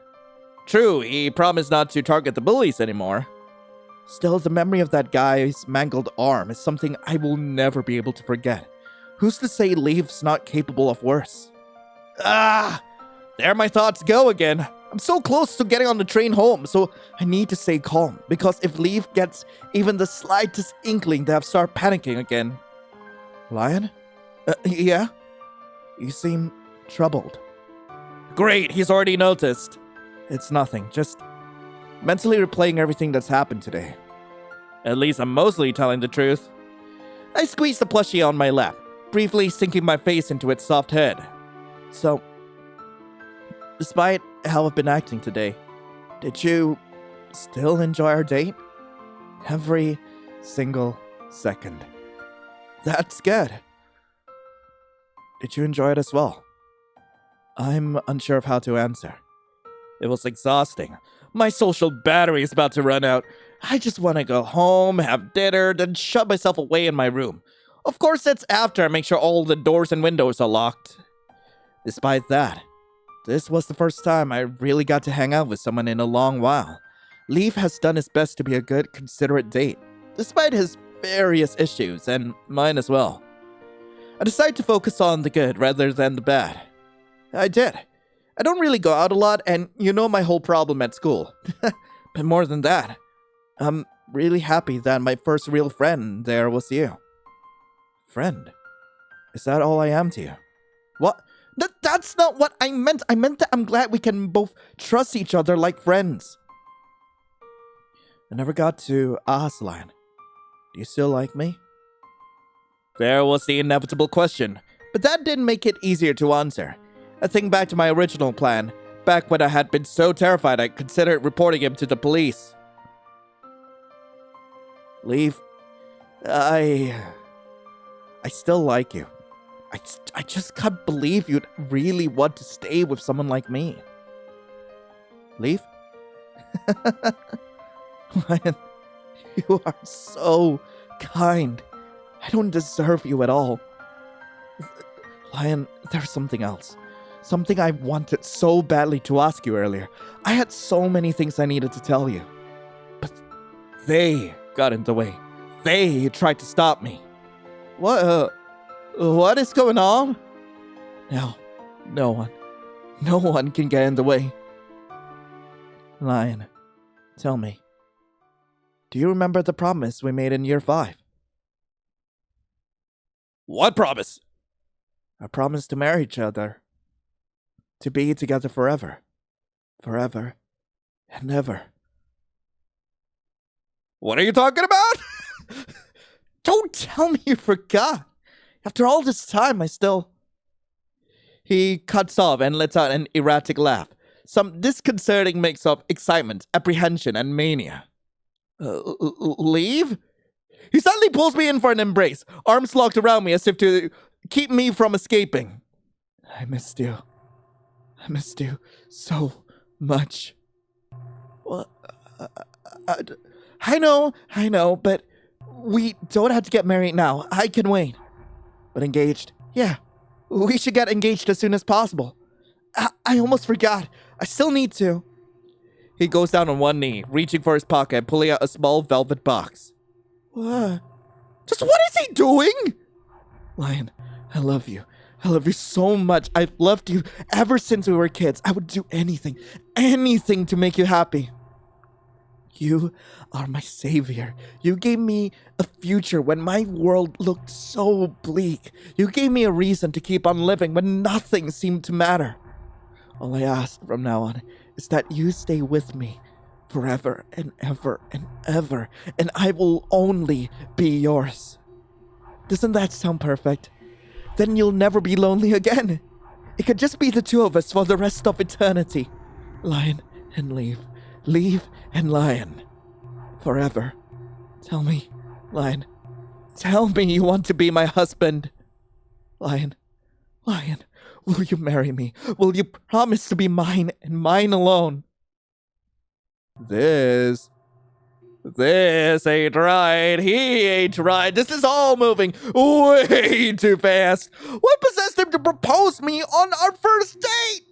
True, he promised not to target the bullies anymore. Still, the memory of that guy's mangled arm is something I will never be able to forget. Who's to say Leave's not capable of worse? There my thoughts go again. I'm so close to getting on the train home, so I need to stay calm, because if Leaf gets even the slightest inkling that I've started panicking again. Lion? Yeah? You seem troubled. Great, he's already noticed. It's nothing, just mentally replaying everything that's happened today. At least I'm mostly telling the truth. I squeeze the plushie on my lap, briefly sinking my face into its soft head. So, despite how I've been acting today, did you still enjoy our date? Every single second. That's good. Did you enjoy it as well? I'm unsure of how to answer. It was exhausting. My social battery is about to run out. I just want to go home, have dinner, then shut myself away in my room. Of course, that's after I make sure all the doors and windows are locked. Despite that, this was the first time I really got to hang out with someone in a long while. Leaf has done his best to be a good, considerate date, despite his various issues, and mine as well. I decided to focus on the good rather than the bad. I did. I don't really go out a lot, and you know my whole problem at school. But more than that, I'm really happy that my first real friend there was you. Friend? Is that all I am to you? What? That's not what I meant. I meant that I'm glad we can both trust each other like friends. I never got to ask, Lion. Do you still like me? There was the inevitable question, but that didn't make it easier to answer. I think back to my original plan, back when I had been so terrified I considered reporting him to the police. Leave. I still like you. I just can't believe you'd really want to stay with someone like me. Leave? Lion, you are so kind. I don't deserve you at all. Lion, there's something else. Something I wanted so badly to ask you earlier. I had so many things I needed to tell you. But they got in the way. They tried to stop me. What is going on? No one can get in the way. Lion, tell me, do you remember the promise we made in year 5? What promise? A promise to marry each other. To be together forever. Forever and ever. What are you talking about? Don't tell me you forgot. After all this time, I still... He cuts off and lets out an erratic laugh. Some disconcerting mix of excitement, apprehension, and mania. Leave? He suddenly pulls me in for an embrace, arms locked around me as if to keep me from escaping. I missed you. I missed you so much. Well, I know, but we don't have to get married now. I can wait. But engaged? Yeah, we should get engaged as soon as possible. I almost forgot. I still need to. He goes down on one knee, reaching for his pocket and pulling out a small velvet box. What? Just what is he doing? Lion, I love you. I love you so much. I've loved you ever since we were kids. I would do anything to make you happy. You are my savior. You gave me a future when my world looked so bleak. You gave me a reason to keep on living when nothing seemed to matter. All I ask from now on is that you stay with me forever and ever and ever, and I will only be yours. Doesn't that sound perfect? Then you'll never be lonely again. It could just be the two of us for the rest of eternity. Lion and leave. Leave and Lion. Forever. Tell me, Lion. Tell me you want to be my husband. Lion. Will you marry me? Will you promise to be mine and mine alone? This ain't right. He ain't right. This is all moving way too fast. What possessed him to propose me on our first date?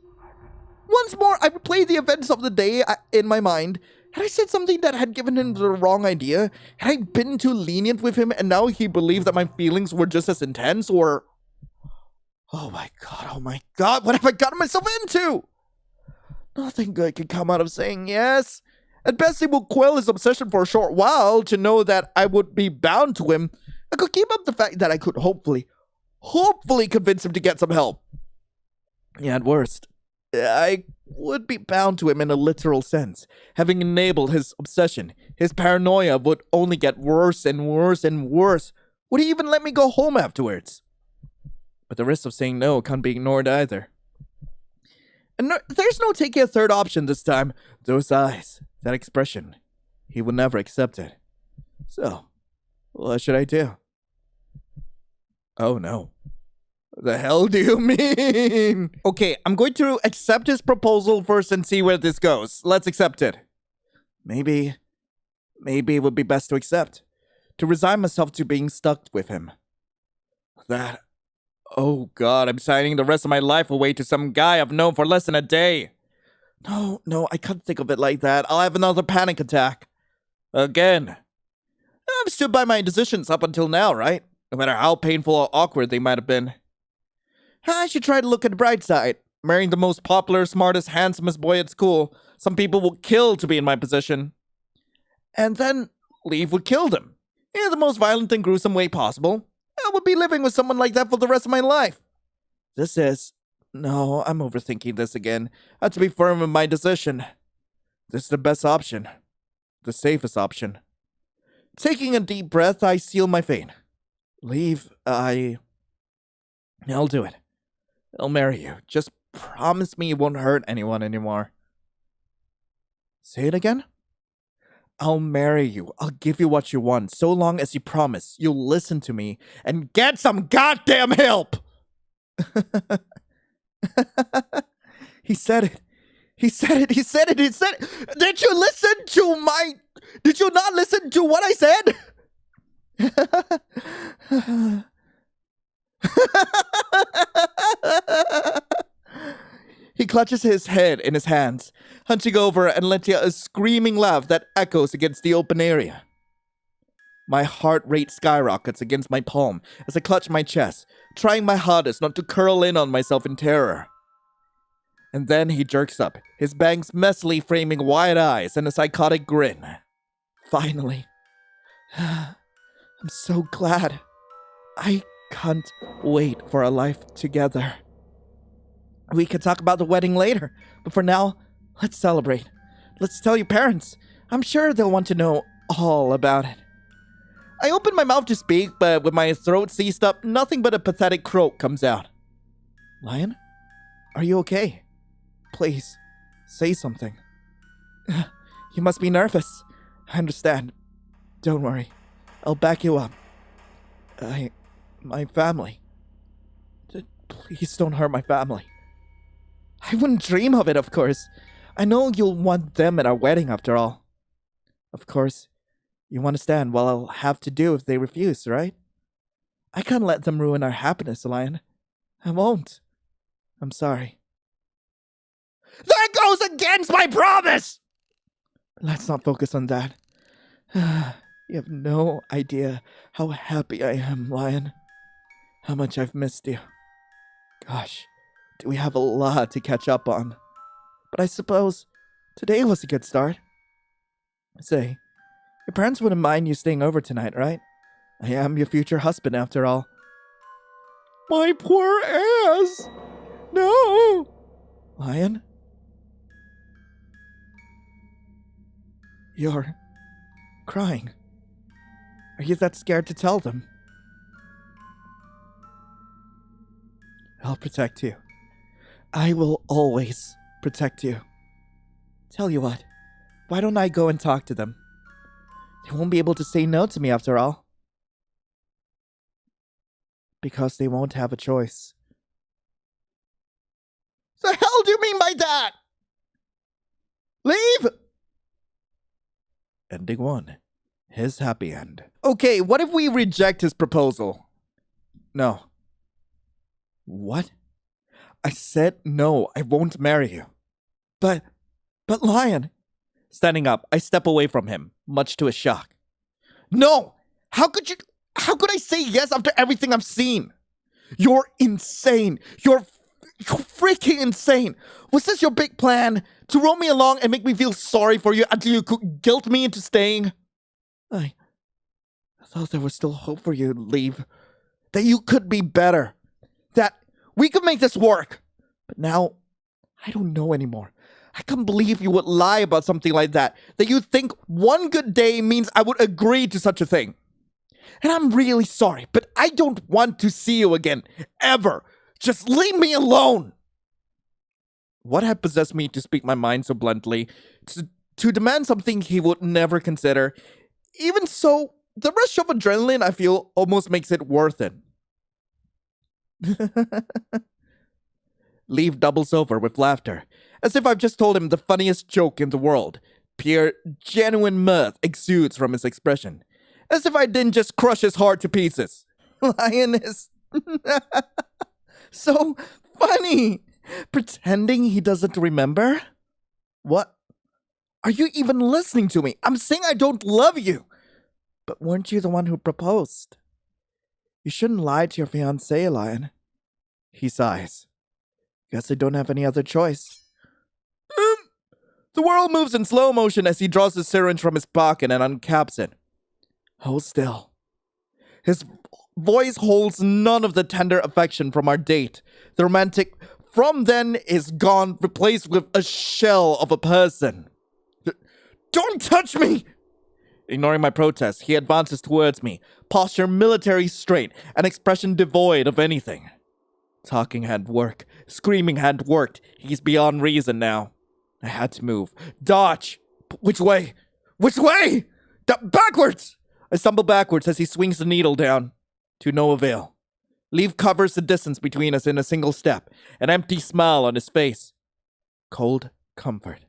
Once more, I replayed the events of the day in my mind. Had I said something that had given him the wrong idea? Had I been too lenient with him and now he believed that my feelings were just as intense? Or... Oh my god, what have I gotten myself into? Nothing good can come out of saying yes. At best, it will quell his obsession for a short while to know that I would be bound to him. I could keep up the fact that I could hopefully convince him to get some help. Yeah, at worst, I would be bound to him in a literal sense. Having enabled his obsession, his paranoia would only get worse and worse and worse. Would he even let me go home afterwards? But the risk of saying no can't be ignored either. And no, there's no taking a third option this time. Those eyes, that expression, he would never accept it. So, what should I do? Oh no. The hell do you mean? Okay, I'm going to accept his proposal first and see where this goes. Let's accept it. Maybe it would be best to accept. To resign myself to being stuck with him. Oh god, I'm signing the rest of my life away to some guy I've known for less than a day. No, I can't think of it like that. I'll have another panic attack. Again. I've stood by my decisions up until now, right? No matter how painful or awkward they might have been. I should try to look at the bright side. Marrying the most popular, smartest, handsomest boy at school. Some people will kill to be in my position. And then leave would kill them. In the most violent and gruesome way possible. I would be living with someone like that for the rest of my life. No, I'm overthinking this again. I have to be firm in my decision. This is the best option. The safest option. Taking a deep breath, I seal my fate. Leave, I'll do it. I'll marry you. Just promise me you won't hurt anyone anymore. Say it again? I'll marry you. I'll give you what you want, so long as you promise you'll listen to me and get some goddamn help! He said it. He said it. He said it. He said it. Did you listen to my... Did you not listen to what I said? He clutches his head in his hands, hunching over and letting out a screaming laugh that echoes against the open area. My heart rate skyrockets against my palm as I clutch my chest, trying my hardest not to curl in on myself in terror. And then he jerks up, his bangs messily framing wide eyes and a psychotic grin. Finally. I'm so glad. I can't wait for our life together. We can talk about the wedding later, but for now, let's celebrate. Let's tell your parents. I'm sure they'll want to know all about it. I open my mouth to speak, but with my throat seized up, nothing but a pathetic croak comes out. Lion? Are you okay? Please, say something. You must be nervous. I understand. Don't worry. I'll back you up. My family. Please don't hurt my family. I wouldn't dream of it, of course. I know you'll want them at our wedding after all. Of course, you understand what I'll have to do if they refuse, right? I can't let them ruin our happiness, Lion. I won't. I'm sorry. That goes against my promise! Let's not focus on that. You have no idea how happy I am, Lion. How much I've missed you. Gosh, do we have a lot to catch up on. But I suppose today was a good start. Say, your parents wouldn't mind you staying over tonight, right? I am your future husband, after all. My poor ass! No! Lion? You're crying. Are you that scared to tell them? I'll protect you. I will always protect you. Tell you what, why don't I go and talk to them? They won't be able to say no to me after all. Because they won't have a choice. The hell do you mean by that? Leave! Ending 1. His happy end. Okay, what if we reject his proposal? No. What? I said no, I won't marry you. But Lion. Standing up, I step away from him, much to his shock. No! How could I say yes after everything I've seen? You're insane. You're freaking insane. Was this your big plan? To roll me along and make me feel sorry for you until you could guilt me into staying? I thought there was still hope for you to leave. That you could be better. That we could make this work. But now, I don't know anymore. I can't believe you would lie about something like that. That you think one good day means I would agree to such a thing. And I'm really sorry, but I don't want to see you again. Ever. Just leave me alone. What had possessed me to speak my mind so bluntly? To demand something he would never consider? Even so, the rush of adrenaline I feel almost makes it worth it. Leave doubles over with laughter, as if I've just told him the funniest joke in the world. Pure, genuine mirth exudes from his expression, as if I didn't just crush his heart to pieces. Lion is so funny. Pretending he doesn't remember? What? Are you even listening to me? I'm saying I don't love you. But weren't you the one who proposed? You shouldn't lie to your fiancé, Lion. He sighs. Guess I don't have any other choice. The world moves in slow motion as he draws the syringe from his pocket and uncaps it. Hold still. His voice holds none of the tender affection from our date. The romantic from then is gone, replaced with a shell of a person. Don't touch me! Ignoring my protest, he advances towards me, posture military straight, an expression devoid of anything. Talking hadn't worked. Screaming hadn't worked. He's beyond reason now. I had to move. Dodge! Which way? Which way? Backwards! I stumble backwards as he swings the needle down. To no avail. Leaf covers the distance between us in a single step, an empty smile on his face. Cold comfort.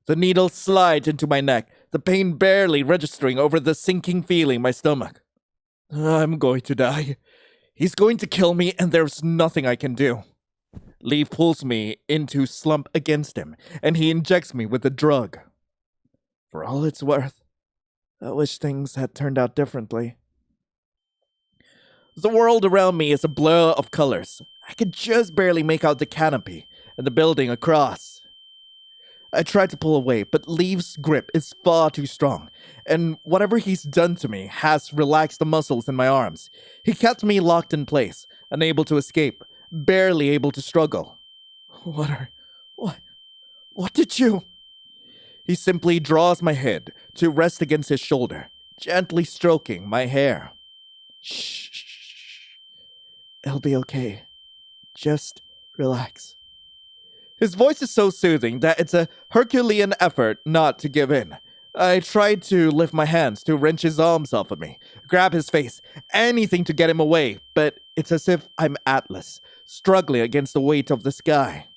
The needle slides into my neck, the pain barely registering over the sinking feeling in my stomach. I'm going to die. He's going to kill me, and there's nothing I can do. Leaf pulls me into slump against him, and he injects me with the drug. For all it's worth, I wish things had turned out differently. The world around me is a blur of colors. I can just barely make out the canopy and the building across. I try to pull away, but Leaf's grip is far too strong, and whatever he's done to me has relaxed the muscles in my arms. He kept me locked in place, unable to escape, barely able to struggle. What did you? He simply draws my head to rest against his shoulder, gently stroking my hair. Shh. It'll be okay. Just relax. His voice is so soothing that it's a Herculean effort not to give in. I tried to lift my hands to wrench his arms off of me, grab his face, anything to get him away, but it's as if I'm Atlas, struggling against the weight of the sky.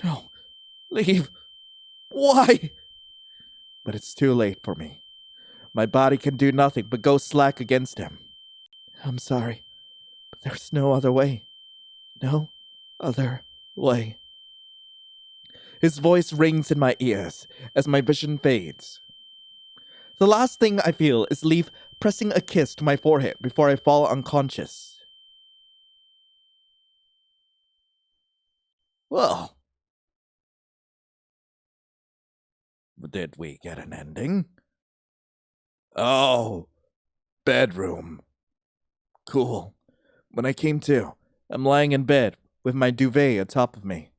No, leave. Why? But it's too late for me. My body can do nothing but go slack against him. I'm sorry, but there's no other way. No other way. His voice rings in my ears as my vision fades. The last thing I feel is Leaf pressing a kiss to my forehead before I fall unconscious. Well, did we get an ending? Oh, bedroom. Cool. When I came to, I'm lying in bed with my duvet atop of me.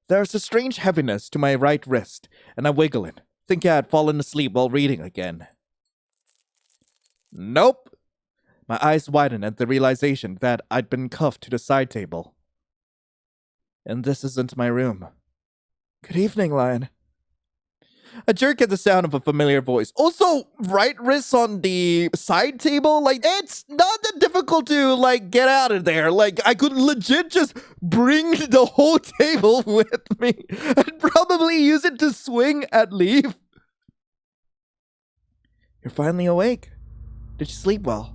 There's a strange heaviness to my right wrist, and I wiggle it, thinking I had fallen asleep while reading again. Nope. My eyes widen at the realization that I'd been cuffed to the side table. And this isn't my room. Good evening, Lion. I jerk at the sound of a familiar voice. Also, right wrist on the side table? It's not that difficult to, get out of there. I could legit just bring the whole table with me and probably use it to swing at Leaf. You're finally awake. Did you sleep well?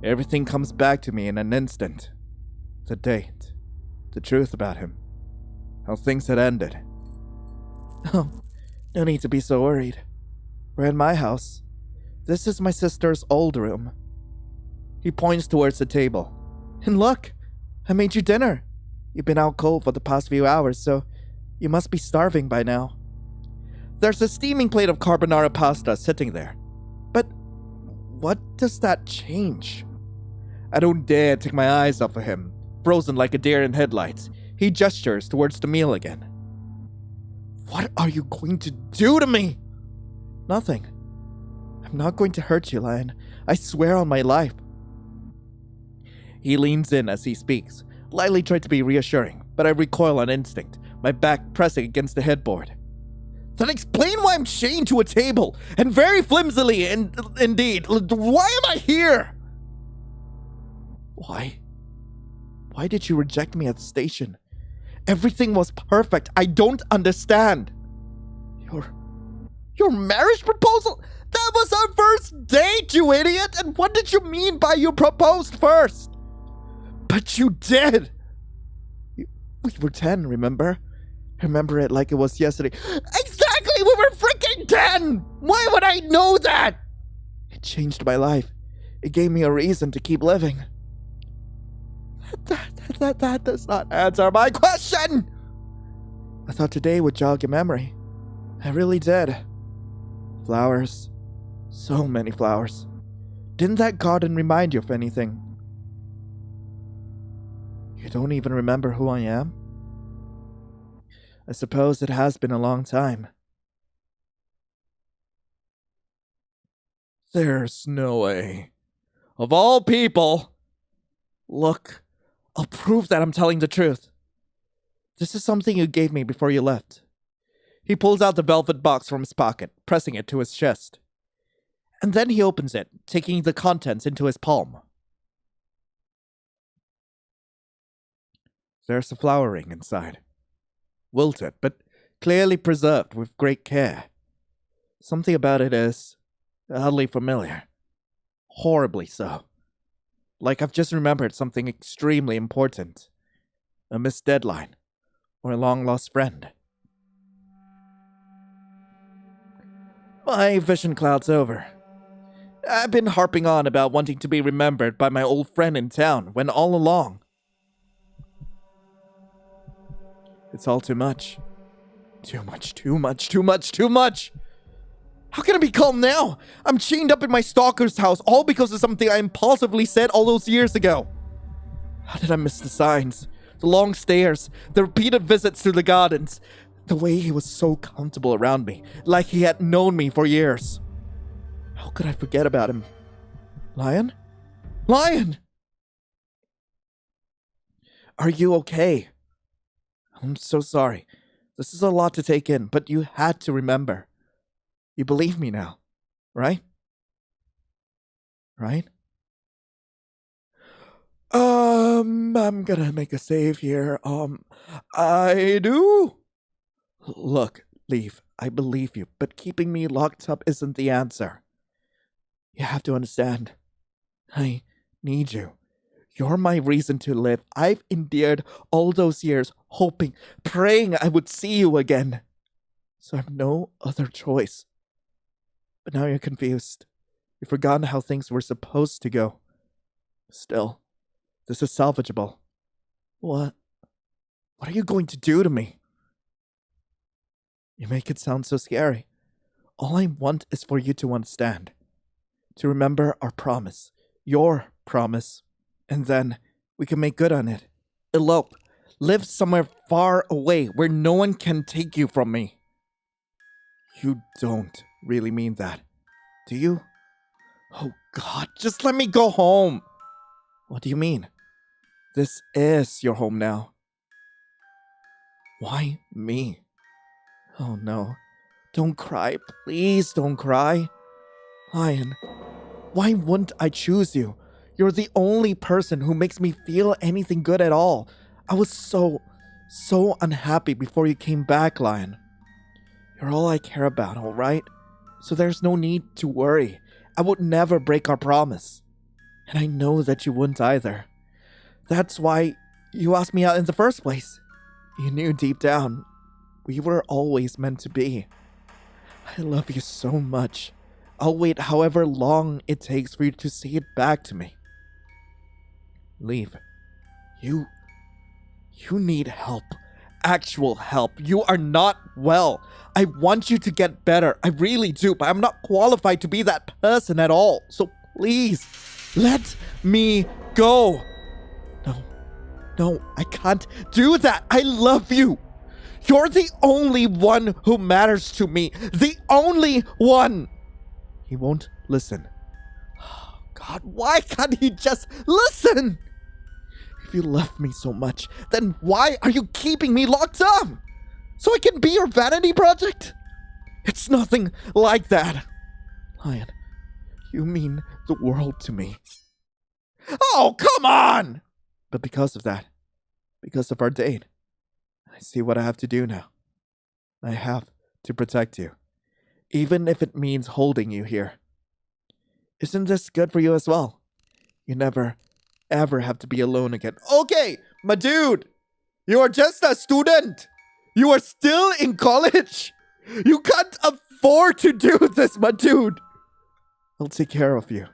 Everything comes back to me in an instant. The date. The truth about him. How things had ended. Oh. No need to be so worried. We're in my house. This is my sister's old room. He points towards the table. And look, I made you dinner. You've been out cold for the past few hours, so you must be starving by now. There's a steaming plate of carbonara pasta sitting there. But what does that change? I don't dare take my eyes off of him, frozen like a deer in headlights. He gestures towards the meal again. What are you going to do to me? Nothing. I'm not going to hurt you, Lion. I swear on my life. He leans in as he speaks, lightly trying to be reassuring, but I recoil on instinct, my back pressing against the headboard. Then explain why I'm chained to a table, and very flimsily, indeed. Why am I here? Why? Why did you reject me at the station? Everything was perfect. I don't understand. Your marriage proposal? That was our first date, you idiot! And what did you mean by you proposed first? But you did! We were 10, remember? I remember it like it was yesterday. Exactly! We were freaking 10! Why would I know that? It changed my life. It gave me a reason to keep living. That does not answer my question! I thought today would jog your memory. I really did. Flowers. So many flowers. Didn't that garden remind you of anything? You don't even remember who I am? I suppose it has been a long time. There's no way. Of all people! Look, I'll prove that I'm telling the truth. This is something you gave me before you left. He pulls out the velvet box from his pocket, pressing it to his chest. And then he opens it, taking the contents into his palm. There's a flower ring inside. Wilted, but clearly preserved with great care. Something about it is oddly familiar. Horribly so. Like I've just remembered something extremely important. A missed deadline. Or a long-lost friend. My vision cloud's over. I've been harping on about wanting to be remembered by my old friend in town, when all along it's all too much. Too much! How can I be calm now? I'm chained up in my stalker's house, all because of something I impulsively said all those years ago. How did I miss the signs? The long stairs, the repeated visits to the gardens, the way he was so comfortable around me, like he had known me for years. How could I forget about him? Lion? Lion! Are you okay? I'm so sorry. This is a lot to take in, but you had to remember. You believe me now, right? Right? I'm gonna make a save here. I do? Look, Leaf, I believe you, but keeping me locked up isn't the answer. You have to understand. I need you. You're my reason to live. I've endured all those years, hoping, praying I would see you again. So I've no other choice. But now you're confused. You've forgotten how things were supposed to go. Still, this is salvageable. What? What are you going to do to me? You make it sound so scary. All I want is for you to understand. To remember our promise. Your promise. And then we can make good on it. Elope. Live somewhere far away where no one can take you from me. You don't really mean that, do you? Oh God, just let me go home. What do you mean? This is your home now. Why me? Oh no. Don't cry. Please don't cry. Lion, why wouldn't I choose you? You're the only person who makes me feel anything good at all. I was so unhappy before you came back, Lion. You're all I care about, alright? So there's no need to worry. I would never break our promise. And I know that you wouldn't either. That's why you asked me out in the first place. You knew deep down, we were always meant to be. I love you so much. I'll wait however long it takes for you to say it back to me. Leave. You need help. Actual help. You are not well. I want you to get better. I really do, but I'm not qualified to be that person at all. So please, let me go. No, I can't do that. I love you. You're the only one who matters to me. The only one. He won't listen. Oh, God, why can't he just listen? If you love me so much, then why are you keeping me locked up? So I can be your vanity project? It's nothing like that. Lion, you mean the world to me. Oh, come on! But because of that, because of our date, I see what I have to do now. I have to protect you, even if it means holding you here. Isn't this good for you as well? You never, ever have to be alone again. Okay, my dude, you are just a student. You are still in college. You can't afford to do this, my dude. I'll take care of you.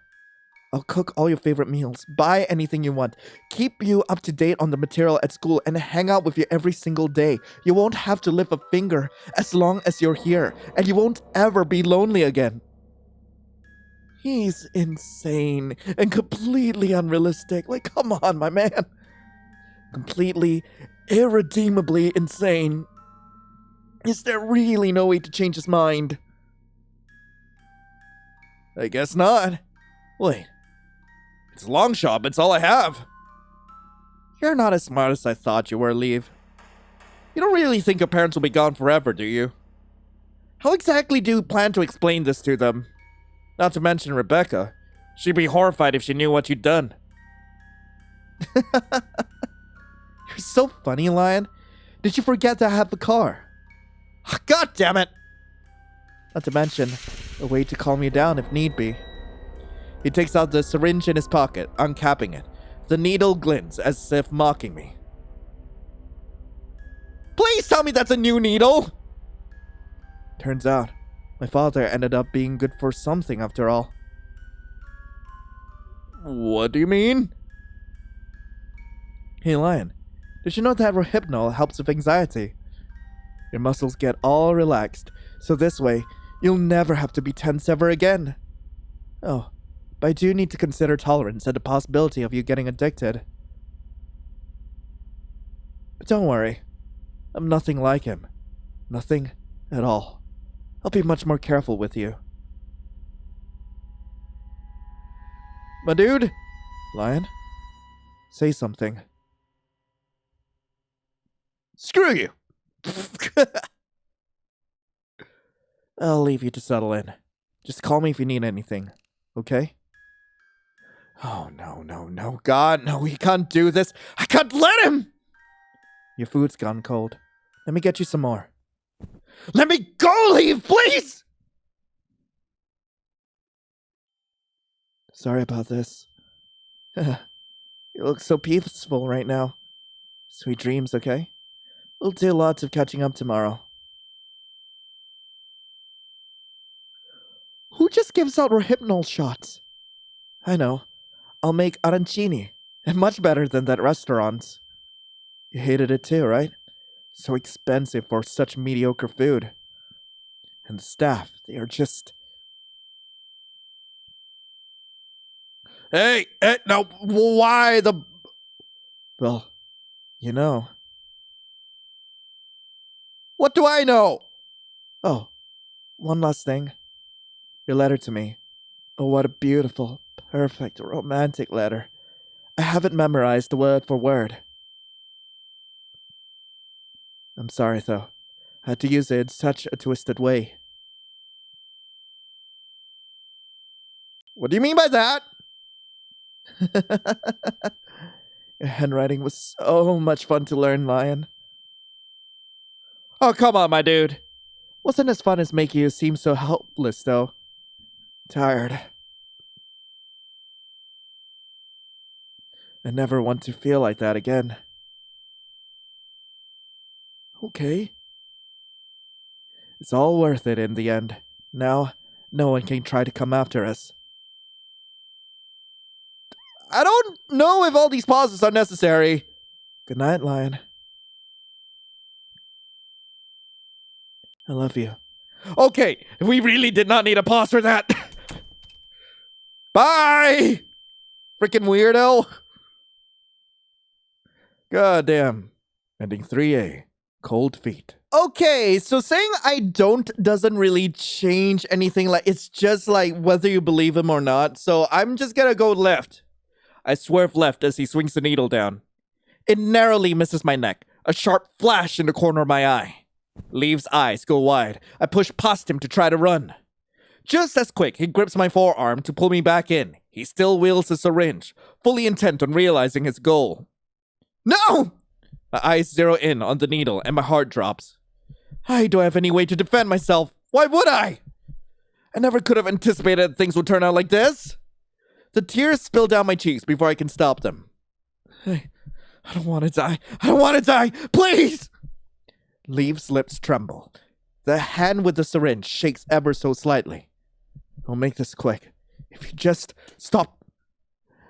I'll cook all your favorite meals, buy anything you want, keep you up to date on the material at school, and hang out with you every single day. You won't have to lift a finger as long as you're here, and you won't ever be lonely again. He's insane and completely unrealistic. Like, come on, my man. Completely, irredeemably insane. Is there really no way to change his mind? I guess not. Wait. It's a long shot, but it's all I have. You're not as smart as I thought you were, Leave. You don't really think your parents will be gone forever, do you? How exactly do you plan to explain this to them? Not to mention Rebecca. She'd be horrified if she knew what you'd done. You're so funny, Lion. Did you forget to have the car? God damn it! Not to mention, a way to calm you down if need be. He takes out the syringe in his pocket, uncapping it. The needle glints as if mocking me. Please tell me that's a new needle! Turns out, my father ended up being good for something after all. What do you mean? Hey Lion, did you know that Rohypnol helps with anxiety? Your muscles get all relaxed, so this way, you'll never have to be tense ever again. Oh, but I do need to consider tolerance and the possibility of you getting addicted. But don't worry, I'm nothing like him. Nothing at all. I'll be much more careful with you. My dude? Lion? Say something. Screw you! I'll leave you to settle in. Just call me if you need anything, okay? Oh, no. God, no, he can't do this. I can't let him! Your food's gone cold. Let me get you some more. Let me go, Leave, please! Sorry about this. You look so peaceful right now. Sweet dreams, okay? We'll do lots of catching up tomorrow. Who just gives out Rohypnol shots? I know. I'll make arancini, and much better than that restaurant's. You hated it too, right? So expensive for such mediocre food. And the staff, they are just... Hey, no, why the... Well, you know. What do I know? Oh, one last thing. Your letter to me. Oh, what a beautiful, perfect, romantic letter. I haven't memorized word for word. I'm sorry, though. I had to use it in such a twisted way. What do you mean by that? Your handwriting was so much fun to learn, Lion. Oh, come on, my dude. Wasn't as fun as making you seem so helpless, though. Tired. I never want to feel like that again. Okay. It's all worth it in the end. Now, no one can try to come after us. I don't know if all these pauses are necessary. Good night, Lion. I love you. Okay, we really did not need a pause for that. Bye! Freaking weirdo. Goddamn. Ending 3A. Cold feet. Okay, so saying I don't doesn't really change anything. Like, it's just like whether you believe him or not. So I'm just gonna go left. I swerve left as he swings the needle down. It narrowly misses my neck. A sharp flash in the corner of my eye. Leaves eyes go wide. I push past him to try to run. Just as quick, he grips my forearm to pull me back in. He still wields the syringe, fully intent on realizing his goal. No! My eyes zero in on the needle and my heart drops. I don't have any way to defend myself. Why would I? I never could have anticipated that things would turn out like this. The tears spill down my cheeks before I can stop them. I don't want to die. I don't want to die. Please! Leaves' lips tremble. The hand with the syringe shakes ever so slightly. I'll make this quick. If you just stop.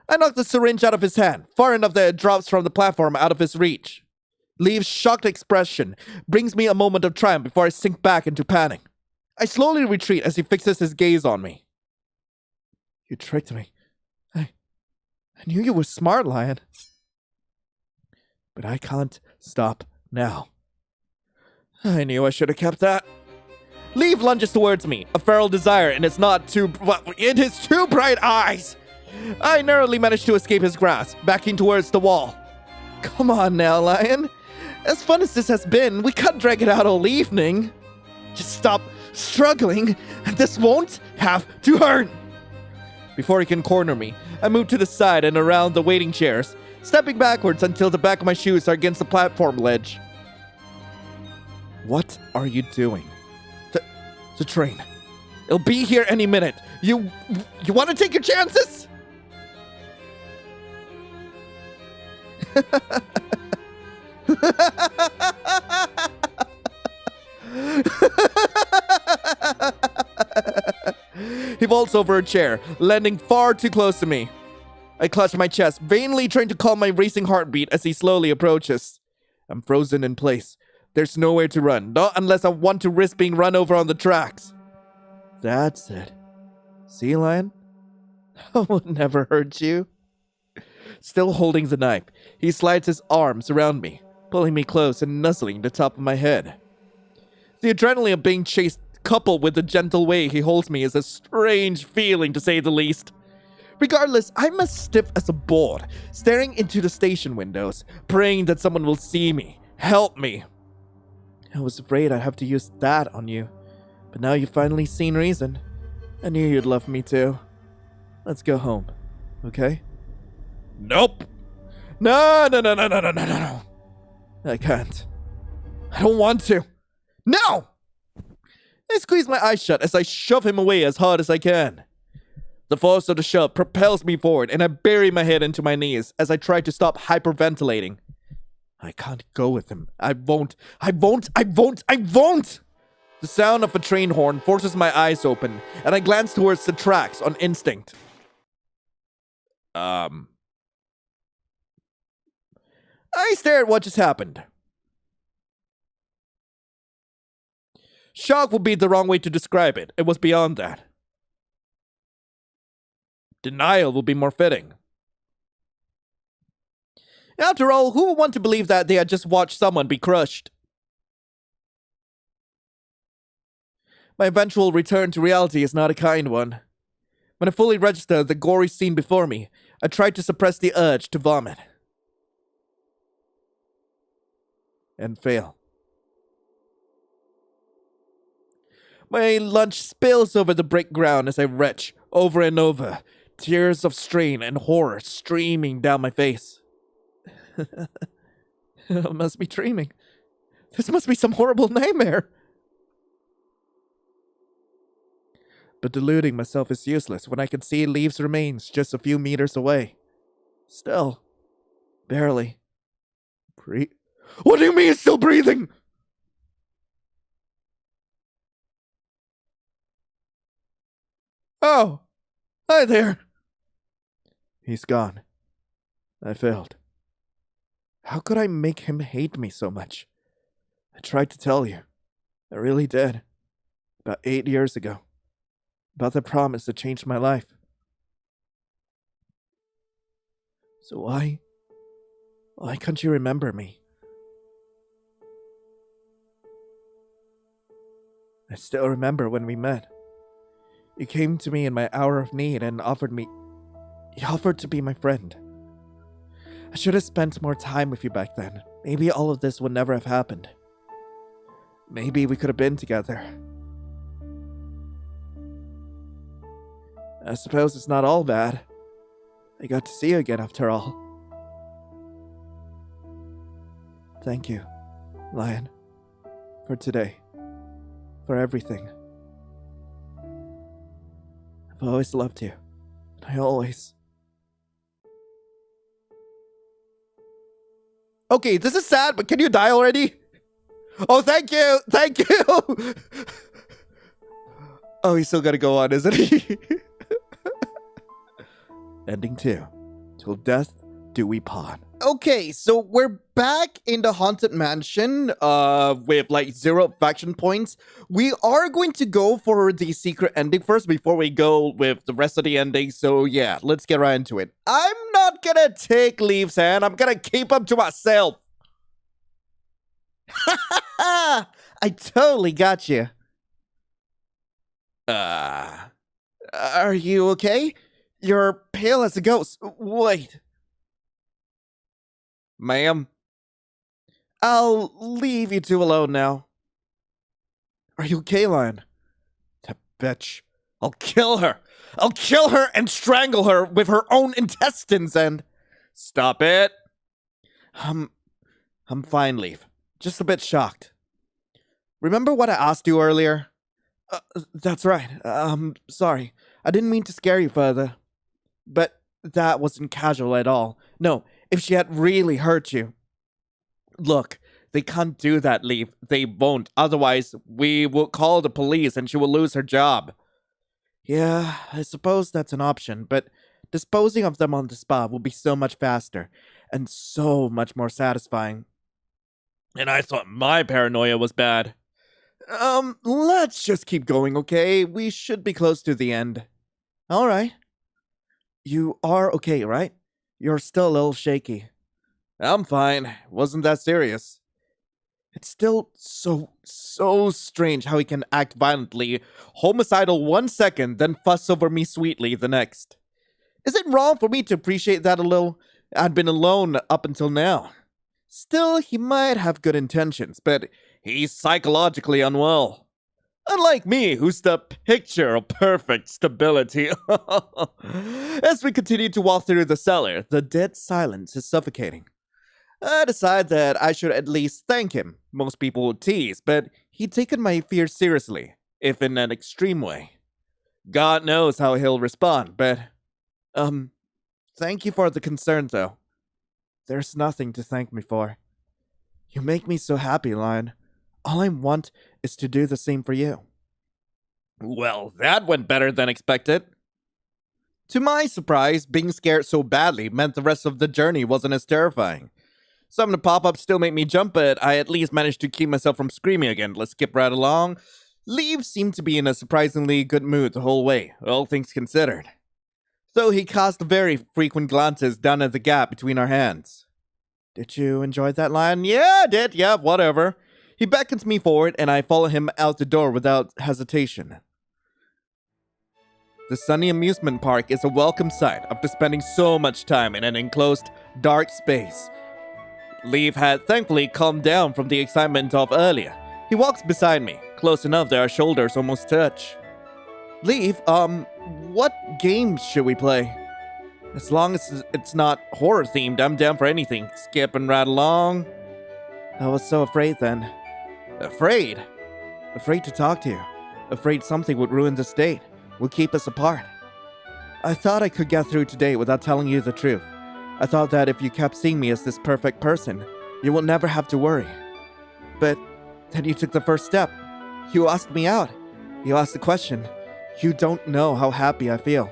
I knock the syringe out of his hand, far enough that it drops from the platform out of his reach. Leaves' shocked expression brings me a moment of triumph before I sink back into panic. I slowly retreat as he fixes his gaze on me. You tricked me. I knew you were smart, Lion. But I can't stop now. I knew I should have kept that. Leaf lunges towards me, a feral desire in his two bright eyes. I narrowly managed to escape his grasp, backing towards the wall. Come on now, Lion. As fun as this has been, we can't drag it out all evening. Just stop struggling, and this won't have to hurt. Before he can corner me, I move to the side and around the waiting chairs, stepping backwards until the back of my shoes are against the platform ledge. What are you doing? The train. It'll be here any minute. You want to take your chances? He vaults over a chair, landing far too close to me. I clutch my chest, vainly trying to calm my racing heartbeat as he slowly approaches. I'm frozen in place. There's nowhere to run, not unless I want to risk being run over on the tracks. That's it. See, Lion? I would never hurt you. Still holding the knife, he slides his arms around me, pulling me close and nuzzling the top of my head. The adrenaline of being chased, coupled with the gentle way he holds me, is a strange feeling, to say the least. Regardless, I'm as stiff as a board, staring into the station windows, praying that someone will see me, help me. I was afraid I'd have to use that on you, but now you've finally seen reason. I knew you'd love me too. Let's go home, okay? Nope. No. I can't. I don't want to. No! I squeeze my eyes shut as I shove him away as hard as I can. The force of the shove propels me forward, and I bury my head into my knees as I try to stop hyperventilating. I can't go with him. I won't. The sound of a train horn forces my eyes open, and I glance towards the tracks on instinct. I stare at what just happened. Shock would be the wrong way to describe it. It was beyond that. Denial would be more fitting. After all, who would want to believe that they had just watched someone be crushed? My eventual return to reality is not a kind one. When I fully register the gory scene before me, I tried to suppress the urge to vomit. And fail. My lunch spills over the brick ground as I retch over and over, tears of strain and horror streaming down my face. I must be dreaming. This must be some horrible nightmare. But deluding myself is useless when I can see Leaf's remains just a few meters away. Still, barely. What do you mean it's still breathing? Oh, hi there. He's gone. I failed. How could I make him hate me so much? I tried to tell you. I really did. About 8 years ago. About the promise that changed my life. So why can't you remember me? I still remember when we met. You came to me in my hour of need and offered to be my friend. I should have spent more time with you back then. Maybe all of this would never have happened. Maybe we could have been together. I suppose it's not all bad. I got to see you again after all. Thank you, Lion, for today, for everything. I've always loved you. I always... Okay, this is sad, but can you die already? Oh, thank you! Thank you! Oh, he's still gotta go on, isn't he? Ending 2. Till death do we part. Okay, so we're back in the Haunted Mansion with like 0 faction points. We are going to go for the secret ending first before we go with the rest of the endings. So yeah, let's get right into it. I'm not gonna take Leaf's hand. I'm gonna keep him to myself. I totally got you. Are you okay? You're pale as a ghost. Wait. Ma'am? I'll leave you two alone now. Are you okay, Lion? That bitch. I'll kill her. I'll kill her and strangle her with her own intestines and... Stop it. I'm fine, Leaf. Just a bit shocked. Remember what I asked you earlier? That's right. Sorry. I didn't mean to scare you further. But that wasn't casual at all. No, if she had really hurt you. Look, they can't do that, Leaf. They won't. Otherwise, we will call the police and she will lose her job. Yeah, I suppose that's an option, but disposing of them on the spot will be so much faster and so much more satisfying. And I thought my paranoia was bad. Let's just keep going, okay? We should be close to the end. All right. You are okay, right? You're still a little shaky. I'm fine. Wasn't that serious. It's still so strange how he can act violently, homicidal 1 second, then fuss over me sweetly the next. Is it wrong for me to appreciate that a little? I'd been alone up until now. Still, he might have good intentions, but he's psychologically unwell. Unlike me, who's the picture of perfect stability. As we continue to walk through the cellar, the dead silence is suffocating. I decide that I should at least thank him. Most people would tease, but he'd taken my fears seriously, if in an extreme way. God knows how he'll respond, but... thank you for the concern, though. There's nothing to thank me for. You make me so happy, Lion. All I want is to do the same for you. Well, that went better than expected. To my surprise, being scared so badly meant the rest of the journey wasn't as terrifying. Some of the pop-ups still make me jump, but I at least managed to keep myself from screaming again. Let's skip right along. Leaf seemed to be in a surprisingly good mood the whole way, all things considered. Though he cast very frequent glances down at the gap between our hands. Did you enjoy that, Lion? Yeah, I did. Yeah, whatever. He beckons me forward, and I follow him out the door without hesitation. The sunny amusement park is a welcome sight after spending so much time in an enclosed, dark space. Leaf had thankfully calmed down from the excitement of earlier. He walks beside me, close enough that our shoulders almost touch. Leaf, what games should we play? As long as it's not horror-themed, I'm down for anything. Skipping right along. I was so afraid then. Afraid? Afraid to talk to you. Afraid something would ruin this date. Would keep us apart. I thought I could get through today without telling you the truth. I thought that if you kept seeing me as this perfect person, you will never have to worry. But then you took the first step. You asked me out. You asked the question. You don't know how happy I feel.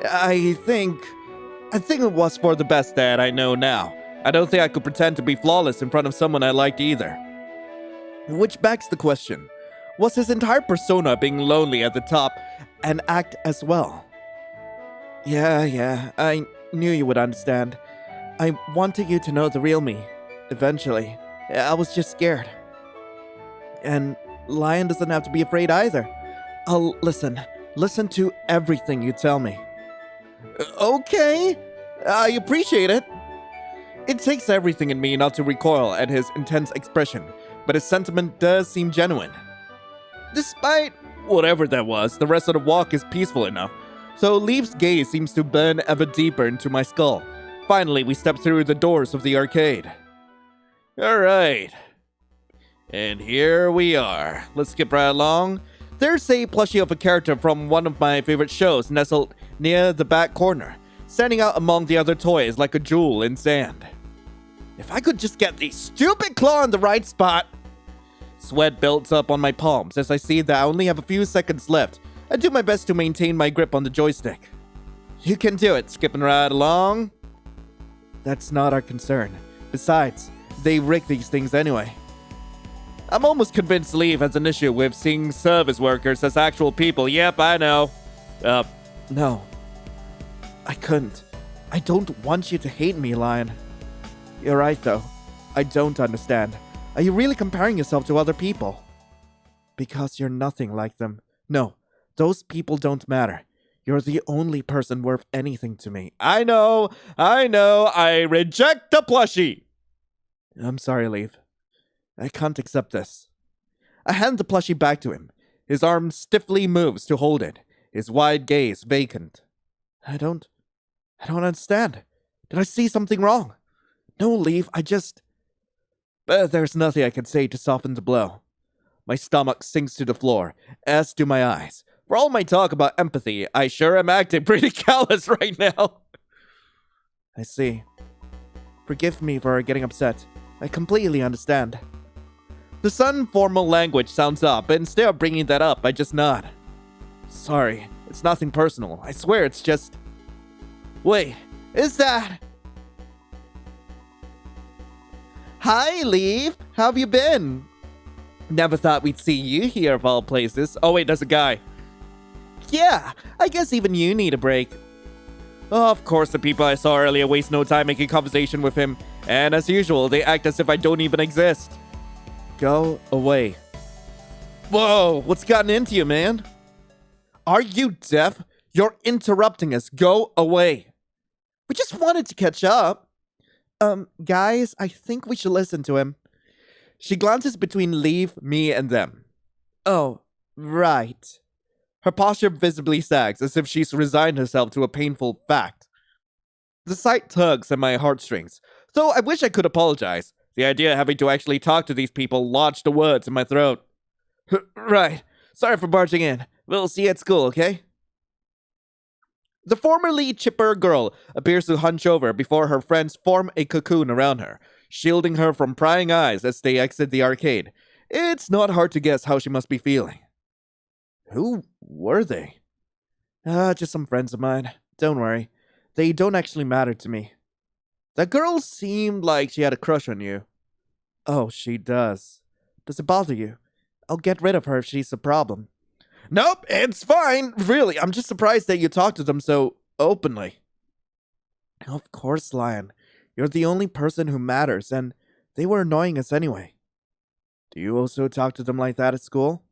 I think it was for the best that I know now. I don't think I could pretend to be flawless in front of someone I liked either. Which begs the question, was his entire persona being lonely at the top an act as well? Yeah, I knew you would understand. I wanted you to know the real me, eventually. I was just scared. And Lion doesn't have to be afraid either. I'll listen to everything you tell me. Okay, I appreciate it. It takes everything in me not to recoil at his intense expression, but his sentiment does seem genuine. Despite whatever that was, the rest of the walk is peaceful enough, so Leaf's gaze seems to burn ever deeper into my skull. Finally, we step through the doors of the arcade. Alright. And here we are. Let's skip right along. There's a plushie of a character from one of my favorite shows nestled near the back corner, standing out among the other toys like a jewel in sand. If I could just get the stupid claw in the right spot! Sweat builds up on my palms as I see that I only have a few seconds left. I do my best to maintain my grip on the joystick. You can do it, skipping right along. That's not our concern. Besides, they rig these things anyway. I'm almost convinced Leaf has an issue with seeing service workers as actual people. Yep, I know. No. I couldn't. I don't want you to hate me, Lion. You're right, though. I don't understand. Are you really comparing yourself to other people? Because you're nothing like them. No, those people don't matter. You're the only person worth anything to me. I know, I reject the plushie! I'm sorry, Leaf. I can't accept this. I hand the plushie back to him. His arm stiffly moves to hold it, his wide gaze vacant. I don't understand. Did I see something wrong? No, Leaf, But there's nothing I can say to soften the blow. My stomach sinks to the floor, as do my eyes. For all my talk about empathy, I sure am acting pretty callous right now. I see. Forgive me for getting upset. I completely understand. The sudden formal language sounds up, but instead of bringing that up, I just nod. Sorry, it's nothing personal. I swear it's just... Wait, is that... Hi, Leaf. How have you been? Never thought we'd see you here of all places. Oh wait, there's a guy. Yeah, I guess even you need a break. Oh, of course, the people I saw earlier waste no time making conversation with him. And as usual, they act as if I don't even exist. Go away. Whoa, what's gotten into you, man? Are you deaf? You're interrupting us. Go away. We just wanted to catch up. Guys, I think we should listen to him. She glances between Leaf, me, and them. Oh, right. Her posture visibly sags, as if she's resigned herself to a painful fact. The sight tugs at my heartstrings, though I wish I could apologize. The idea of having to actually talk to these people lodged the words in my throat. Right. Sorry for barging in. We'll see you at school, okay? The formerly chipper girl appears to hunch over before her friends form a cocoon around her, shielding her from prying eyes as they exit the arcade. It's not hard to guess how she must be feeling. Who were they? Just some friends of mine. Don't worry. They don't actually matter to me. That girl seemed like she had a crush on you. Oh, she does. Does it bother you? I'll get rid of her if she's a problem. Nope, it's fine. Really, I'm just surprised that you talk to them so openly. Of course, Lion. You're the only person who matters, and they were annoying us anyway. Do you also talk to them like that at school?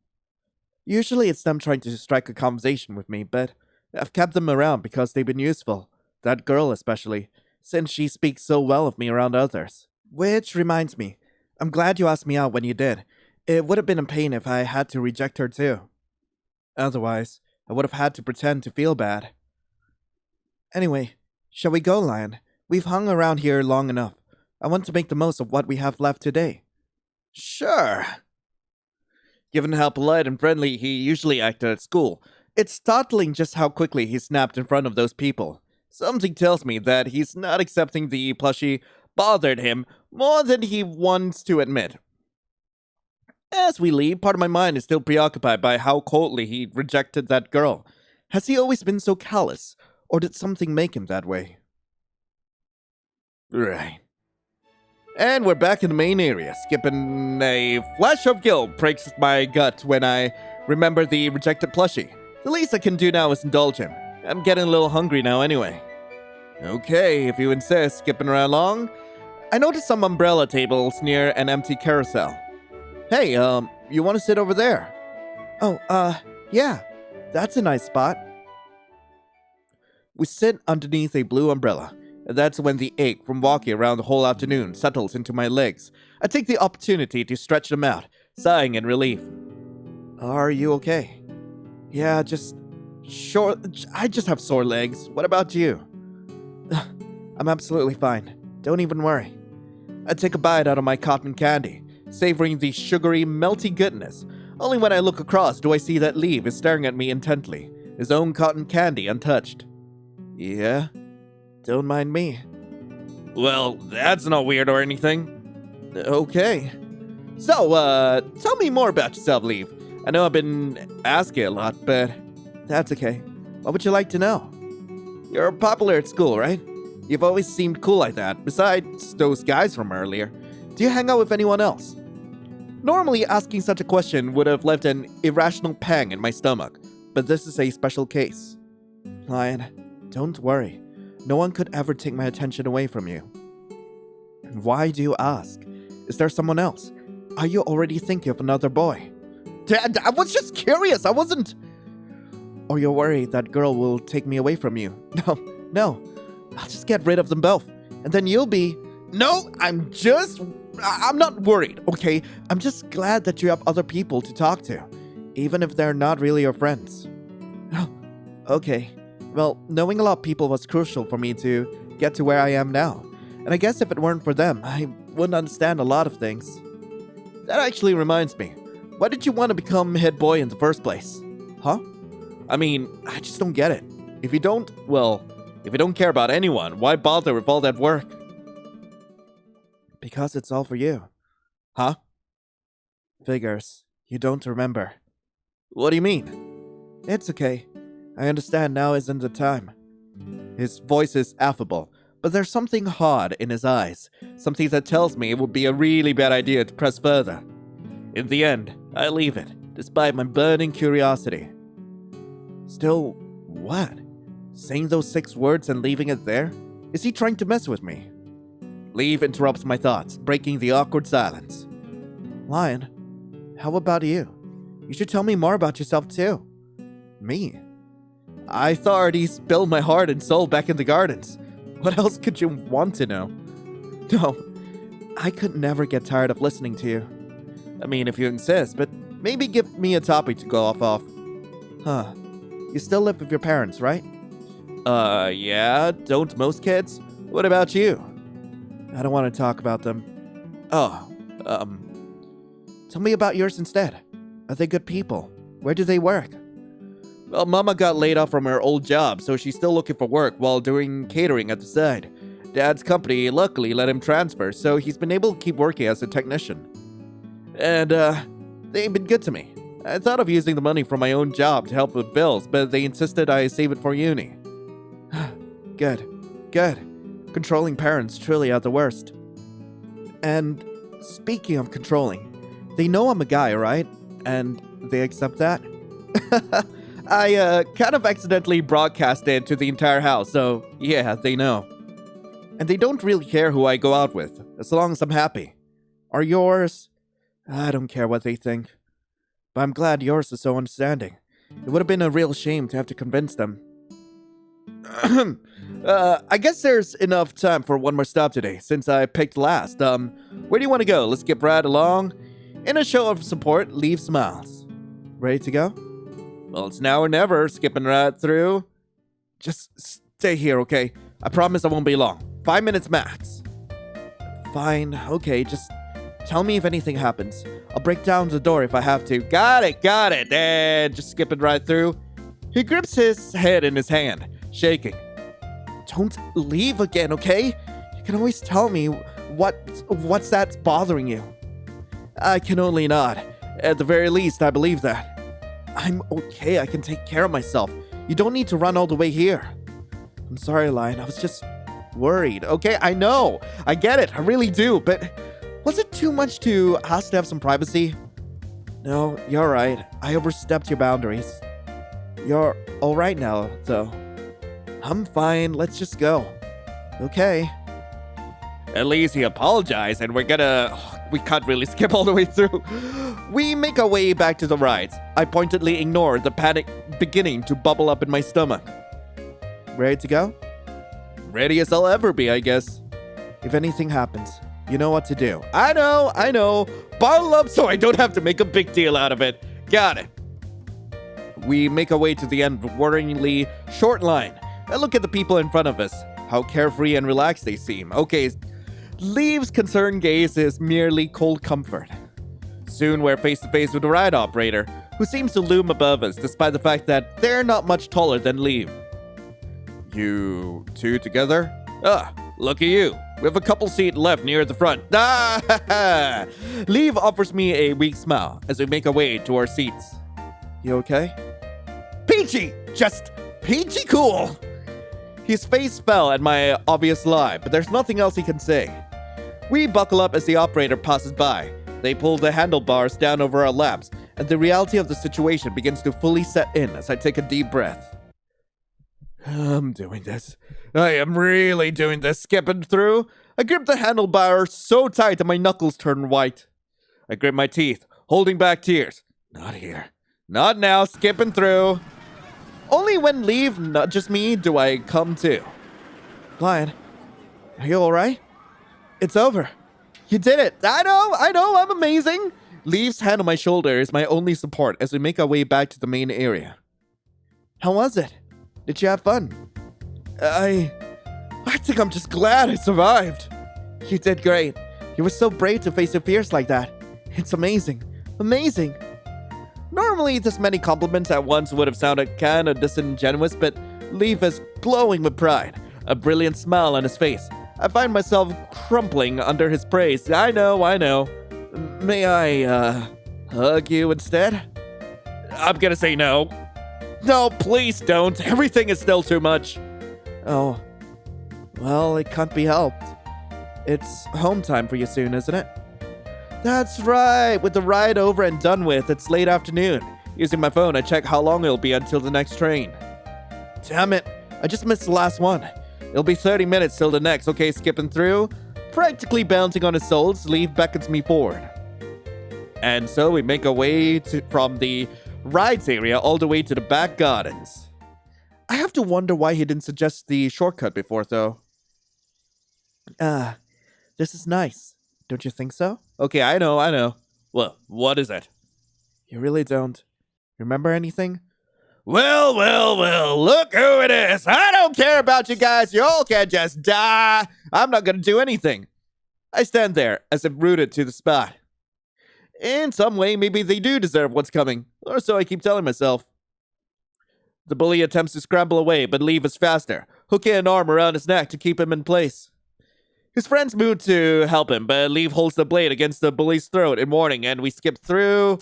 Usually it's them trying to strike a conversation with me, but I've kept them around because they've been useful. That girl especially, since she speaks so well of me around others. Which reminds me, I'm glad you asked me out when you did. It would have been a pain if I had to reject her too. Otherwise, I would have had to pretend to feel bad. Anyway, shall we go, Lion? We've hung around here long enough. I want to make the most of what we have left today. Sure. Given how polite and friendly he usually acted at school, it's startling just how quickly he snapped in front of those people. Something tells me that he's not accepting the plushie bothered him more than he wants to admit. As we leave, part of my mind is still preoccupied by how coldly he rejected that girl. Has he always been so callous, or did something make him that way? Right. And we're back in the main area. Skipping a flash of guilt breaks my gut when I remember the rejected plushie. The least I can do now is indulge him. I'm getting a little hungry now anyway. Okay, if you insist, skipping around long. I noticed some umbrella tables near an empty carousel. Hey, you want to sit over there? Oh, yeah. That's a nice spot. We sit underneath a blue umbrella. That's when the ache from walking around the whole afternoon settles into my legs. I take the opportunity to stretch them out, sighing in relief. Are you okay? Yeah, I just have sore legs. What about you? I'm absolutely fine. Don't even worry. I take a bite out of my cotton candy, savoring the sugary, melty goodness. Only when I look across do I see that Leaf is staring at me intently, his own cotton candy untouched. Yeah? Don't mind me. Well, that's not weird or anything. Okay. So, tell me more about yourself, Leaf. I know I've been asking a lot, but that's okay. What would you like to know? You're popular at school, right? You've always seemed cool like that, besides those guys from earlier. Do you hang out with anyone else? Normally, asking such a question would have left an irrational pang in my stomach, but this is a special case. Lion, don't worry. No one could ever take my attention away from you. Why do you ask? Is there someone else? Are you already thinking of another boy? Dad, I was just curious. I wasn't... Or you're worried that girl will take me away from you. No. I'll just get rid of them both. And then you'll be... No, I'm not worried, okay? I'm just glad that you have other people to talk to, even if they're not really your friends. Oh, okay. Well, knowing a lot of people was crucial for me to get to where I am now. And I guess if it weren't for them, I wouldn't understand a lot of things. That actually reminds me. Why did you want to become head boy in the first place? Huh? I mean, I just don't get it. If you don't care about anyone, why bother with all that work? Because it's all for you. Huh? Figures. You don't remember. What do you mean? It's okay. I understand now isn't the time. His voice is affable, but there's something hard in his eyes. Something that tells me it would be a really bad idea to press further. In the end, I leave it, despite my burning curiosity. Still, what? Saying those 6 words and leaving it there? Is he trying to mess with me? Leave interrupts my thoughts, breaking the awkward silence. Lion, how about you? You should tell me more about yourself too. Me? I thought I already spilled my heart and soul back in the gardens. What else could you want to know? No, I could never get tired of listening to you. I mean, if you insist, but maybe give me a topic to go off of. Huh. You still live with your parents, right? Yeah, don't most kids? What about you? I don't want to talk about them. Oh, tell me about yours instead. Are they good people? Where do they work? Well, Mama got laid off from her old job, so she's still looking for work while doing catering at the side. Dad's company luckily let him transfer, so he's been able to keep working as a technician. And, they've been good to me. I thought of using the money from my own job to help with bills, but they insisted I save it for uni. Good. Controlling parents truly are the worst. And speaking of controlling, they know I'm a guy, right? And they accept that? I kind of accidentally broadcast it to the entire house, so yeah, they know. And they don't really care who I go out with, as long as I'm happy. Are yours? I don't care what they think. But I'm glad yours is so understanding. It would have been a real shame to have to convince them. I guess there's enough time for one more stop today, since I picked last. Where do you want to go? Let's skip right along. In a show of support, leave smiles. Ready to go? Well, it's now or never, skipping right through. Just stay here, okay? I promise I won't be long. 5 minutes max. Fine, okay, just tell me if anything happens. I'll break down the door if I have to. Got it. And just skipping right through. He grips his head in his hand, shaking. Don't leave again, okay? You can always tell me what's that's bothering you. I can only nod. At the very least, I believe that. I'm okay, I can take care of myself. You don't need to run all the way here. I'm sorry, Lion, I was just worried. Okay, I know. I get it, I really do, but was it too much to ask to have some privacy? No, you're right. I overstepped your boundaries. You're alright now, though. I'm fine, let's just go. Okay. At least he apologized, and we can't really skip all the way through. We make our way back to the rides. I pointedly ignore the panic beginning to bubble up in my stomach. Ready to go? Ready as I'll ever be, I guess. If anything happens, you know what to do. I know. Bottle up so I don't have to make a big deal out of it. Got it. We make our way to the end of a worryingly short line. I look at the people in front of us. How carefree and relaxed they seem. Okay, Leave's concerned gaze is merely cold comfort. Soon we're face to face with the ride operator, who seems to loom above us despite the fact that they're not much taller than Leave. You two together? Look at you. We have a couple seats left near the front. Leave offers me a weak smile as we make our way to our seats. You okay? Peachy! Just peachy cool! His face fell at my obvious lie, but there's nothing else he can say. We buckle up as the operator passes by. They pull the handlebars down over our laps, and the reality of the situation begins to fully set in as I take a deep breath. I'm doing this. I am really doing this, skipping through. I grip the handlebar so tight that my knuckles turn white. I grit my teeth, holding back tears. Not here. Not now, skipping through. Only when Leave nudges me do I come to. Lion, are you alright? It's over. You did it. I know, I'm amazing. Leave's hand on my shoulder is my only support as we make our way back to the main area. How was it? Did you have fun? I think I'm just glad I survived. You did great. You were so brave to face your fears like that. It's amazing. Amazing. Normally, this many compliments at once would have sounded kinda disingenuous, but Leave is glowing with pride, a brilliant smile on his face. I find myself crumpling under his praise. I know. May I, hug you instead? I'm gonna say no. No, please don't. Everything is still too much. Oh. Well, it can't be helped. It's home time for you soon, isn't it? That's right. With the ride over and done with, it's late afternoon. Using my phone, I check how long it'll be until the next train. Damn it. I just missed the last one. It'll be 30 minutes till the next. Okay, skipping through. Practically bouncing on his soles, Leave beckons me forward. And so we make our way from the rides area all the way to the back gardens. I have to wonder why he didn't suggest the shortcut before, though. This is nice. Don't you think so? Okay, I know. Well, what is it? You really don't remember anything? Well, look who it is. I don't care about you guys. You all can just die. I'm not gonna do anything. I stand there as if rooted to the spot. In some way, maybe they do deserve what's coming, or so I keep telling myself. The bully attempts to scramble away, but Leave is faster, hooking an arm around his neck to keep him in place. His friends move to help him, but Leave holds the blade against the bully's throat in warning, and we skip through.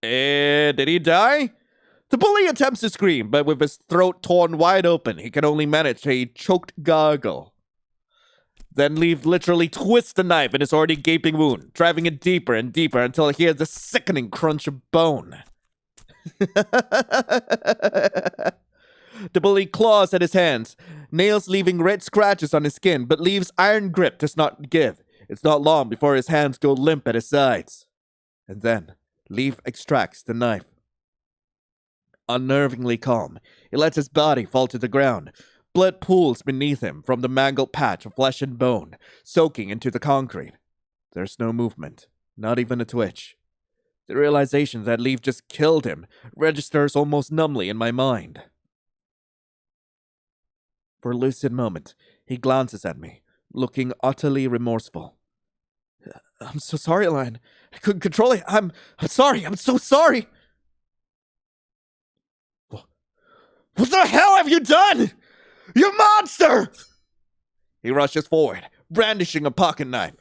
Did he die? The bully attempts to scream, but with his throat torn wide open, he can only manage a choked gargle. Then Leave literally twists the knife in his already gaping wound, driving it deeper and deeper until he hears the sickening crunch of bone. The bully claws at his hands, nails leaving red scratches on his skin, but Leave's iron grip does not give. It's not long before his hands go limp at his sides. And then, Leave extracts the knife. Unnervingly calm, he lets his body fall to the ground. Blood pools beneath him from the mangled patch of flesh and bone, soaking into the concrete. There's no movement, not even a twitch. The realization that Leave just killed him registers almost numbly in my mind. For a lucid moment, he glances at me, looking utterly remorseful. I'm so sorry, Lion. I couldn't control it. I'm sorry. I'm so sorry. What the hell have you done? You monster! He rushes forward, brandishing a pocket knife.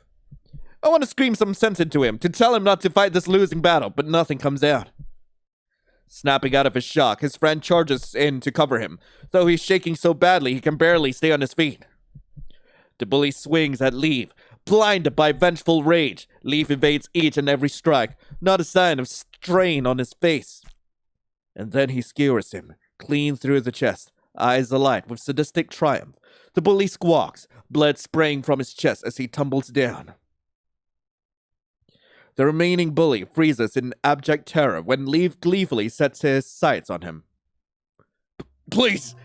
I want to scream some sense into him, to tell him not to fight this losing battle, but nothing comes out. Snapping out of his shock, his friend charges in to cover him, though he's shaking so badly he can barely stay on his feet. The bully swings at Leave, blinded by vengeful rage. Leave evades each and every strike, not a sign of strain on his face. And then he skewers him, clean through the chest, eyes alight with sadistic triumph. The bully squawks, blood spraying from his chest as he tumbles down. The remaining bully freezes in abject terror when Leave gleefully sets his sights on him. Please,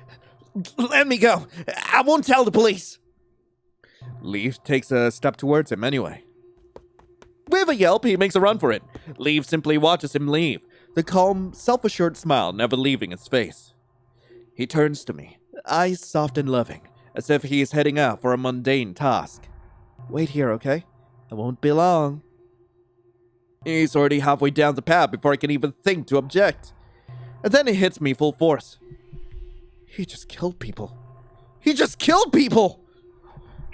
let me go. I won't tell the police. Leave takes a step towards him anyway. With a yelp, he makes a run for it. Leave simply watches him leave, the calm, self-assured smile never leaving his face. He turns to me, eyes soft and loving, as if he is heading out for a mundane task. Wait here, okay? I won't be long. He's already halfway down the path before I can even think to object. And then it hits me full force. He just killed people. He just killed people!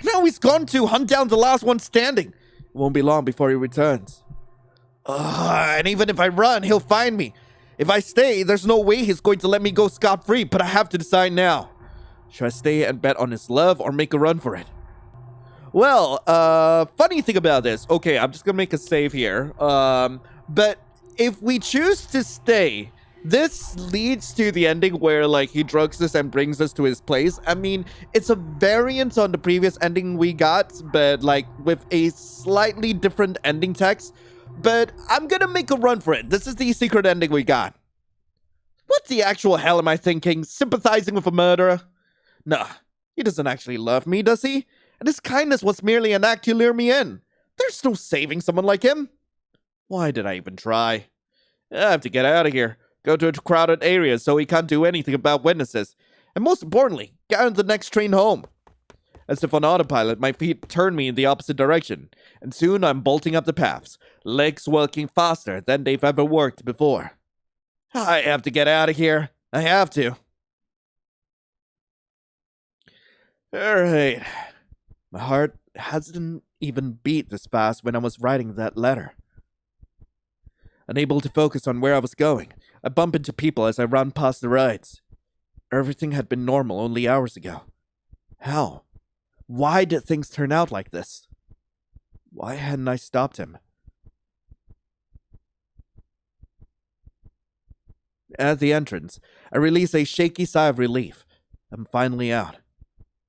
Now he's gone to hunt down the last one standing. It won't be long before he returns. And even if I run, he'll find me. If I stay, there's no way he's going to let me go scot-free, but I have to decide now. Should I stay and bet on his love or make a run for it? Well, funny thing about this. Okay, I'm just gonna make a save here. But if we choose to stay, this leads to the ending where, like, he drugs us and brings us to his place. I mean, it's a variant on the previous ending we got, but, like, with a slightly different ending text. But I'm gonna make a run for it. This is the secret ending we got. What the actual hell am I thinking? Sympathizing with a murderer? Nah, he doesn't actually love me, does he? And his kindness was merely an act to lure me in. There's no saving someone like him. Why did I even try? I have to get out of here. Go to a crowded area so he can't do anything about witnesses. And most importantly, get on the next train home. As if on autopilot, my feet turn me in the opposite direction, and soon I'm bolting up the paths, legs working faster than they've ever worked before. I have to get out of here. I have to. Alright. My heart hasn't even beat this fast when I was writing that letter. Unable to focus on where I was going, I bump into people as I run past the rides. Everything had been normal only hours ago. How? Why did things turn out like this? Why hadn't I stopped him? At the entrance, I release a shaky sigh of relief. I'm finally out.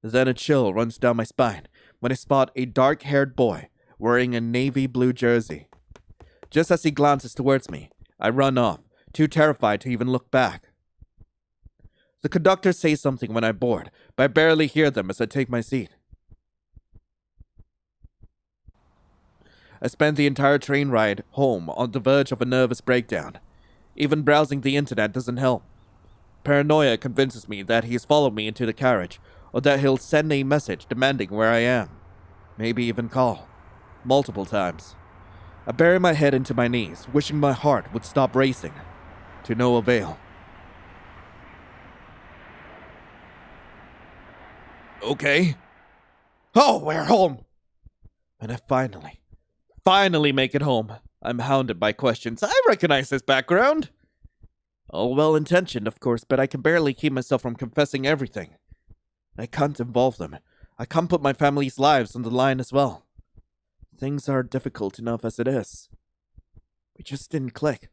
Then a chill runs down my spine when I spot a dark-haired boy wearing a navy blue jersey. Just as he glances towards me, I run off, too terrified to even look back. The conductor says something when I board, but I barely hear them as I take my seat. I spent the entire train ride home on the verge of a nervous breakdown. Even browsing the internet doesn't help. Paranoia convinces me that he's followed me into the carriage, or that he'll send a message demanding where I am. Maybe even call. Multiple times. I bury my head into my knees, wishing my heart would stop racing. To no avail. Okay. Oh, we're home! And I finally make it home. I'm hounded by questions. I recognize this background. All well-intentioned, of course, but I can barely keep myself from confessing everything. I can't involve them. I can't put my family's lives on the line as well. Things are difficult enough as it is. We just didn't click.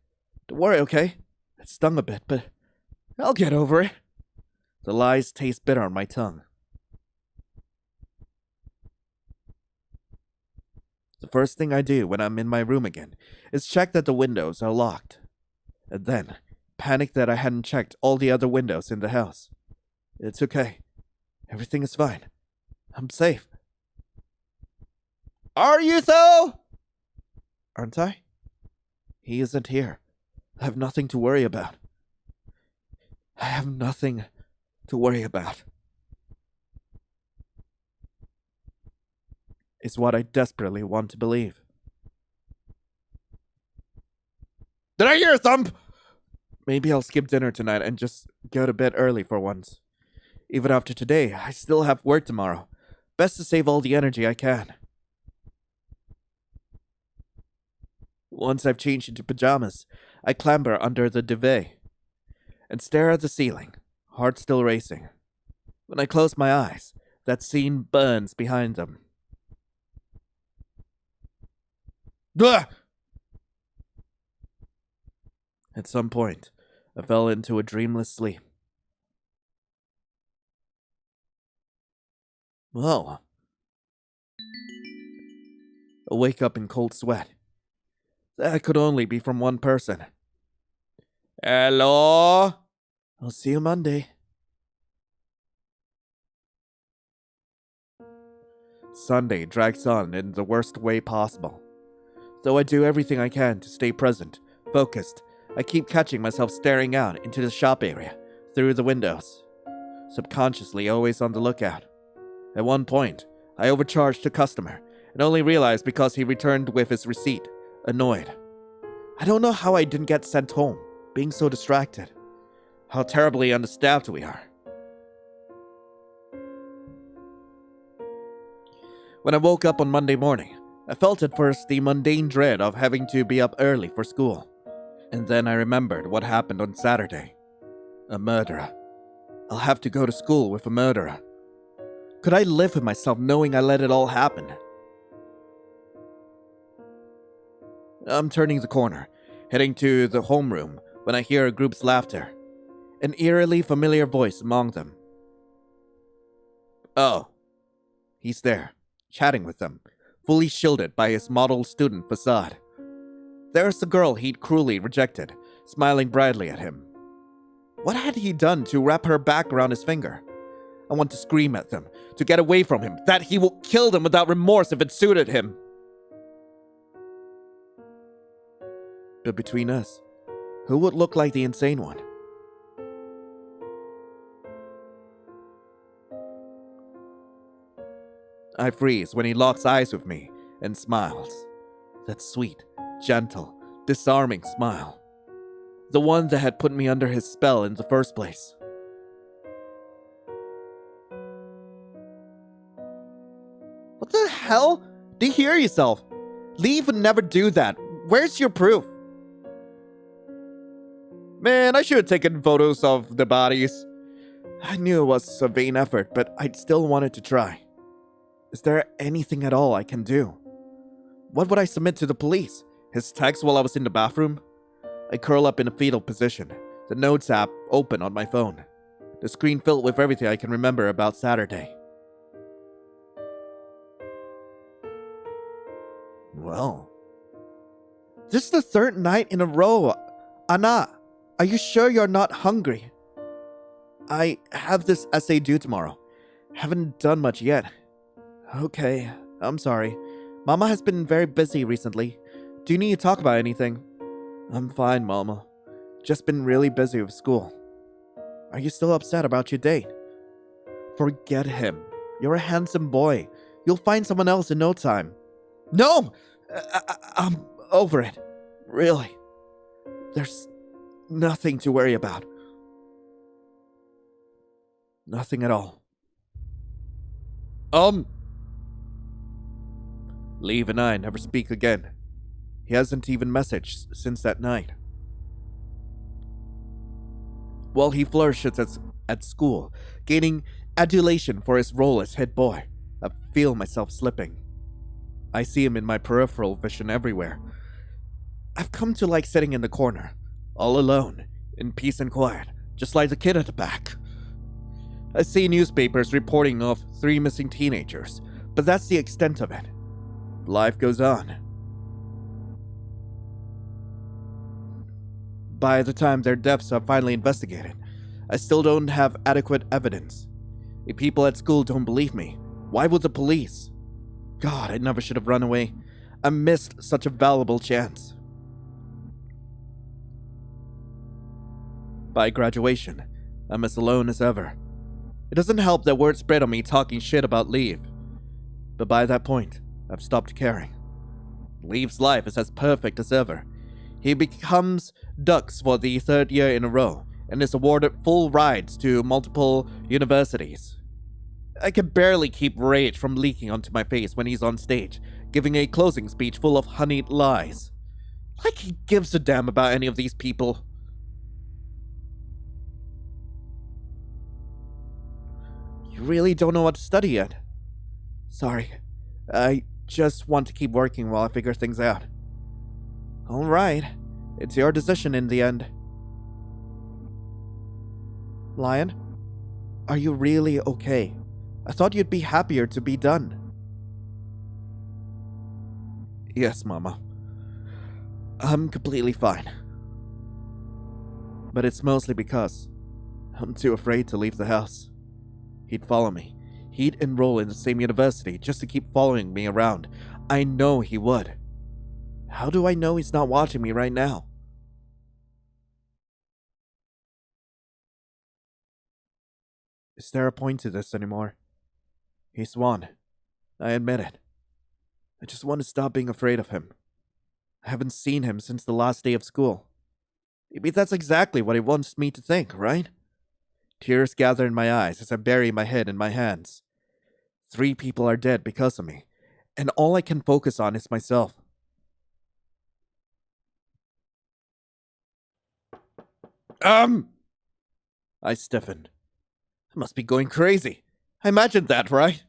Don't worry, okay? It stung a bit, but I'll get over it. The lies taste bitter on my tongue. The first thing I do when I'm in my room again is check that the windows are locked. And then, panic that I hadn't checked all the other windows in the house. It's okay. Everything is fine. I'm safe. Are you though? Aren't I? He isn't here. I have nothing to worry about. I have nothing to worry about. Is what I desperately want to believe. Did I hear a thump? Maybe I'll skip dinner tonight and just go to bed early for once. Even after today, I still have work tomorrow. Best to save all the energy I can. Once I've changed into pajamas, I clamber under the duvet and stare at the ceiling, heart still racing. When I close my eyes, that scene burns behind them. Blah! At some point, I fell into a dreamless sleep. Well, I wake up in cold sweat. That could only be from one person. Hello? I'll see you Monday. Sunday drags on in the worst way possible. Though I do everything I can to stay present, focused, I keep catching myself staring out into the shop area, through the windows. Subconsciously always on the lookout. At one point, I overcharged a customer, and only realized because he returned with his receipt, annoyed. I don't know how I didn't get sent home, being so distracted. How terribly understaffed we are. When I woke up on Monday morning, I felt at first the mundane dread of having to be up early for school. And then I remembered what happened on Saturday. A murderer. I'll have to go to school with a murderer. Could I live with myself knowing I let it all happen? I'm turning the corner, heading to the homeroom when I hear a group's laughter. An eerily familiar voice among them. Oh. He's there, chatting with them, fully shielded by his model student facade. There's the girl he'd cruelly rejected, smiling brightly at him. What had he done to wrap her back around his finger? I want to scream at them, to get away from him, that he will kill them without remorse if it suited him. But between us, who would look like the insane one? I freeze when he locks eyes with me and smiles. That sweet, gentle, disarming smile. The one that had put me under his spell in the first place. What the hell? Do you hear yourself? Leave would never do that. Where's your proof? Man, I should have taken photos of the bodies. I knew it was a vain effort, but I still wanted to try. Is there anything at all I can do? What would I submit to the police? His text while I was in the bathroom? I curl up in a fetal position, the notes app open on my phone. The screen filled with everything I can remember about Saturday. Well, this is the third night in a row. Anna, are you sure you're not hungry? I have this essay due tomorrow. Haven't done much yet. Okay, I'm sorry. Mama has been very busy recently. Do you need to talk about anything? I'm fine, Mama. Just been really busy with school. Are you still upset about your date? Forget him. You're a handsome boy. You'll find someone else in no time. No! I'm over it. Really. There's nothing to worry about. Nothing at all. Leave and I never speak again. He hasn't even messaged since that night. While he flourishes at school, gaining adulation for his role as head boy, I feel myself slipping. I see him in my peripheral vision everywhere. I've come to like sitting in the corner, all alone, in peace and quiet, just like the kid at the back. I see newspapers reporting of 3 missing teenagers, but that's the extent of it. Life goes on. By the time their deaths are finally investigated, I still don't have adequate evidence. If people at school don't believe me, why would the police? God, I never should have run away. I missed such a valuable chance. By graduation, I'm as alone as ever. It doesn't help that word spread on me talking shit about Leave. But by that point, I've stopped caring. Leave's life is as perfect as ever. He becomes Dux for the 3rd year in a row and is awarded full rides to multiple universities. I can barely keep rage from leaking onto my face when he's on stage, giving a closing speech full of honeyed lies. Like he gives a damn about any of these people. You really don't know what to study yet? Sorry, I just want to keep working while I figure things out. Alright, it's your decision in the end. Lion, are you really okay? I thought you'd be happier to be done. Yes, Mama. I'm completely fine. But it's mostly because I'm too afraid to leave the house. He'd follow me. He'd enroll in the same university just to keep following me around. I know he would. How do I know he's not watching me right now? Is there a point to this anymore? He's won. I admit it. I just want to stop being afraid of him. I haven't seen him since the last day of school. Maybe that's exactly what he wants me to think, right? Tears gather in my eyes as I bury my head in my hands. 3 people are dead because of me, and all I can focus on is myself. I stiffened. I must be going crazy. I imagined that, right?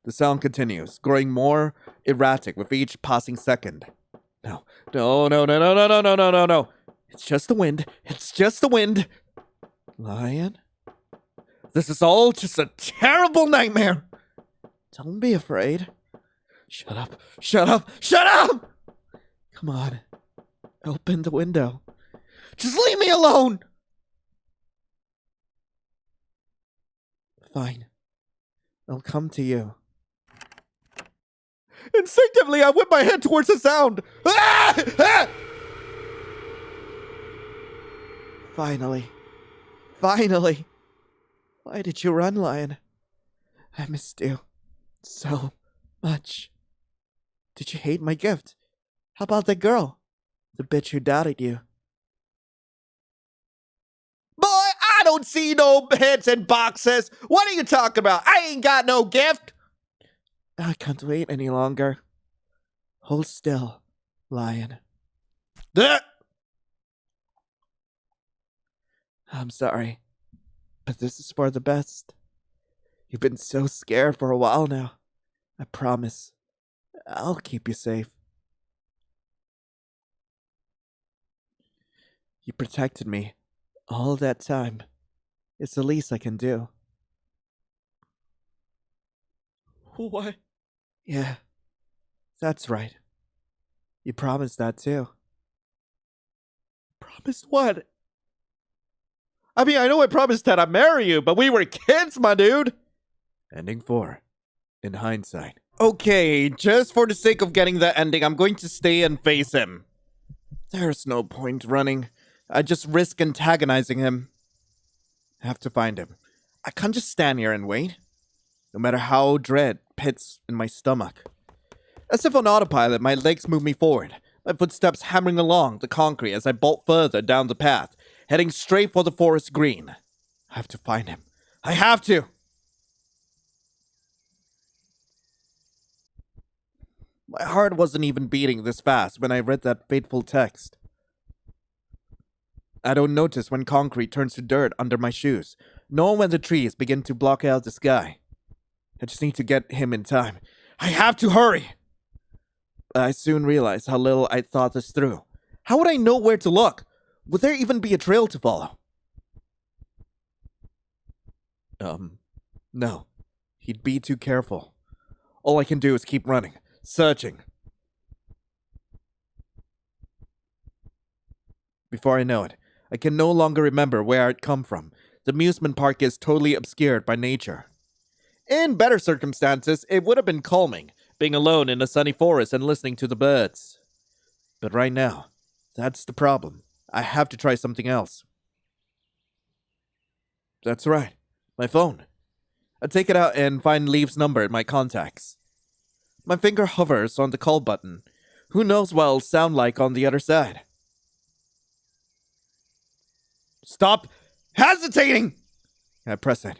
The sound continues, growing more erratic with each passing second. No. It's just the wind. It's just the wind. Lion? This is all just a terrible nightmare. Don't be afraid. Shut up. Shut up. Shut up! Come on. Open the window. Just leave me alone! Fine. I'll come to you. Instinctively, I whip my head towards the sound. Ah! Ah! Finally. Finally. Why did you run, Lion? I missed you so much. Did you hate my gift? How about that girl? The bitch who doubted you. Boy, I don't see no hits in boxes. What are you talking about? I ain't got no gift. I can't wait any longer. Hold still, Lion. I'm sorry, but this is for the best. You've been so scared for a while now. I promise, I'll keep you safe. You protected me all that time. It's the least I can do. What? Yeah, that's right. You promised that too. Promised what? I mean, I know I promised that I'd marry you, but we were kids, my dude. Ending 4. In hindsight. Okay, just for the sake of getting that ending, I'm going to stay and face him. There's no point running. I just risk antagonizing him. I have to find him. I can't just stand here and wait. No matter how dread pits in my stomach. As if on autopilot, my legs move me forward, my footsteps hammering along the concrete as I bolt further down the path, heading straight for the forest green. I have to find him. I have to! My heart wasn't even beating this fast when I read that fateful text. I don't notice when concrete turns to dirt under my shoes, nor when the trees begin to block out the sky. I just need to get him in time. I have to hurry! I soon realized how little I'd thought this through. How would I know where to look? Would there even be a trail to follow? No. He'd be too careful. All I can do is keep running, searching. Before I know it, I can no longer remember where I'd come from. The amusement park is totally obscured by nature. In better circumstances, it would have been calming, being alone in a sunny forest and listening to the birds. But right now, that's the problem. I have to try something else. That's right, my phone. I take it out and find Leaf's number in my contacts. My finger hovers on the call button. Who knows what it'll sound like on the other side? Stop hesitating! I press it.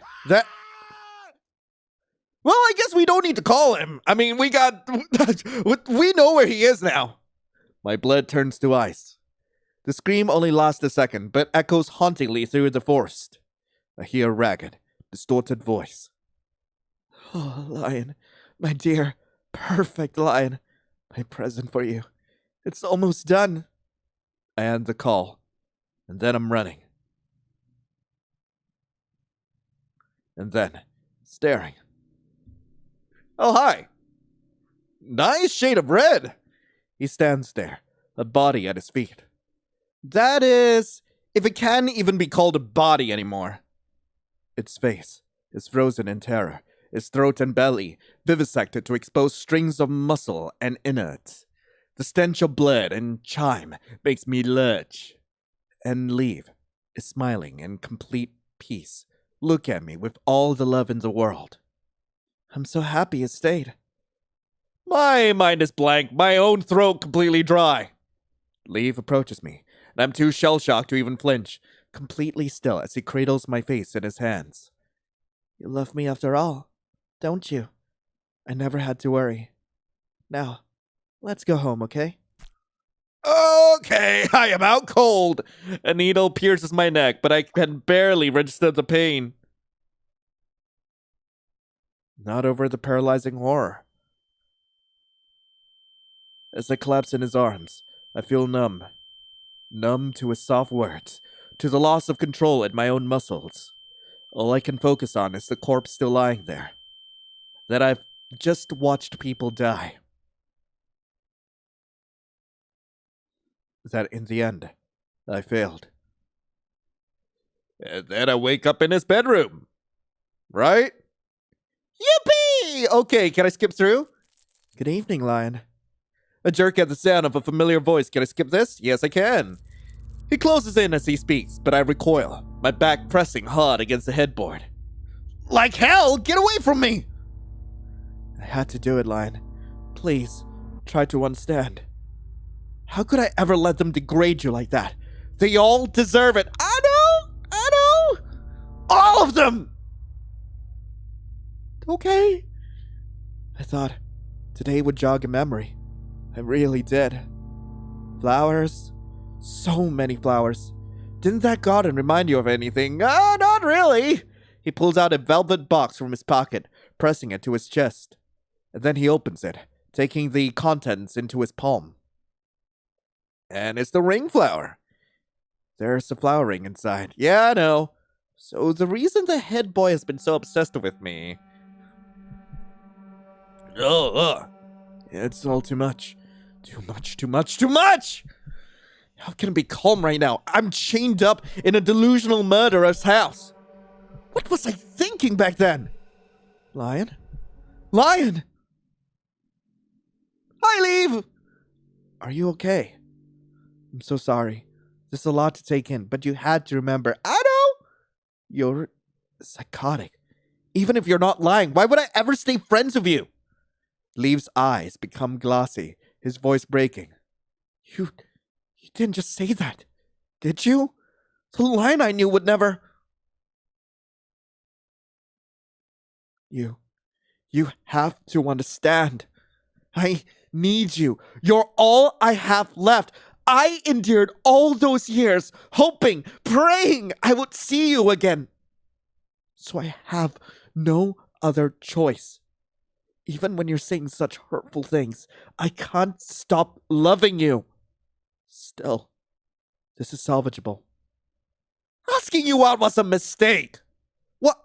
Well, I guess we don't need to call him. I mean, we know where he is now. My blood turns to ice. The scream only lasts a second, but echoes hauntingly through the forest. I hear a ragged, distorted voice. Oh, Lion, my dear, perfect Lion, my present for you. It's almost done. I end the call, and then I'm running. And then, staring. Oh, hi. Nice shade of red. He stands there, a body at his feet. That is, if it can even be called a body anymore. Its face is frozen in terror, its throat and belly vivisected to expose strings of muscle and innards. The stench of blood and chime makes me lurch. And Leaf is smiling in complete peace. Look at me with all the love in the world. I'm so happy it stayed. My mind is blank, my own throat completely dry. Leaf approaches me, and I'm too shell-shocked to even flinch, completely still as he cradles my face in his hands. You love me after all, don't you? I never had to worry. Now, let's go home, okay? Okay, I am out cold. A needle pierces my neck, but I can barely register the pain. Not over the paralyzing horror. As I collapse in his arms, I feel numb. Numb to his soft words, to the loss of control in my own muscles. All I can focus on is the corpse still lying there. That I've just watched people die. That in the end, I failed. And then I wake up in his bedroom. Right? Yippee! Okay, can I skip through? Good evening, Lion. A jerk at the sound of a familiar voice. Can I skip this? Yes, I can. He closes in as he speaks, but I recoil, my back pressing hard against the headboard. Like hell! Get away from me! I had to do it, Lion. Please, try to understand. How could I ever let them degrade you like that? They all deserve it. I know! All of them! Okay. I thought today would jog a memory. I really did. Flowers. So many flowers. Didn't that garden remind you of anything? Not really. He pulls out a velvet box from his pocket, pressing it to his chest. And then he opens it, taking the contents into his palm. And it's the ring flower. There's a flower ring inside. Yeah, I know. So the reason the head boy has been so obsessed with me... It's all too much. Too much! How can I be calm right now? I'm chained up in a delusional murderer's house. What was I thinking back then? Lion? Hi, Leave! Are you okay? I'm so sorry. There's a lot to take in, but you had to remember. I know! You're psychotic. Even if you're not lying, why would I ever stay friends with you? Leave's eyes become glassy, his voice breaking. You didn't just say that, did you? The line I knew would never... You have to understand. I need you. You're all I have left. I endured all those years, hoping, praying I would see you again. So I have no other choice. Even when you're saying such hurtful things, I can't stop loving you. Still, this is salvageable. Asking you out was a mistake. What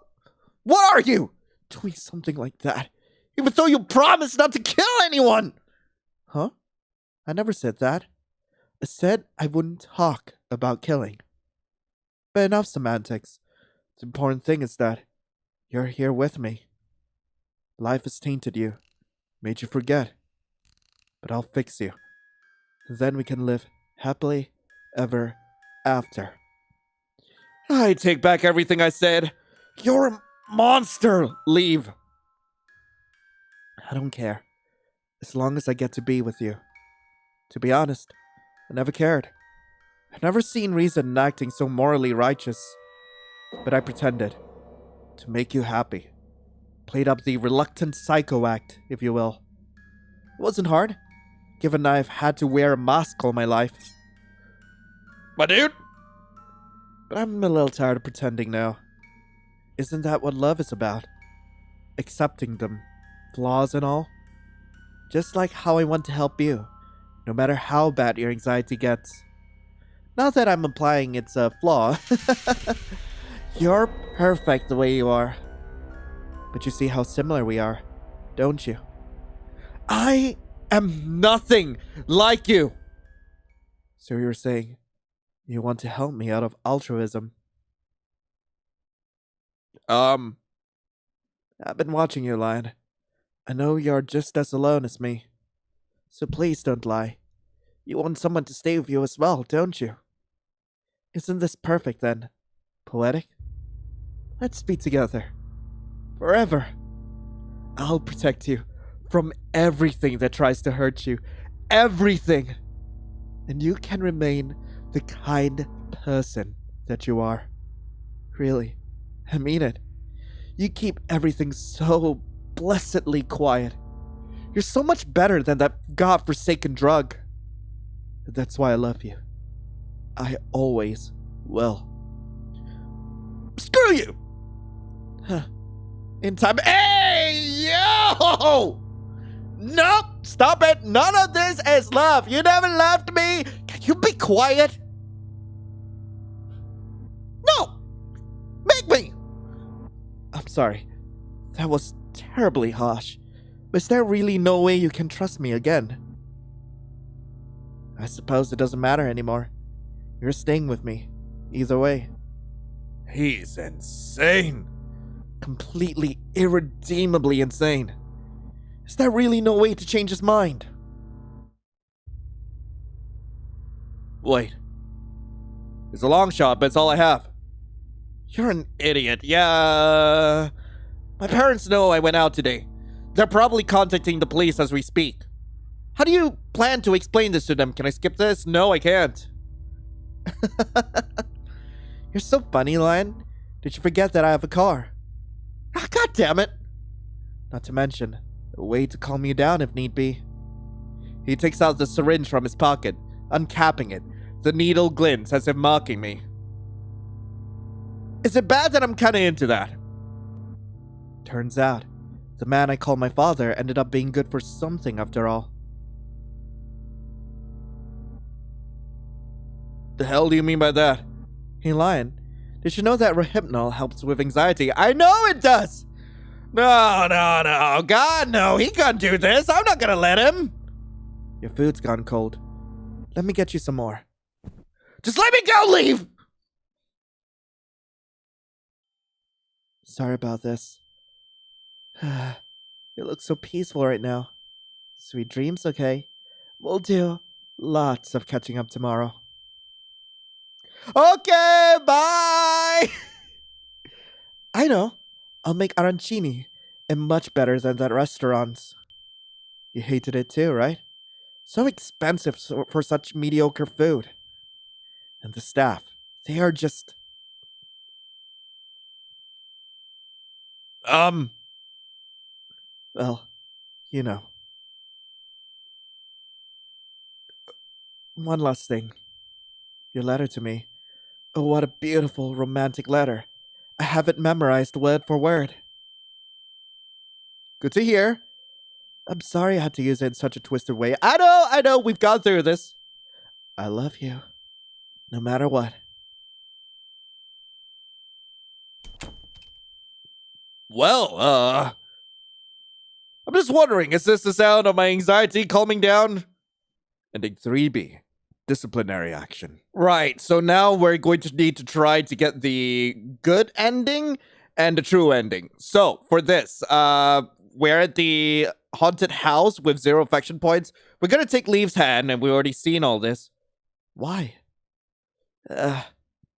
are you? Doing something like that, even though you promised not to kill anyone. Huh? I never said that. I said I wouldn't talk about killing. But enough semantics. The important thing is that you're here with me. Life has tainted you, made you forget. But I'll fix you. Then we can live happily ever after. I take back everything I said. You're a monster, Leave. I don't care. As long as I get to be with you. To be honest, I never cared. I've never seen reason in acting so morally righteous. But I pretended. To make you happy. Played up the reluctant psycho act, if you will. It wasn't hard, given I've had to wear a mask all my life. My dude! But I'm a little tired of pretending now. Isn't that what love is about? Accepting them, flaws and all? Just like how I want to help you, no matter how bad your anxiety gets. Not that I'm implying it's a flaw. You're perfect the way you are. But you see how similar we are, don't you? I am nothing like you! So you're saying you want to help me out of altruism? I've been watching you, Lion. I know you're just as alone as me. So please don't lie. You want someone to stay with you as well, don't you? Isn't this perfect then? Poetic? Let's be together. Forever. I'll protect you from everything that tries to hurt you. Everything. And you can remain the kind person that you are. Really, I mean it. You keep everything so blessedly quiet. You're so much better than that godforsaken drug. That's why I love you. I always will. Screw you! Huh. In time. Hey, yo! Nope! Stop it! None of this is love! You never loved me! Can you be quiet? No! Make me! I'm sorry. That was terribly harsh. But is there really no way you can trust me again? I suppose it doesn't matter anymore. You're staying with me. Either way. He's insane. Completely, irredeemably insane. Is there really no way to change his mind? Wait. It's a long shot, but it's all I have. You're an idiot. Yeah. My parents know I went out today. They're probably contacting the police as we speak. How do you plan to explain this to them? Can I skip this? No, I can't. You're so funny, Lion. Did you forget that I have a car? Ah, God damn it. Not to mention, a way to calm you down if need be. He takes out the syringe from his pocket, uncapping it. The needle glints as if mocking me. Is it bad that I'm kinda into that? Turns out, the man I call my father ended up being good for something after all. The hell do you mean by that? Hey, Lion, did you know that Rohypnol helps with anxiety? I know it does! No, God, no, he can't do this. I'm not gonna let him. Your food's gone cold. Let me get you some more. Just let me go, leave! Sorry about this. You look so peaceful right now. Sweet dreams, okay? We'll do lots of catching up tomorrow. Okay, bye! I know. I'll make arancini, and much better than that restaurant's. You hated it too, right? So expensive for such mediocre food. And the staff, they are just... Well, you know. One last thing. Your letter to me. Oh, what a beautiful, romantic letter. I have it memorized word for word. Good to hear. I'm sorry I had to use it in such a twisted way. I know, we've gone through this. I love you. No matter what. Well, I'm just wondering, is this the sound of my anxiety calming down? Ending 3B. Disciplinary action. Right, so now we're going to need to try to get the good ending and the true ending. So, for this, we're at the haunted house with 0 affection points. We're gonna take Leave's hand, and we've already seen all this. Why?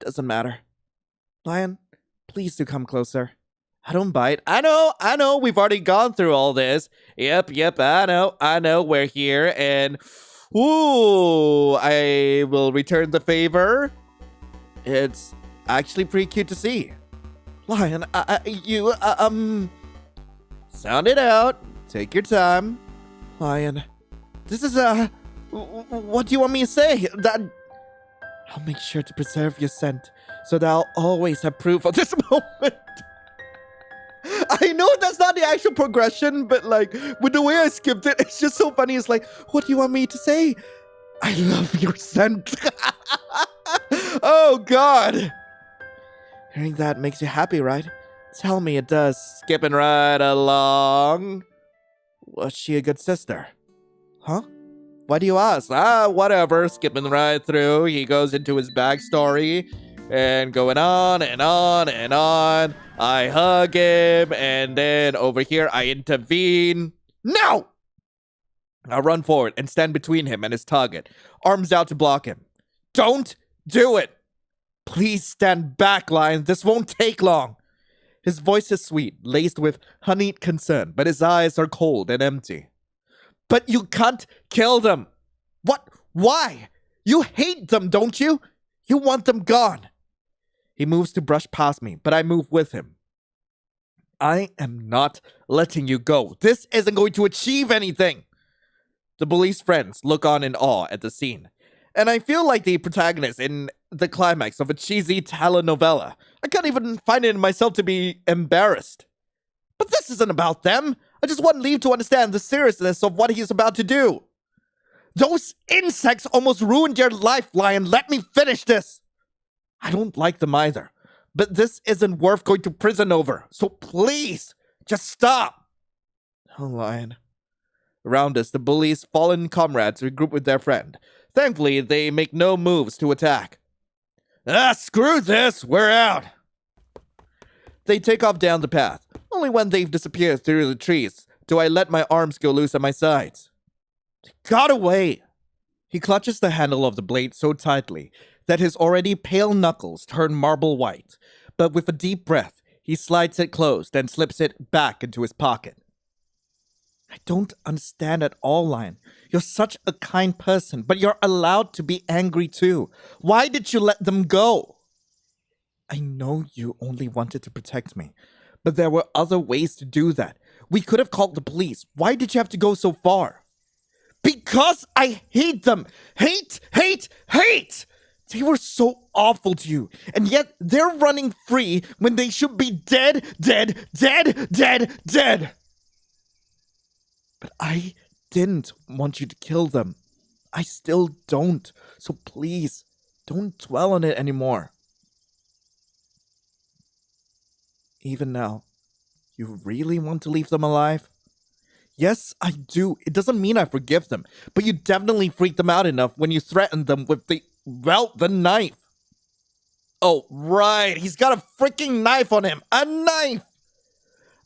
Doesn't matter. Lion, please do come closer. I don't bite. I know, we've already gone through all this. Yep, I know, we're here, and... Ooh, I will return the favor. It's actually pretty cute to see. Lion, sound it out. Take your time. Lion, this is, what do you want me to say? That... I'll make sure to preserve your scent, so that I'll always have proof of this moment. I know that's not the actual progression, but like, with the way I skipped it, it's just so funny. It's like, what do you want me to say? I love your scent. Oh, God. Hearing that makes you happy, right? Tell me it does. Skipping right along. Was she a good sister? Huh? Why do you ask? Whatever. Skipping right through. He goes into his backstory. And going on and on and on. I hug him, and then over here I intervene. No! I run forward and stand between him and his target, arms out to block him. Don't do it! Please stand back, Lion. This won't take long. His voice is sweet, laced with honeyed concern, but his eyes are cold and empty. But you can't kill them. What? Why? You hate them, don't you? You want them gone. He moves to brush past me, but I move with him. I am not letting you go. This isn't going to achieve anything. The bully's friends look on in awe at the scene, and I feel like the protagonist in the climax of a cheesy telenovela. I can't even find it in myself to be embarrassed. But this isn't about them. I just want Leave to understand the seriousness of what he's about to do. Those insects almost ruined your life, Lion. Let me finish this. I don't like them either, but this isn't worth going to prison over, so please, just stop. Oh, Lion. Around us, the bully's fallen comrades regroup with their friend. Thankfully, they make no moves to attack. Screw this, we're out. They take off down the path. Only when they've disappeared through the trees do I let my arms go loose at my sides. They got away. He clutches the handle of the blade so tightly that his already pale knuckles turn marble white, but with a deep breath, he slides it closed and slips it back into his pocket. I don't understand at all, Lion. You're such a kind person, but you're allowed to be angry too. Why did you let them go? I know you only wanted to protect me, but there were other ways to do that. We could have called the police. Why did you have to go so far? Because I hate them! Hate! They were so awful to you, and yet they're running free when they should be dead. But I didn't want you to kill them. I still don't, so please, don't dwell on it anymore. Even now, you really want to leave them alive? Yes, I do. It doesn't mean I forgive them, but you definitely freaked them out enough when you threatened them with the knife. Oh, right. He's got a freaking knife on him. A knife!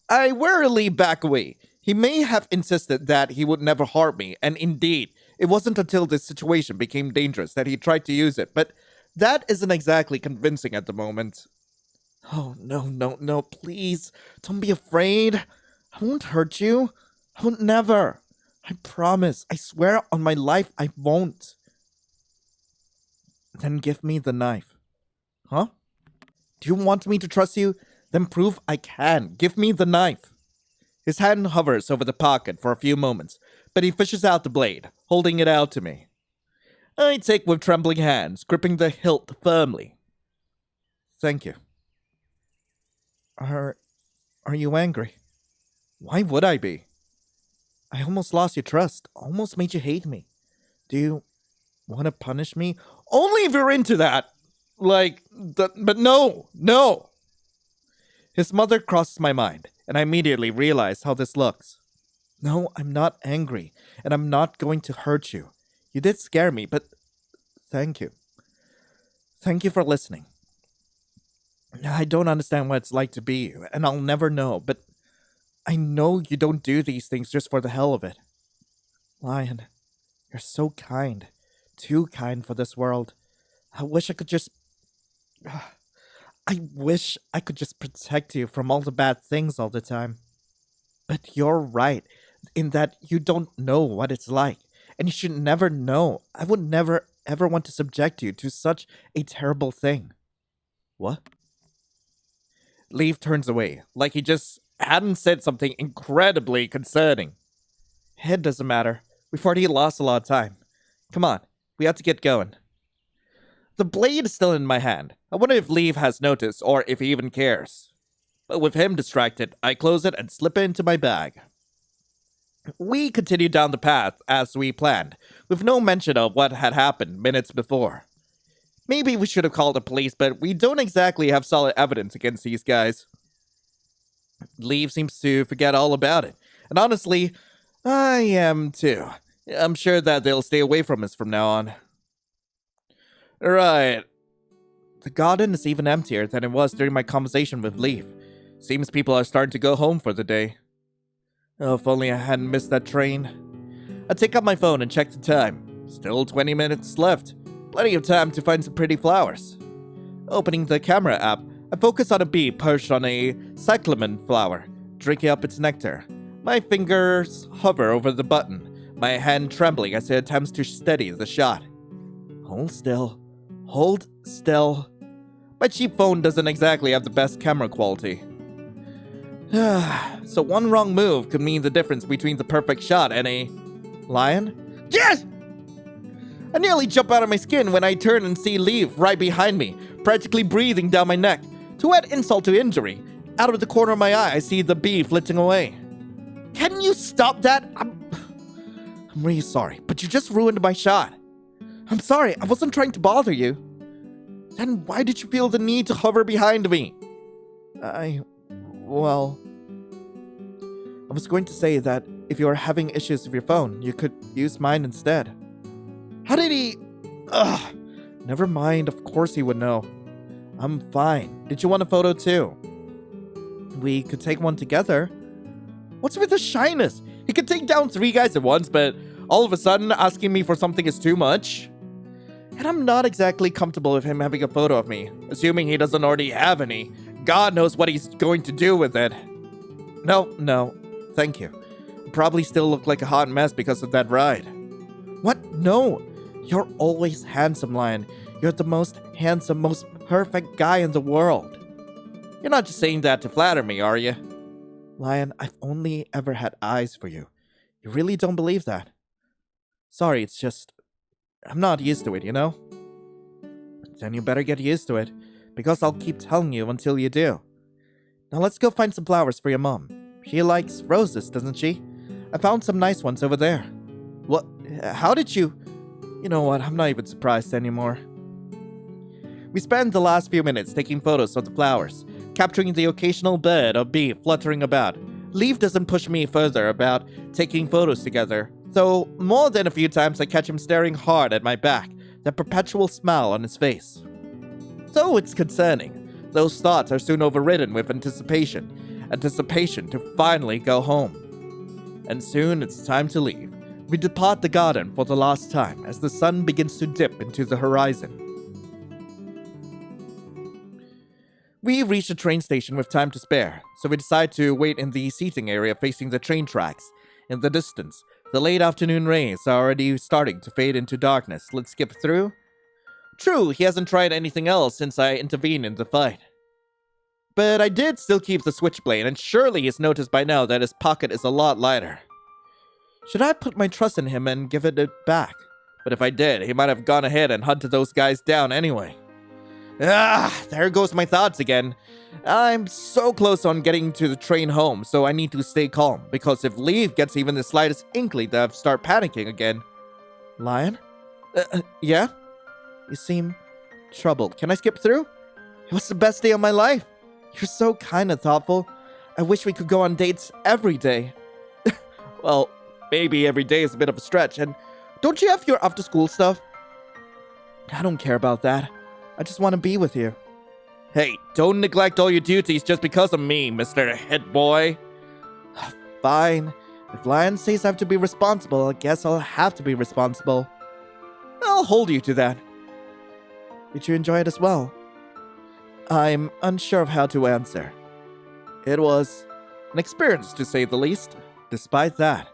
I warily back away. He may have insisted that he would never harm me, and indeed, it wasn't until this situation became dangerous that he tried to use it, but that isn't exactly convincing at the moment. Oh, no, please. Don't be afraid. I won't hurt you. I won't never. I promise. I swear on my life I won't. Then give me the knife. Huh? Do you want me to trust you? Then prove I can. Give me the knife. His hand hovers over the pocket for a few moments, but he fishes out the blade, holding it out to me. I take with trembling hands, gripping the hilt firmly. Thank you. Are you angry? Why would I be? I almost lost your trust, almost made you hate me. Do you want to punish me? Only if you're into that! But no! His mother crosses my mind, and I immediately realize how this looks. No, I'm not angry, and I'm not going to hurt you. You did scare me, but thank you. Thank you for listening. I don't understand what it's like to be you, and I'll never know, but I know you don't do these things just for the hell of it. Lion, you're so kind. Too kind for this world. I wish I could just protect you from all the bad things all the time. But you're right, in that you don't know what it's like, and you should never know. I would never, ever want to subject you to such a terrible thing. What? Leaf turns away, like he just hadn't said something incredibly concerning. It doesn't matter. We've already lost a lot of time. Come on, we have to get going. The blade is still in my hand. I wonder if Leaf has noticed, or if he even cares. But with him distracted, I close it and slip it into my bag. We continue down the path as we planned, with no mention of what had happened minutes before. Maybe we should have called the police, but we don't exactly have solid evidence against these guys. Leaf seems to forget all about it, and honestly, I am too. I'm sure that they'll stay away from us from now on. Right. The garden is even emptier than it was during my conversation with Leaf. Seems people are starting to go home for the day. Oh, if only I hadn't missed that train. I take up my phone and check the time. Still 20 minutes left. Plenty of time to find some pretty flowers. Opening the camera app, I focus on a bee perched on a cyclamen flower, drinking up its nectar. My fingers hover over the button, my hand trembling as it attempts to steady the shot. Hold still. Hold still. My cheap phone doesn't exactly have the best camera quality. So one wrong move could mean the difference between the perfect shot and a lion? Yes! I nearly jump out of my skin when I turn and see Leaf right behind me, practically breathing down my neck. To add insult to injury, out of the corner of my eye, I see the bee flitting away. Can you stop that? I'm really sorry, but you just ruined my shot. I'm sorry, I wasn't trying to bother you. Then why did you feel the need to hover behind me? I was going to say that if you are having issues with your phone, you could use mine instead. How did he... Never mind, of course he would know. I'm fine. Did you want a photo too? We could take one together. What's with the shyness? He could take down 3 guys at once, but all of a sudden asking me for something is too much. And I'm not exactly comfortable with him having a photo of me, assuming he doesn't already have any. God knows what he's going to do with it. No, thank you. Probably still look like a hot mess because of that ride. What? No. You're always handsome, Lion. You're the most handsome, most perfect guy in the world. You're not just saying that to flatter me, are you? Lion, I've only ever had eyes for you. You really don't believe that? Sorry, it's just... I'm not used to it, you know? Then you better get used to it, because I'll keep telling you until you do. Now let's go find some flowers for your mom. She likes roses, doesn't she? I found some nice ones over there. What? How did you... You know what, I'm not even surprised anymore. We spent the last few minutes taking photos of the flowers, capturing the occasional bird or bee fluttering about. Leaf doesn't push me further about taking photos together, though more than a few times I catch him staring hard at my back, that perpetual smile on his face. Though it's concerning, those thoughts are soon overridden with anticipation to finally go home. And soon it's time to leave. We depart the garden for the last time as the sun begins to dip into the horizon. We reach the train station with time to spare, so we decide to wait in the seating area facing the train tracks. In the distance, the late afternoon rays are already starting to fade into darkness. Let's skip through. True, he hasn't tried anything else since I intervened in the fight. But I did still keep the switchblade, and surely he's noticed by now that his pocket is a lot lighter. Should I put my trust in him and give it back? But if I did, he might have gone ahead and hunted those guys down anyway. There goes my thoughts again. I'm so close on getting to the train home, so I need to stay calm, because if Leaf gets even the slightest inkling that I've start panicking again... Lion? Yeah? You seem troubled. Can I skip through? It was the best day of my life. You're so kind and thoughtful. I wish we could go on dates every day. Well, maybe every day is a bit of a stretch, and don't you have your after-school stuff? I don't care about that. I just want to be with you. Hey, don't neglect all your duties just because of me, Mr. Hit Boy. Fine. If Lion says I have to be responsible, I guess I'll have to be responsible. I'll hold you to that. Did you enjoy it as well? I'm unsure of how to answer. It was an experience, to say the least. Despite that,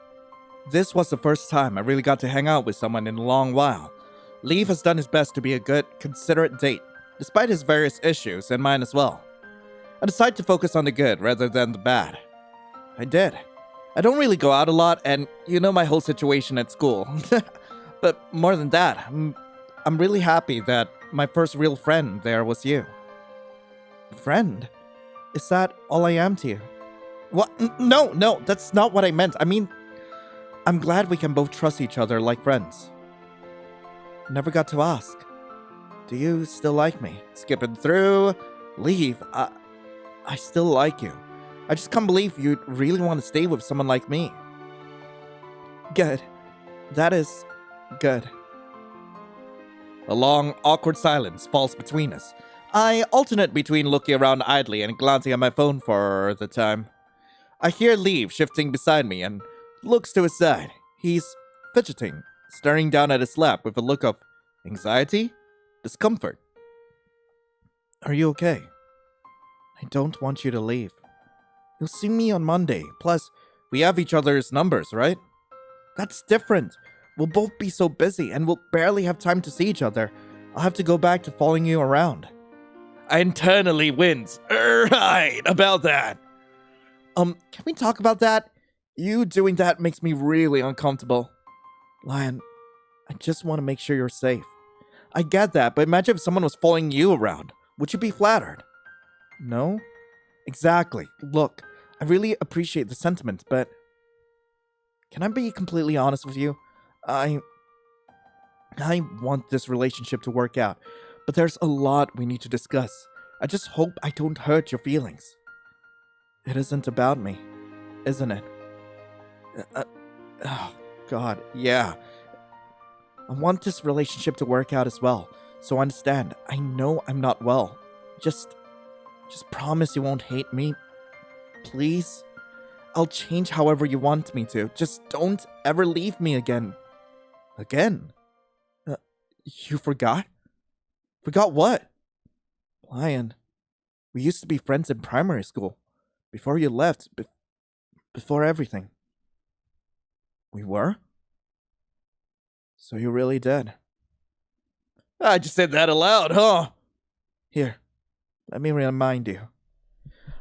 this was the first time I really got to hang out with someone in a long while. Leaf has done his best to be a good, considerate date, despite his various issues, and mine as well. I decided to focus on the good rather than the bad. I did. I don't really go out a lot, and you know my whole situation at school. But more than that, I'm really happy that my first real friend there was you. Friend? Is that all I am to you? What? No, that's not what I meant. I mean, I'm glad we can both trust each other like friends. Never got to ask. Do you still like me? Skipping through. Leave. I still like you. I just can't believe you'd really want to stay with someone like me. Good. That is good. A long, awkward silence falls between us. I alternate between looking around idly and glancing at my phone for the time. I hear Leaf shifting beside me and looks to his side. He's fidgeting, staring down at his lap with a look of anxiety, discomfort. Are you okay? I don't want you to leave. You'll see me on Monday. Plus, we have each other's numbers, right? That's different. We'll both be so busy and we'll barely have time to see each other. I'll have to go back to following you around. I internally wince. Right, about that. Can we talk about that? You doing that makes me really uncomfortable. Lion, I just want to make sure you're safe. I get that, but imagine if someone was following you around. Would you be flattered? No? Exactly. Look, I really appreciate the sentiment, but... Can I be completely honest with you? I want this relationship to work out, but there's a lot we need to discuss. I just hope I don't hurt your feelings. It isn't about me, isn't it? Oh, God, yeah. I want this relationship to work out as well, So understand, I know I'm not well. Just promise you won't hate me. Please? I'll change however you want me to. Just don't ever leave me again. Again? You forgot? Forgot what? Lion, we used to be friends in primary school. Before you left, before everything. We were? So you really did? I just said that aloud, huh? Here, let me remind you.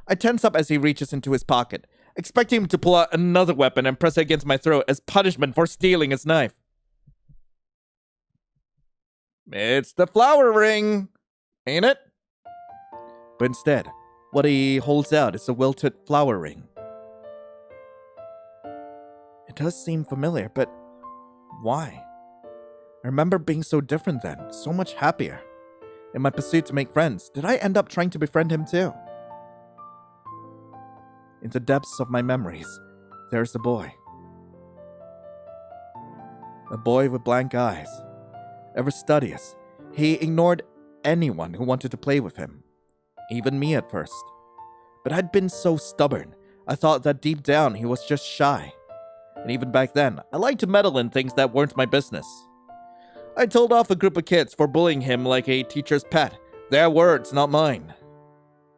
I tense up as he reaches into his pocket, expecting him to pull out another weapon and press it against my throat as punishment for stealing his knife. It's the flower ring, ain't it? But instead, what he holds out is a wilted flower ring. It does seem familiar, but why? I remember being so different then, so much happier. In my pursuit to make friends, did I end up trying to befriend him too? In the depths of my memories, there's a boy. A boy with blank eyes. Ever studious, he ignored anyone who wanted to play with him. Even me at first. But I'd been so stubborn, I thought that deep down he was just shy. And even back then, I liked to meddle in things that weren't my business. I told off a group of kids for bullying him like a teacher's pet. Their words, not mine.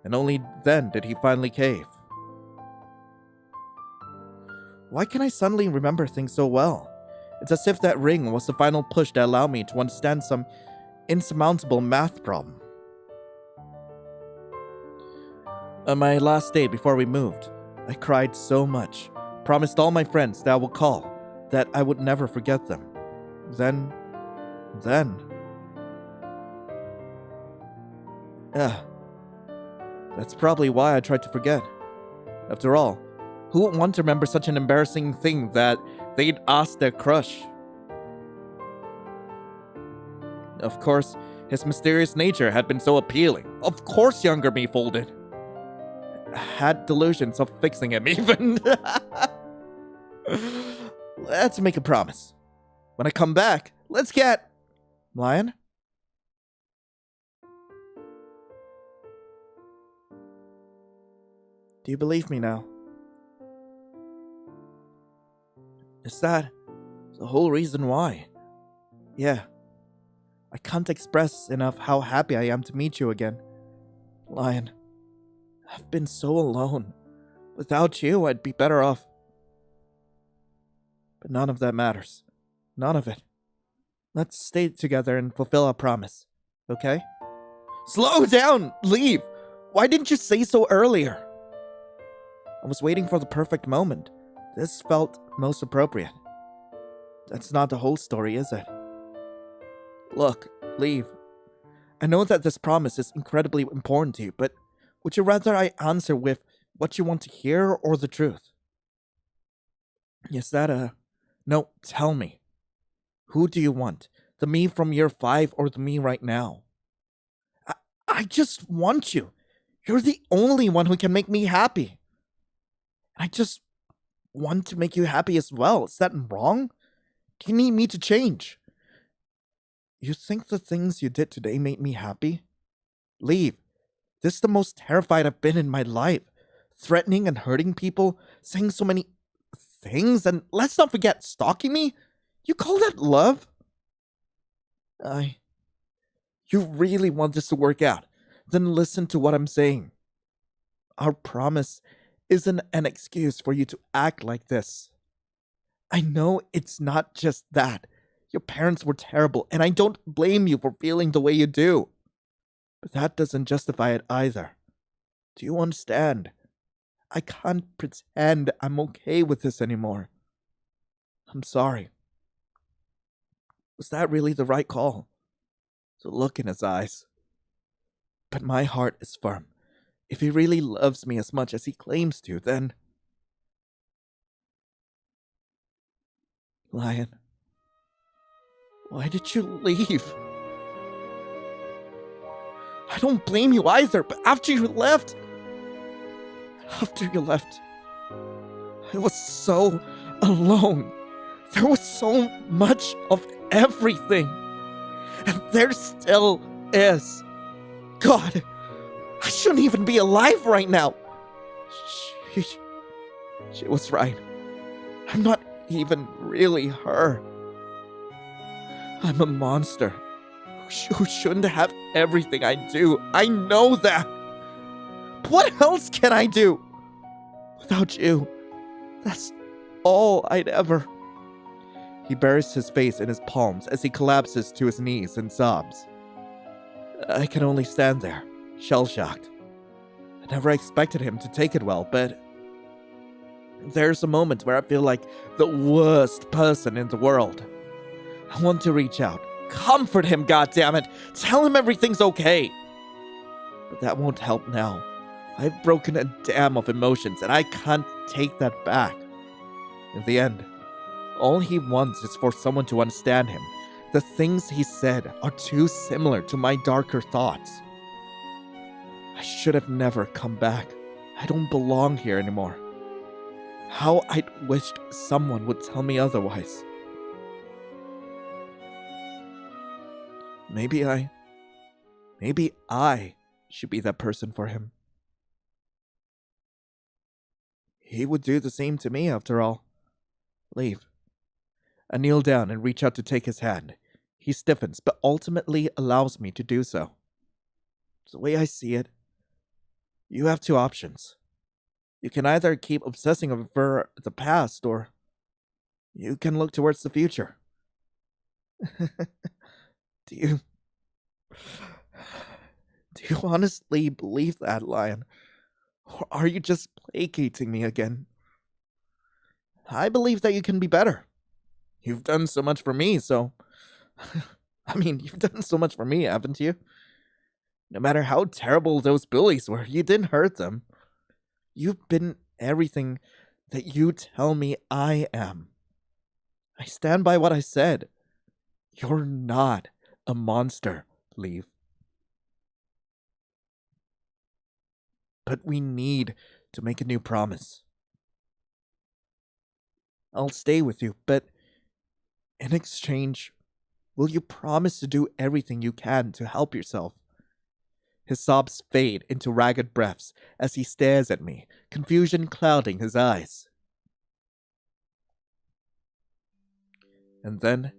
And only then did he finally cave. Why can I suddenly remember things so well? It's as if that ring was the final push that allowed me to understand some insurmountable math problem. On my last day before we moved, I cried so much, promised all my friends that I would call, that I would never forget them. Then... That's probably why I tried to forget. After all, who would want to remember such an embarrassing thing that they'd asked their crush? Of course, his mysterious nature had been so appealing. Of course younger me folded. Had delusions of fixing him even. Let's make a promise. When I come back, let's get... Lion? Do you believe me now? Is that the whole reason why? Yeah. I can't express enough how happy I am to meet you again. Lion, I've been so alone. Without you, I'd be better off. But none of that matters. None of it. Let's stay together and fulfill our promise, okay? Slow down! Leave! Why didn't you say so earlier? I was waiting for the perfect moment. This felt most appropriate. That's not the whole story, is it? Look, leave. I know that this promise is incredibly important to you, but would you rather I answer with what you want to hear or the truth? Is that No, tell me. Who do you want? The me from year 5 or the me right now? I just want you. You're the only one who can make me happy. I just want to make you happy as well. Is that wrong? Do you need me to change? You think the things you did today made me happy? Leave. This is the most terrified I've been in my life. Threatening and hurting people, saying so many things, and let's not forget stalking me? You call that love? You really want this to work out? Then listen to what I'm saying. Our promise isn't an excuse for you to act like this. I know it's not just that. Your parents were terrible, and I don't blame you for feeling the way you do. But that doesn't justify it either. Do you understand? I can't pretend I'm okay with this anymore. I'm sorry. Was that really the right call? The look in his eyes. But my heart is firm. If he really loves me as much as he claims to, then... Lion, why did you leave? I don't blame you either, but after you left, I was so alone. There was so much of everything. And there still is. God, I shouldn't even be alive right now. She was right. I'm not even really her. I'm a monster who shouldn't have everything I do. I know that. What else can I do? Without you, that's all I'd ever... He buries his face in his palms as he collapses to his knees and sobs. I can only stand there, shell-shocked. I never expected him to take it well, but... There's a moment where I feel like the worst person in the world. I want to reach out, comfort him, goddammit, tell him everything's okay. But that won't help now. I've broken a dam of emotions, and I can't take that back. In the end, all he wants is for someone to understand him. The things he said are too similar to my darker thoughts. I should have never come back. I don't belong here anymore. How I'd wished someone would tell me otherwise. Maybe I should be that person for him. He would do the same to me, after all. Leave. I kneel down and reach out to take his hand. He stiffens, but ultimately allows me to do so. The way I see it, you have two options. You can either keep obsessing over the past, or you can look towards the future. Do you honestly believe that, Lion? Or are you just placating me again? I believe that you can be better. You've done so much for me, so... you've done so much for me, haven't you? No matter how terrible those bullies were, you didn't hurt them. You've been everything that you tell me I am. I stand by what I said. You're not a monster, Leave. But we need to make a new promise. I'll stay with you, but in exchange, will you promise to do everything you can to help yourself? His sobs fade into ragged breaths as he stares at me, confusion clouding his eyes. And then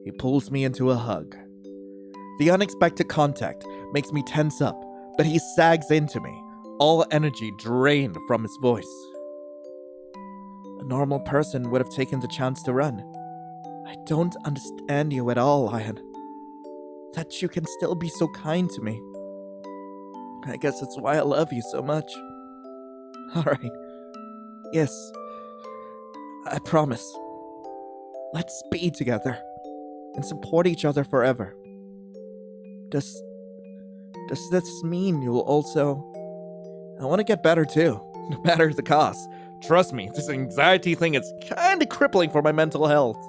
he pulls me into a hug. The unexpected contact makes me tense up, but he sags into me, all energy drained from his voice. A normal person would have taken the chance to run. I don't understand you at all, Lion. That you can still be so kind to me. I guess that's why I love you so much. Alright. Yes. I promise. Let's be together and support each other forever. Does this mean you'll also... I want to get better too, no matter the cost. Trust me, this anxiety thing is kinda crippling for my mental health.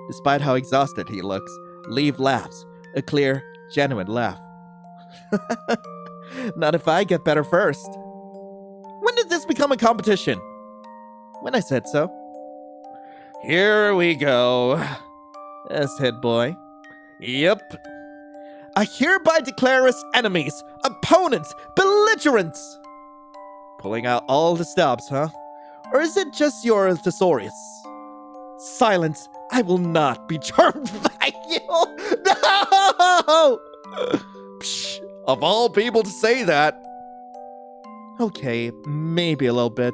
Despite how exhausted he looks, Leave laughs. A clear, genuine laugh. Not if I get better first. When did this become a competition? When I said so. Here we go. Yes, head boy. Yep. I hereby declare us enemies, opponents, belligerents. Pulling out all the stops, huh? Or is it just your thesaurus? Silence. I will not be charmed by you. No! Psh, of all people to say that. Okay, maybe a little bit.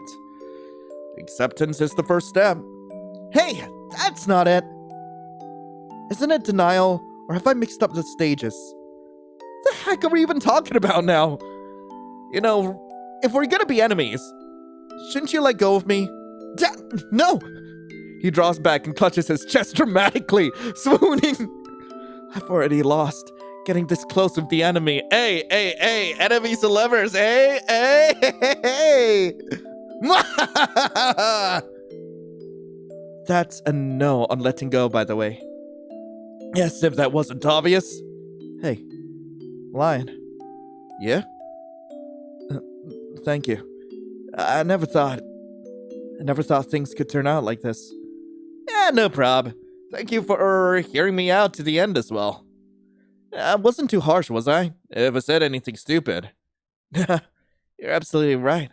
Acceptance is the first step. Hey, that's not it. Isn't it denial, or have I mixed up the stages? What the heck are we even talking about now? You know, if we're gonna be enemies, shouldn't you let go of me? No! He draws back and clutches his chest dramatically, swooning. I've already lost. Getting this close with the enemy. Hey, enemies to lovers, hey. That's a no on letting go, by the way. Yes, if that wasn't obvious. Hey, Lion. Yeah? Thank you. I never thought things could turn out like this. Yeah, no prob. Thank you for hearing me out to the end as well. I wasn't too harsh, was I? If I said anything stupid. You're absolutely right.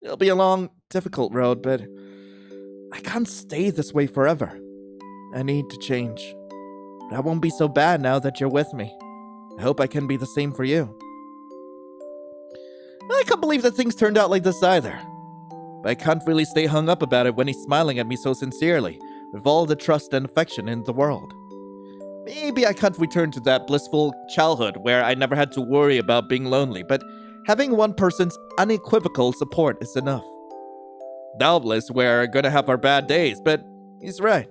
It'll be a long, difficult road, but I can't stay this way forever. I need to change. But I won't be so bad now that you're with me. I hope I can be the same for you. I can't believe that things turned out like this either. But I can't really stay hung up about it when he's smiling at me so sincerely, with all the trust and affection in the world. Maybe I can't return to that blissful childhood where I never had to worry about being lonely, but having one person's unequivocal support is enough. Doubtless, we're gonna have our bad days, but he's right.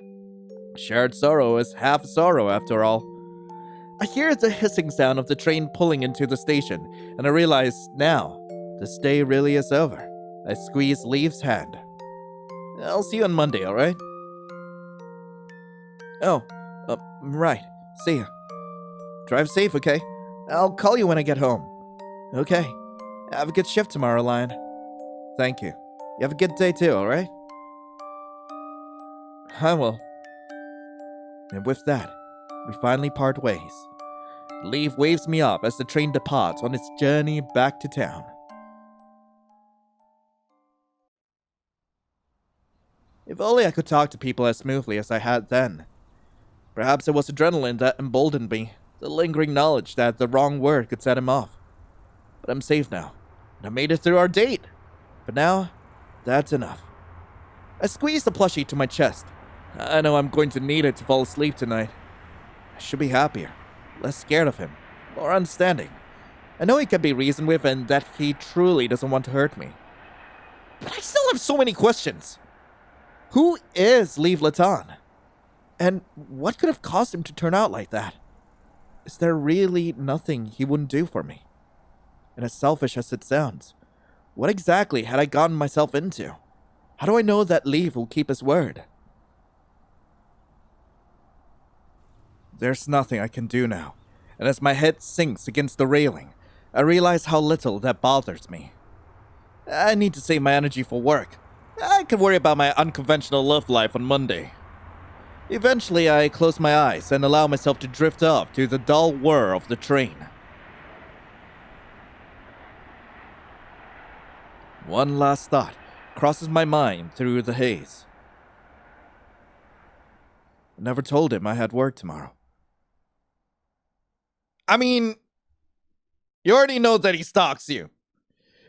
Shared sorrow is half sorrow after all. I hear the hissing sound of the train pulling into the station, and I realize now, this day really is over. I squeeze Leaf's hand. I'll see you on Monday, alright? Oh, right. See ya. Drive safe, okay? I'll call you when I get home. Okay. Have a good shift tomorrow, Lion. Thank you. You have a good day too, alright? I will. And with that, we finally part ways. Leaf waves me off as the train departs on its journey back to town. If only I could talk to people as smoothly as I had then. Perhaps it was adrenaline that emboldened me, the lingering knowledge that the wrong word could set him off. But I'm safe now, and I made it through our date. But now, that's enough. I squeeze the plushie to my chest. I know I'm going to need it to fall asleep tonight. I should be happier, less scared of him, more understanding. I know he can be reasoned with and that he truly doesn't want to hurt me. But I still have so many questions. Who is Leaf Latan? And what could have caused him to turn out like that? Is there really nothing he wouldn't do for me? And as selfish as it sounds, what exactly had I gotten myself into? How do I know that Leaf will keep his word? There's nothing I can do now, and as my head sinks against the railing, I realize how little that bothers me. I need to save my energy for work. I can worry about my unconventional love life on Monday. Eventually, I close my eyes and allow myself to drift off to the dull whir of the train. One last thought crosses my mind through the haze. I never told him I had work tomorrow. I mean, you already know that he stalks you.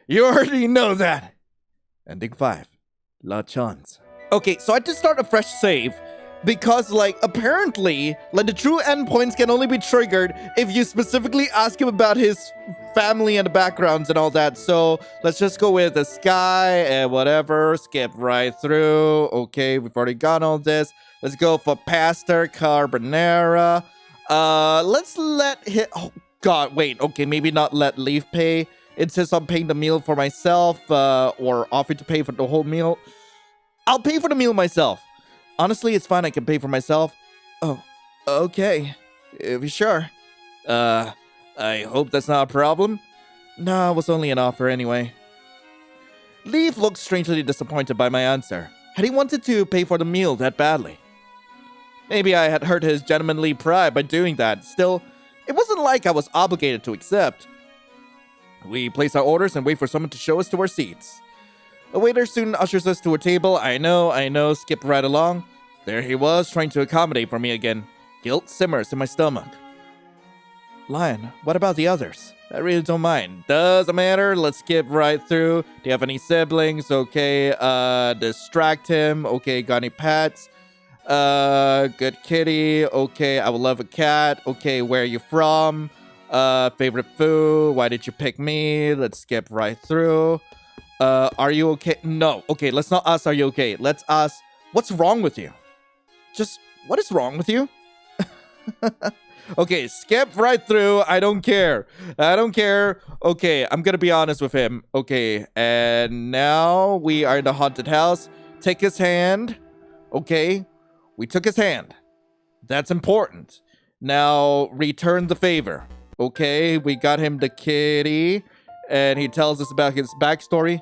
You already know that. Ending 5. La chance. Okay, so I had to start a fresh save because, apparently, the true endpoints can only be triggered if you specifically ask him about his family and the backgrounds and all that. So let's just go with the sky and whatever. Skip right through. Okay, we've already got all this. Let's go for pasta carbonara. Let's let him... Oh, God, wait. Okay, maybe not let Leaf pay. Insist on paying the meal for myself, or offer to pay for the whole meal. I'll pay for the meal myself. Honestly, it's fine. I can pay for myself. Oh, okay. If you're sure. I hope that's not a problem. Nah, it was only an offer anyway. Leaf looked strangely disappointed by my answer. Had he wanted to pay for the meal that badly? Maybe I had hurt his gentlemanly pride by doing that. Still, it wasn't like I was obligated to accept. We place our orders and wait for someone to show us to our seats. A waiter soon ushers us to a table. I know, skip right along. There he was, trying to accommodate for me again. Guilt simmers in my stomach. Lion, what about the others? I really don't mind. Doesn't matter, let's skip right through. Do you have any siblings? Okay, distract him. Okay, got any pets? Good kitty. Okay, I would love a cat. Okay, where are you from? Favorite food? Why did you pick me? Let's skip right through. Are you okay? No. Okay, let's not ask are you okay. Let's ask, what's wrong with you? Just, what is wrong with you? Okay, skip right through. I don't care. Okay, I'm gonna be honest with him. Okay, and now we are in the haunted house. Take his hand. Okay, we took his hand. That's important. Now, return the favor. Okay, we got him the kitty, and he tells us about his backstory.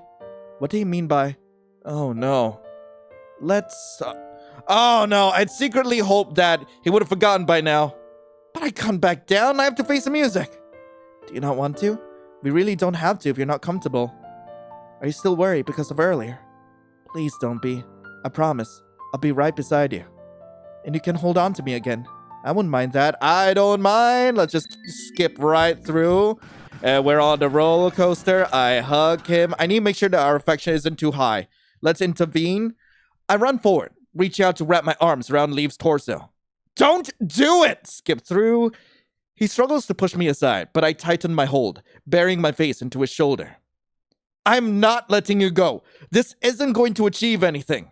What do you mean by... Oh, no. Let's... Oh, no, I'd secretly hoped that he would have forgotten by now. But I can't back down. I have to face the music. Do you not want to? We really don't have to if you're not comfortable. Are you still worried because of earlier? Please don't be. I promise. I'll be right beside you. And you can hold on to me again. I wouldn't mind that. I don't mind. Let's just skip right through. We're on the roller coaster. I hug him. I need to make sure that our affection isn't too high. Let's intervene. I run forward, reach out to wrap my arms around Leaf's torso. Don't do it! Skip through. He struggles to push me aside, but I tighten my hold, burying my face into his shoulder. I'm not letting you go. This isn't going to achieve anything.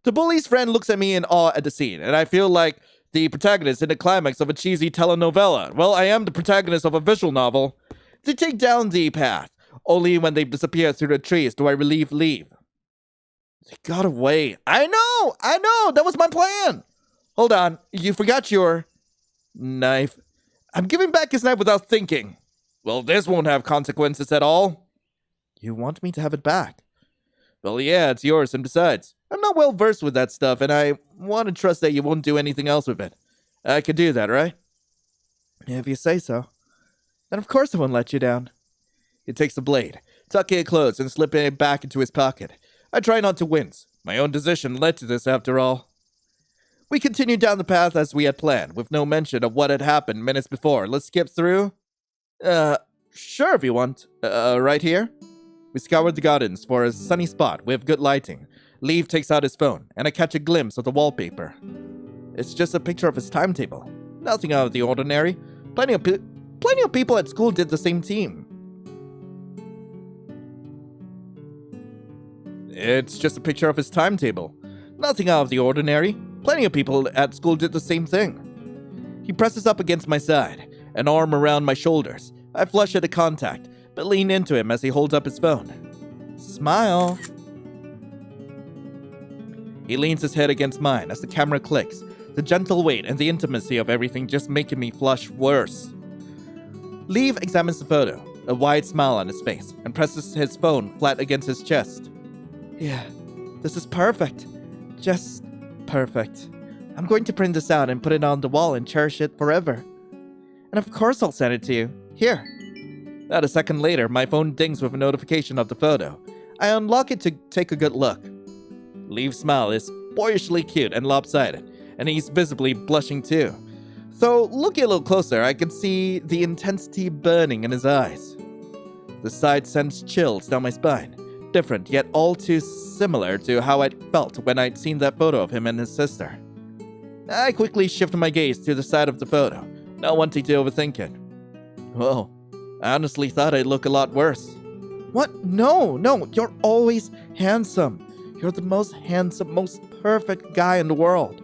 The bully's friend looks at me in awe at the scene, and I feel like the protagonist in the climax of a cheesy telenovela. Well, I am the protagonist of a visual novel. They take down the path. Only when they disappear through the trees do I leave. They got away. I know! That was my plan! Hold on, you forgot your knife. I'm giving back his knife without thinking. Well, this won't have consequences at all. You want me to have it back? Well, yeah, it's yours, and besides, I'm not well versed with that stuff, and I want to trust that you won't do anything else with it. I could do that, right? If you say so. Then of course I won't let you down. He takes the blade, tucking it close, and slipping it back into his pocket. I try not to wince. My own decision led to this, after all. We continued down the path as we had planned, with no mention of what had happened minutes before. Let's skip through. Sure if you want. Right here? We scoured the gardens for a sunny spot with good lighting. Leaf takes out his phone, and I catch a glimpse of the wallpaper. It's just a picture of his timetable. Nothing out of the ordinary. Plenty of people at school did the same thing. It's just a picture of his timetable. Nothing out of the ordinary. Plenty of people at school did the same thing. He presses up against my side, an arm around my shoulders. I flush at the contact, but lean into him as he holds up his phone. Smile. He leans his head against mine as the camera clicks. The gentle weight and the intimacy of everything just making me flush worse. Leaf examines the photo, a wide smile on his face, and presses his phone flat against his chest. Yeah, this is perfect. Just perfect. I'm going to print this out and put it on the wall and cherish it forever. And of course I'll send it to you. Here. About a second later, my phone dings with a notification of the photo. I unlock it to take a good look. Leaf's smile is boyishly cute and lopsided, and he's visibly blushing too. So, looking a little closer, I can see the intensity burning in his eyes. The sight sends chills down my spine. Different, yet all too similar to how I'd felt when I'd seen that photo of him and his sister. I quickly shift my gaze to the side of the photo, not wanting to overthink it. Whoa, I honestly thought I'd look a lot worse. What? No, you're always handsome. You're the most handsome, most perfect guy in the world.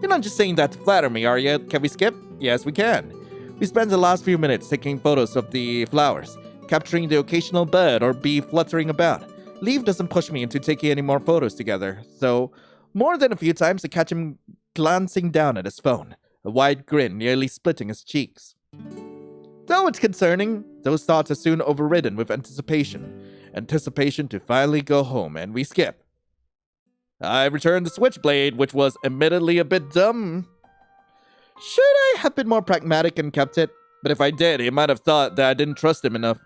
You're not just saying that to flatter me, are you? Can we skip? Yes, we can. We spent the last few minutes taking photos of the flowers, capturing the occasional bird or bee fluttering about. Leaf doesn't push me into taking any more photos together, so more than a few times I catch him glancing down at his phone, a wide grin nearly splitting his cheeks. Though it's concerning, those thoughts are soon overridden with anticipation. Anticipation to finally go home, and we skip. I returned the switchblade, which was admittedly a bit dumb. Should I have been more pragmatic and kept it? But if I did, he might have thought that I didn't trust him enough.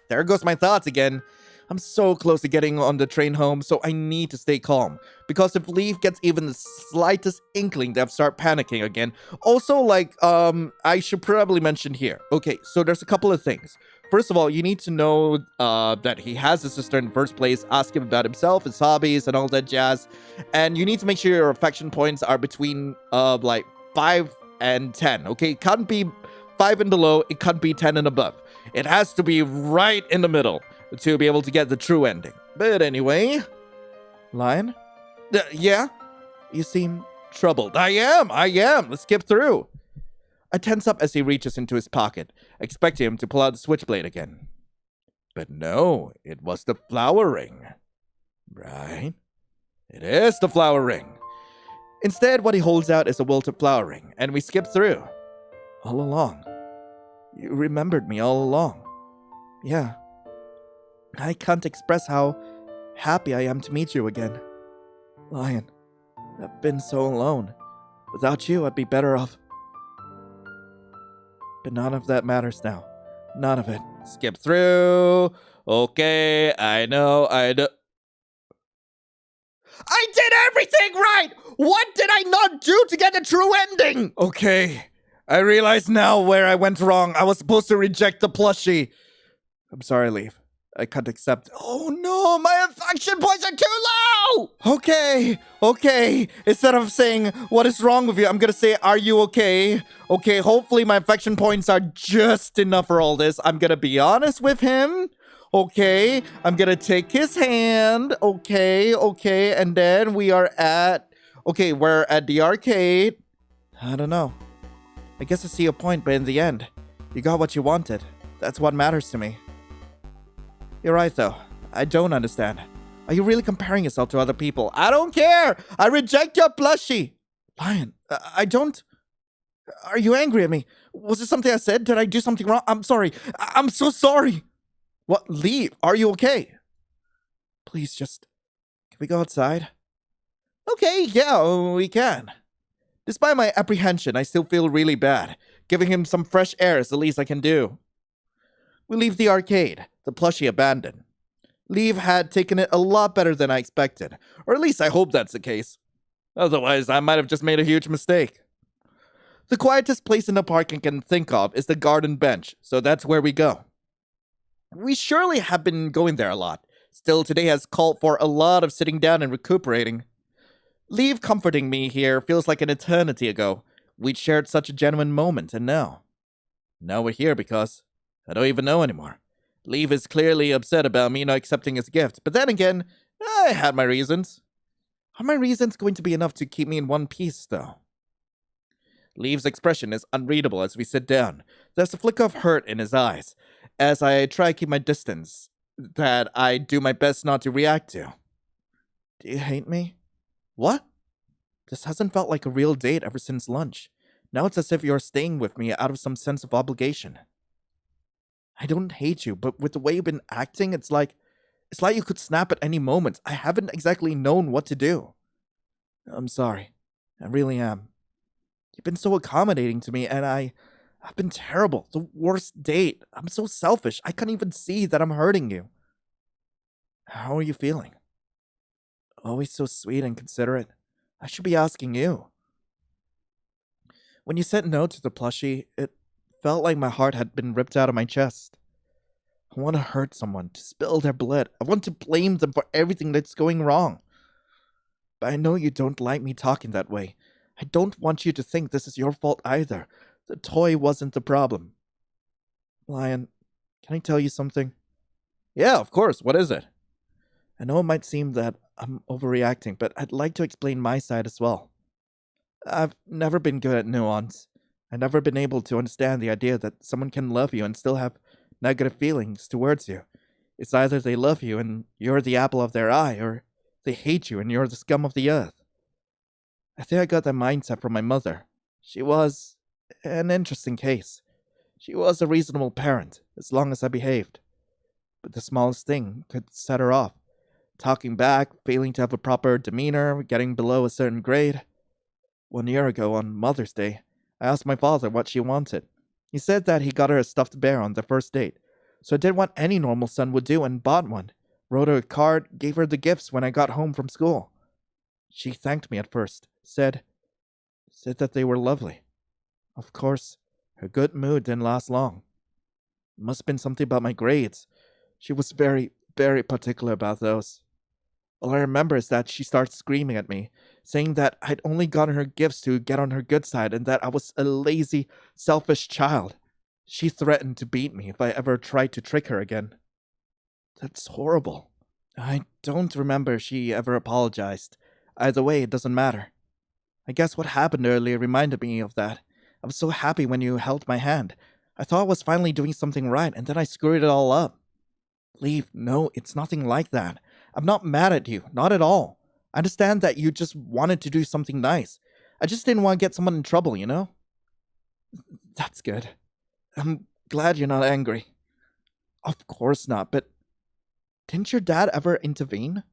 There goes my thoughts again. I'm so close to getting on the train home, so I need to stay calm. Because if Leaf gets even the slightest inkling that I start panicking again. Also, I should probably mention here. Okay, so there's a couple of things. First of all, you need to know that he has a sister in the first place. Ask him about himself, his hobbies, and all that jazz. And you need to make sure your affection points are between 5 and 10. Okay, it can't be 5 and below. It can't be 10 and above. It has to be right in the middle to be able to get the true ending. But anyway, Lion? Yeah? You seem troubled. I am. Let's skip through. I tense up as he reaches into his pocket, expecting him to pull out the switchblade again. But no, it was the flower ring. Right? It is the flower ring. Instead, what he holds out is a wilted flower ring, and we skip through. All along. You remembered me all along. Yeah. I can't express how happy I am to meet you again. Lion, I've been so alone. Without you, I'd be better off But none of that matters now. None of it. Skip through. Okay, I know. I did everything right! What did I not do to get the true ending? Okay, I realize now where I went wrong. I was supposed to reject the plushie. I'm sorry, Leaf. I can't accept. Oh no, my affection points are too low! Okay. Instead of saying, what is wrong with you, I'm gonna say, are you okay? Okay, hopefully my affection points are just enough for all this. I'm gonna be honest with him. Okay, I'm gonna take his hand. Okay, and then we're at the arcade. I don't know. I guess I see your point, but in the end, you got what you wanted. That's what matters to me. You're right, though. I don't understand. Are you really comparing yourself to other people? I don't care! I reject your plushie! Lion, I don't... Are you angry at me? Was it something I said? Did I do something wrong? I'm sorry. I'm so sorry! What? Leave? Are you okay? Please, just... Can we go outside? Okay, yeah, we can. Despite my apprehension, I still feel really bad. Giving him some fresh air is the least I can do. We leave the arcade, the plushie abandoned. Leave had taken it a lot better than I expected, or at least I hope that's the case. Otherwise, I might have just made a huge mistake. The quietest place in the park I can think of is the garden bench, so that's where we go. We surely have been going there a lot. Still, today has called for a lot of sitting down and recuperating. Leave comforting me here feels like an eternity ago. We'd shared such a genuine moment, and now we're here because I don't even know anymore. Leave is clearly upset about me not accepting his gift, but then again, I had my reasons. Are my reasons going to be enough to keep me in one piece, though? Leave's expression is unreadable as we sit down. There's a flicker of hurt in his eyes, as I try to keep my distance, that I do my best not to react to. Do you hate me? What? This hasn't felt like a real date ever since lunch. Now it's as if you're staying with me out of some sense of obligation. I don't hate you, but with the way you've been acting, it's like you could snap at any moment. I haven't exactly known what to do. I'm sorry. I really am. You've been so accommodating to me, and I've been terrible. The worst date. I'm so selfish. I can't even see that I'm hurting you. How are you feeling? Always so sweet and considerate. I should be asking you. When you said no to the plushie, it felt like my heart had been ripped out of my chest. I want to hurt someone, to spill their blood. I want to blame them for everything that's going wrong. But I know you don't like me talking that way. I don't want you to think this is your fault either. The toy wasn't the problem. Lion, can I tell you something? Yeah, of course. What is it? I know it might seem that I'm overreacting, but I'd like to explain my side as well. I've never been good at nuance. I've never been able to understand the idea that someone can love you and still have negative feelings towards you. It's either they love you and you're the apple of their eye, or they hate you and you're the scum of the earth. I think I got that mindset from my mother. She was an interesting case. She was a reasonable parent, as long as I behaved. But the smallest thing could set her off. Talking back, failing to have a proper demeanor, getting below a certain grade. 1 year ago, on Mother's Day, I asked my father what she wanted. He said that he got her a stuffed bear on their first date, so I did what any normal son would do and bought one. Wrote her a card, gave her the gifts when I got home from school. She thanked me at first, said that they were lovely. Of course, her good mood didn't last long. It must have been something about my grades. She was very, very particular about those. All I remember is that she started screaming at me, saying that I'd only gotten her gifts to get on her good side and that I was a lazy, selfish child. She threatened to beat me if I ever tried to trick her again. That's horrible. I don't remember if she ever apologized. Either way, it doesn't matter. I guess what happened earlier reminded me of that. I was so happy when you held my hand. I thought I was finally doing something right, and then I screwed it all up. Leave. No, it's nothing like that. I'm not mad at you. Not at all. I understand that you just wanted to do something nice. I just didn't want to get someone in trouble, you know? That's good. I'm glad you're not angry. Of course not, but didn't your dad ever intervene?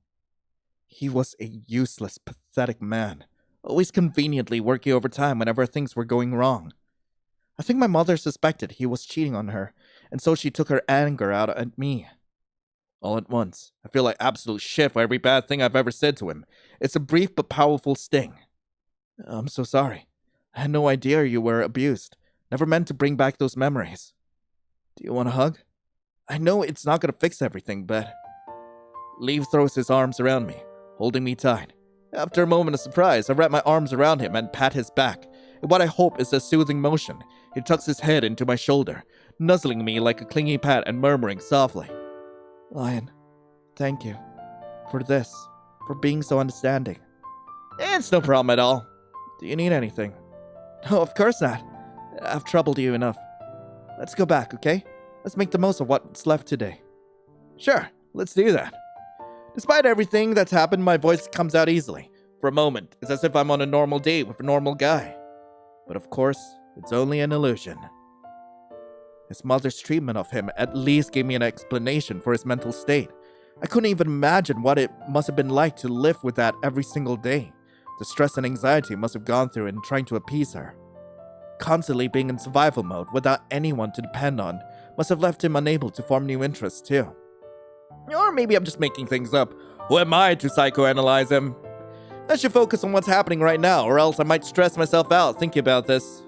He was a useless, pathetic man, always conveniently working overtime whenever things were going wrong. I think my mother suspected he was cheating on her, and so she took her anger out at me. All at once, I feel like absolute shit for every bad thing I've ever said to him. It's a brief but powerful sting. I'm so sorry. I had no idea you were abused. Never meant to bring back those memories. Do you want a hug? I know it's not gonna fix everything, but... Leaf throws his arms around me, holding me tight. After a moment of surprise, I wrap my arms around him and pat his back. In what I hope is a soothing motion, he tucks his head into my shoulder, nuzzling me like a clingy pat and murmuring softly. Lion, thank you. For this. For being so understanding. It's no problem at all. Do you need anything? No, of course not. I've troubled you enough. Let's go back, okay? Let's make the most of what's left today. Sure, let's do that. Despite everything that's happened, my voice comes out easily. For a moment, it's as if I'm on a normal date with a normal guy. But of course, it's only an illusion. His mother's treatment of him at least gave me an explanation for his mental state. I couldn't even imagine what it must have been like to live with that every single day. The stress and anxiety he must have gone through in trying to appease her. Constantly being in survival mode without anyone to depend on must have left him unable to form new interests too. Or maybe I'm just making things up. Who am I to psychoanalyze him? I should focus on what's happening right now, or else I might stress myself out thinking about this.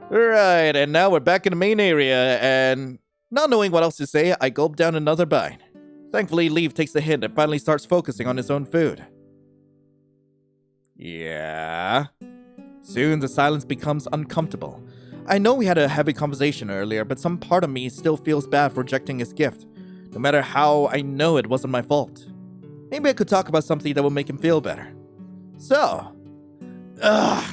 Right, and now we're back in the main area, and not knowing what else to say, I gulp down another bite. Thankfully, Leaf takes the hint and finally starts focusing on his own food. Yeah? Soon the silence becomes uncomfortable. I know we had a heavy conversation earlier, but some part of me still feels bad for rejecting his gift, no matter how I know it wasn't my fault. Maybe I could talk about something that would make him feel better. So,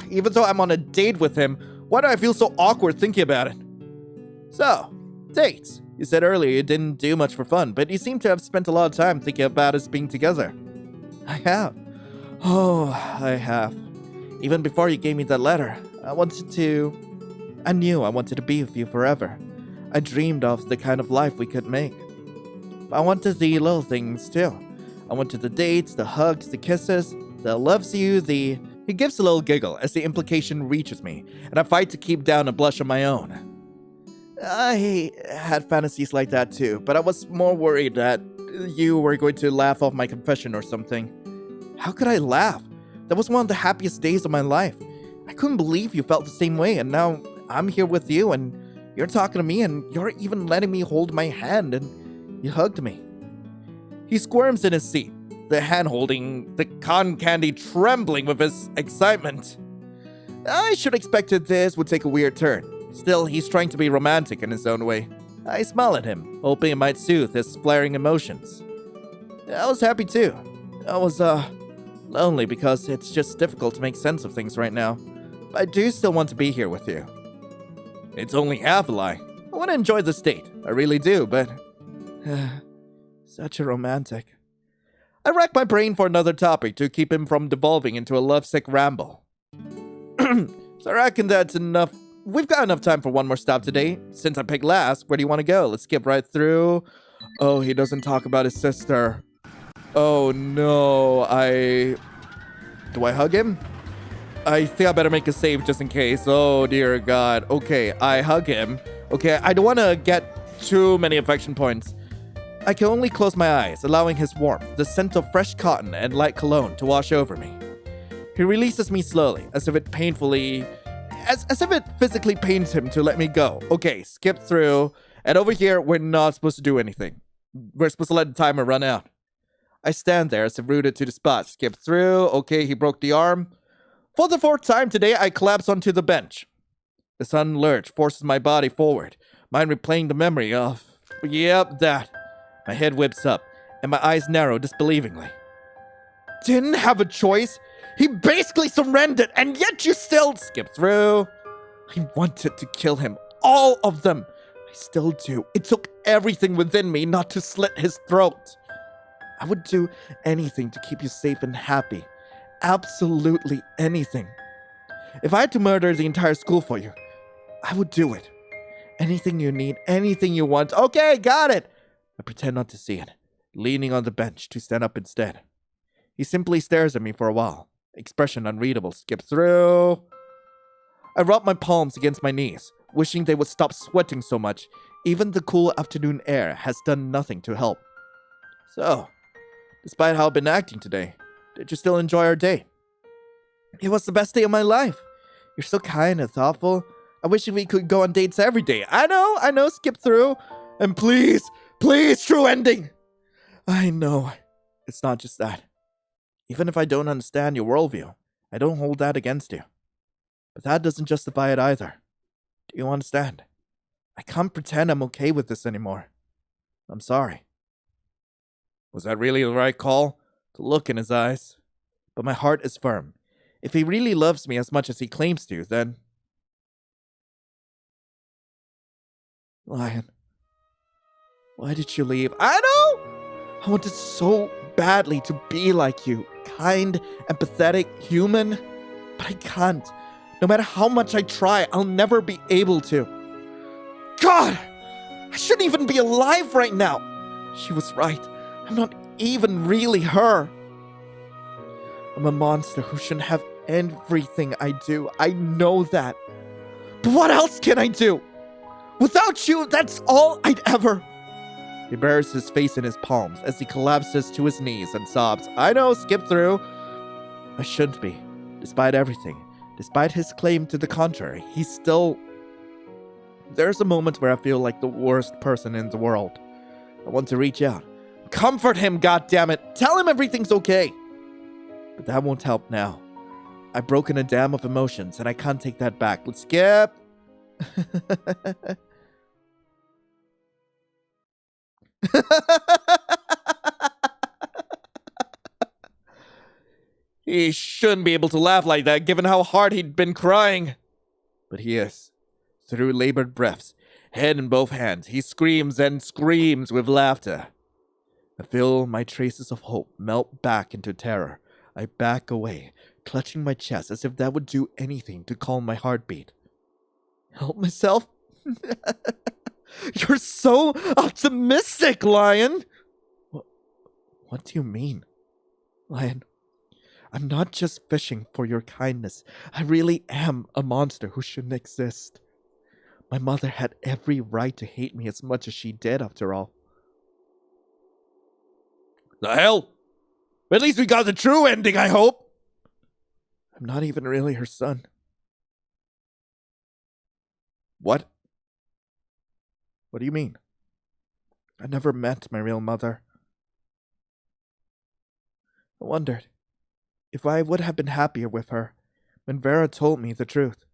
even though I'm on a date with him, why do I feel so awkward thinking about it? So, dates. You said earlier you didn't do much for fun, but you seem to have spent a lot of time thinking about us being together. I have. Oh, I have. Even before you gave me that letter, I knew I wanted to be with you forever. I dreamed of the kind of life we could make. But I wanted the little things too. I wanted the dates, the hugs, the kisses, the loves you, the... He gives a little giggle as the implication reaches me, and I fight to keep down a blush of my own. I had fantasies like that too, but I was more worried that you were going to laugh off my confession or something. How could I laugh? That was one of the happiest days of my life. I couldn't believe you felt the same way, and now I'm here with you, and you're talking to me, and you're even letting me hold my hand, and you hugged me. He squirms in his seat, the hand holding, the cotton candy trembling with his excitement. I should have expected this would take a weird turn. Still, he's trying to be romantic in his own way. I smile at him, hoping it might soothe his flaring emotions. I was happy too. I was, lonely because it's just difficult to make sense of things right now. But I do still want to be here with you. It's only half a lie. I want to enjoy this date. I really do, but... such a romantic. I rack my brain for another topic to keep him from devolving into a lovesick ramble. So I reckon that's enough. We've got enough time for one more stop today. Since I picked last, where do you want to go? Let's skip right through. Oh, he doesn't talk about his sister. Oh no, Do I hug him? I think I better make a save just in case. Oh dear God. Okay, I hug him. Okay, I don't want to get too many affection points. I can only close my eyes, allowing his warmth, the scent of fresh cotton and light cologne to wash over me. He releases me slowly, as if it physically pains him to let me go. Okay, skip through. And over here, we're not supposed to do anything. We're supposed to let the timer run out. I stand there as if rooted to the spot. Skip through. Okay, he broke the arm. For the fourth time today, I collapse onto the bench. The sudden lurch forces my body forward, mine replaying the memory of... Yep, that. My head whips up, and my eyes narrow disbelievingly. Didn't have a choice. He basically surrendered, and yet you still... Skip through. I wanted to kill him. All of them. I still do. It took everything within me not to slit his throat. I would do anything to keep you safe and happy. Absolutely anything. If I had to murder the entire school for you, I would do it. Anything you need, anything you want. Okay, got it. I pretend not to see it, leaning on the bench to stand up instead. He simply stares at me for a while, expression unreadable. Skip through. I rubbed my palms against my knees, wishing they would stop sweating so much. Even the cool afternoon air has done nothing to help. So, despite how I've been acting today, did you still enjoy our date? It was the best day of my life. You're so kind and thoughtful. I wish we could go on dates every day. I know, skip through. And please, true ending. I know. It's not just that. Even if I don't understand your worldview, I don't hold that against you. But that doesn't justify it either. Do you understand? I can't pretend I'm okay with this anymore. I'm sorry. Was that really the right call? The look in his eyes. But my heart is firm. If he really loves me as much as he claims to, then... Lion, why did you leave? I know! I wanted so badly to be like you. Kind, empathetic, human. But I can't. No matter how much I try, I'll never be able to. God! I shouldn't even be alive right now. She was right. I'm not even really her. I'm a monster who shouldn't have everything I do. I know that. But what else can I do? Without you, that's all I'd ever... He buries his face in his palms as he collapses to his knees and sobs. I know, skip through. I shouldn't be. Despite everything, despite his claim to the contrary, he's still... There's a moment where I feel like the worst person in the world. I want to reach out. Comfort him, goddammit. Tell him everything's okay. But that won't help now. I've broken a dam of emotions and I can't take that back. Let's skip. He shouldn't be able to laugh like that given how hard he'd been crying. But he is. Through labored breaths, head in both hands, he screams and screams with laughter. I feel my traces of hope melt back into terror. I back away, clutching my chest as if that would do anything to calm my heartbeat. Help myself? You're so optimistic, Lion! What do you mean? Lion, I'm not just fishing for your kindness. I really am a monster who shouldn't exist. My mother had every right to hate me as much as she did, after all. The hell? At least we got the true ending, I hope! I'm not even really her son. What? What do you mean? I never met my real mother. I wondered if I would have been happier with her when Vera told me the truth.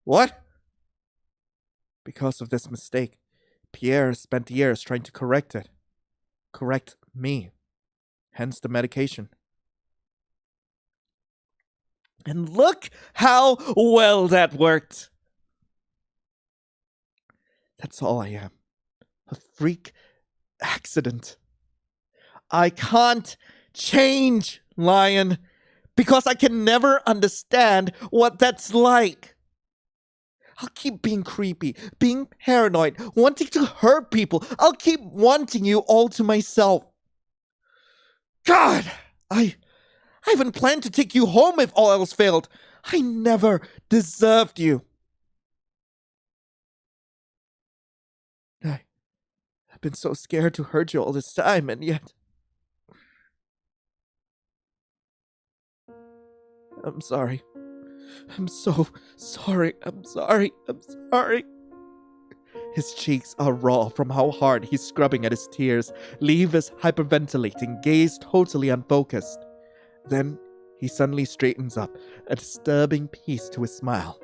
What? Because of this mistake, Pierre spent years trying to correct it. Correct me. Hence the medication. And look how well that worked. That's all I am. A freak accident. I can't change, Lion, because I can never understand what that's like. I'll keep being creepy, being paranoid, wanting to hurt people. I'll keep wanting you all to myself. God, I even planned to take you home if all else failed. I never deserved you. I've been so scared to hurt you all this time, and yet... I'm sorry. I'm so sorry. I'm sorry. His cheeks are raw from how hard he's scrubbing at his tears. Leave is hyperventilating, gaze totally unfocused. Then he suddenly straightens up, a disturbing piece to his smile.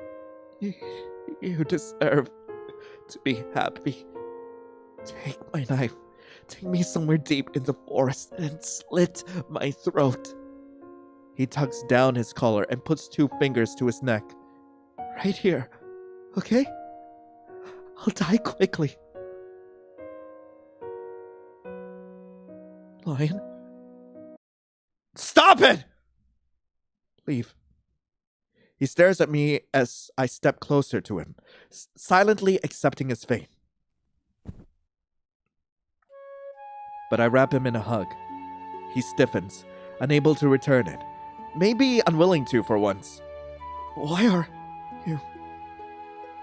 You deserve to be happy. Take my knife. Take me somewhere deep in the forest and slit my throat. He tucks down his collar and puts 2 fingers to his neck. Right here, okay? I'll die quickly. Lion? Stop it! Leave. He stares at me as I step closer to him, silently accepting his fate. But I wrap him in a hug. He stiffens, unable to return it. Maybe unwilling to for once. Why are you...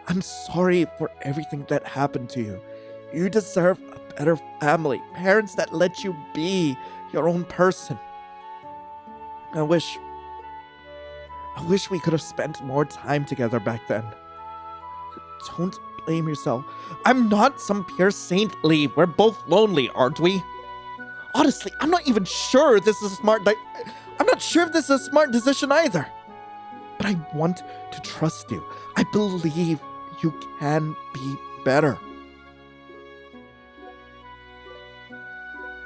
I'm sorry for everything that happened to you. You deserve a better family, parents that let you be your own person. I wish we could have spent more time together back then. Don't blame yourself. I'm not some pure saint, Lee. We're both lonely, aren't we? Honestly, I'm not even sure this is a I'm not sure if this is a smart decision either. But I want to trust you. I believe you can be better.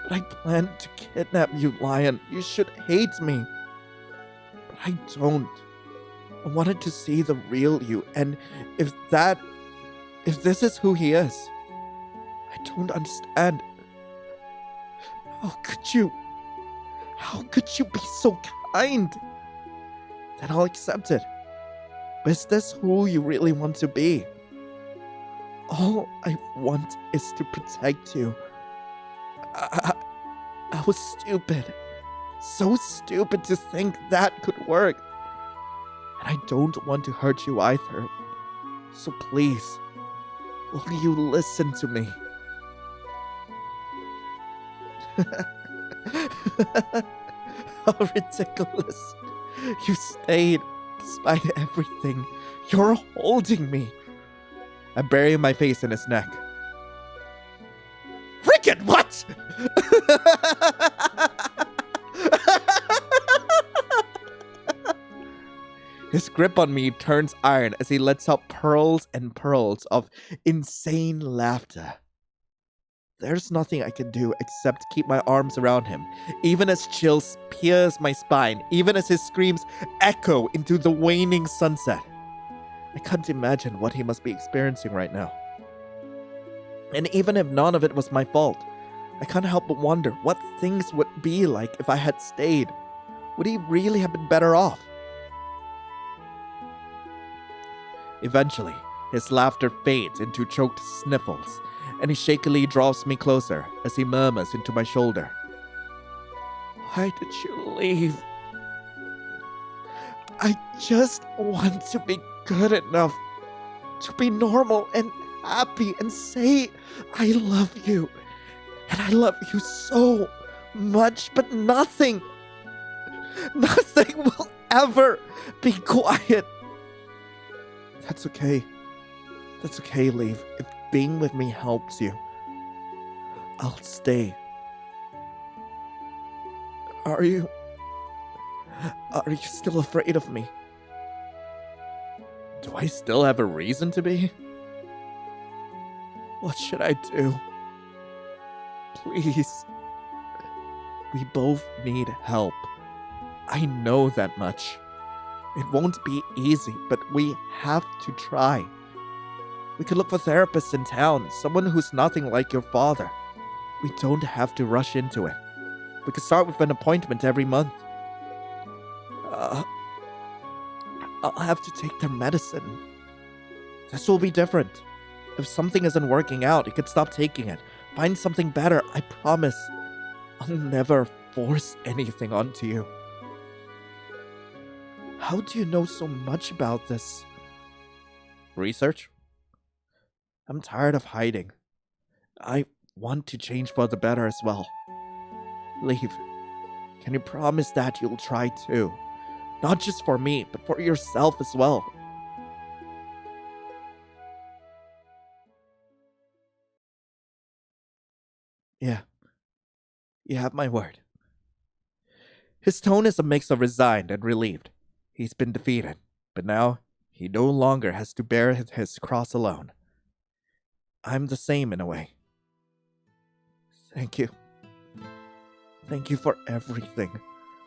But I planned to kidnap you, Lion. You should hate me. But I don't. I wanted to see the real you, and if this is who he is, I don't understand. How could you be so kind? Then I'll accept it. But is this who you really want to be? All I want is to protect you. I was stupid. So stupid to think that could work. And I don't want to hurt you either. So please, will you listen to me? How ridiculous. You stayed despite everything. You're holding me. I bury my face in his neck. Frickin' what? His grip on me turns iron as he lets out pearls and pearls of insane laughter. There's nothing I can do except keep my arms around him, even as chills pierce my spine, even as his screams echo into the waning sunset. I can't imagine what he must be experiencing right now. And even if none of it was my fault, I can't help but wonder what things would be like if I had stayed. Would he really have been better off? Eventually, his laughter fades into choked sniffles, and he shakily draws me closer as he murmurs into my shoulder. Why did you leave? I just want to be good enough to be normal and happy and say I love you. And I love you so much, but nothing will ever be quiet. That's okay. That's okay, Leave. If being with me helps you, I'll stay. Are you still afraid of me? Do I still have a reason to be? What should I do? Please. We both need help. I know that much. It won't be easy, but we have to try. We could look for therapists in town, someone who's nothing like your father. We don't have to rush into it. We could start with an appointment every month. I'll have to take their medicine. This will be different. If something isn't working out, you could stop taking it. Find something better, I promise. I'll never force anything onto you. How do you know so much about this? Research? I'm tired of hiding. I want to change for the better as well. Leave. Can you promise that you'll try too? Not just for me, but for yourself as well. Yeah. You have my word. His tone is a mix of resigned and relieved. He's been defeated, but now he no longer has to bear his cross alone. I'm the same in a way. Thank you. Thank you for everything.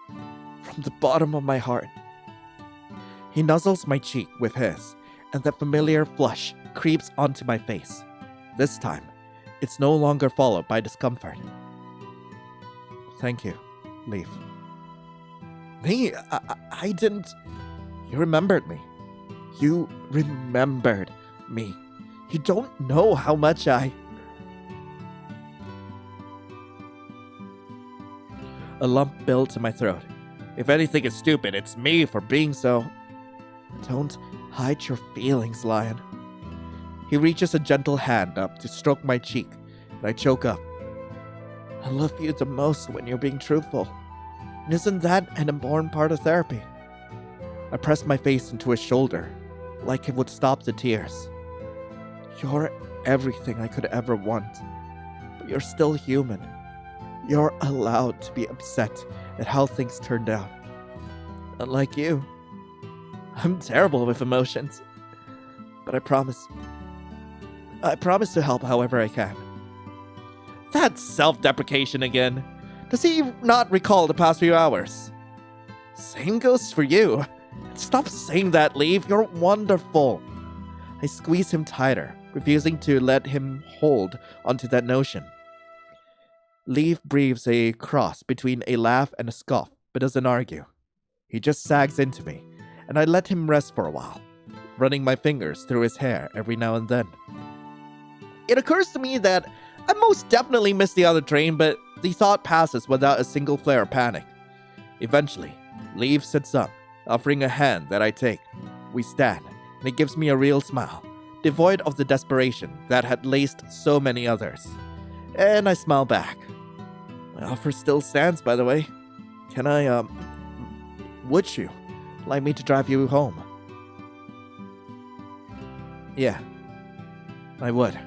From the bottom of my heart. He nuzzles my cheek with his, and that familiar flush creeps onto my face. This time, it's no longer followed by discomfort. Thank you, Leaf. Me? I didn't... You remembered me. You remembered me. You don't know how much I... A lump built in my throat. If anything is stupid, it's me for being so... Don't hide your feelings, Lion. He reaches a gentle hand up to stroke my cheek, and I choke up. I love you the most when you're being truthful. And isn't that an important part of therapy? I press my face into his shoulder, like it would stop the tears. You're everything I could ever want, but you're still human. You're allowed to be upset at how things turned out. Unlike you, I'm terrible with emotions, but I promise to help however I can. That's self-deprecation again. Does he not recall the past few hours? Same goes for you. Stop saying that, Leave. You're wonderful. I squeeze him tighter, refusing to let him hold onto that notion. Leave breathes a cross between a laugh and a scoff, but doesn't argue. He just sags into me, and I let him rest for a while, running my fingers through his hair every now and then. It occurs to me that I most definitely missed the other train, but the thought passes without a single flare of panic. Eventually, Leave sits up, offering a hand that I take. We stand, and it gives me a real smile, devoid of the desperation that had laced so many others. And I smile back. My offer still stands, by the way. Can I, would you like me to drive you home? Yeah, I would.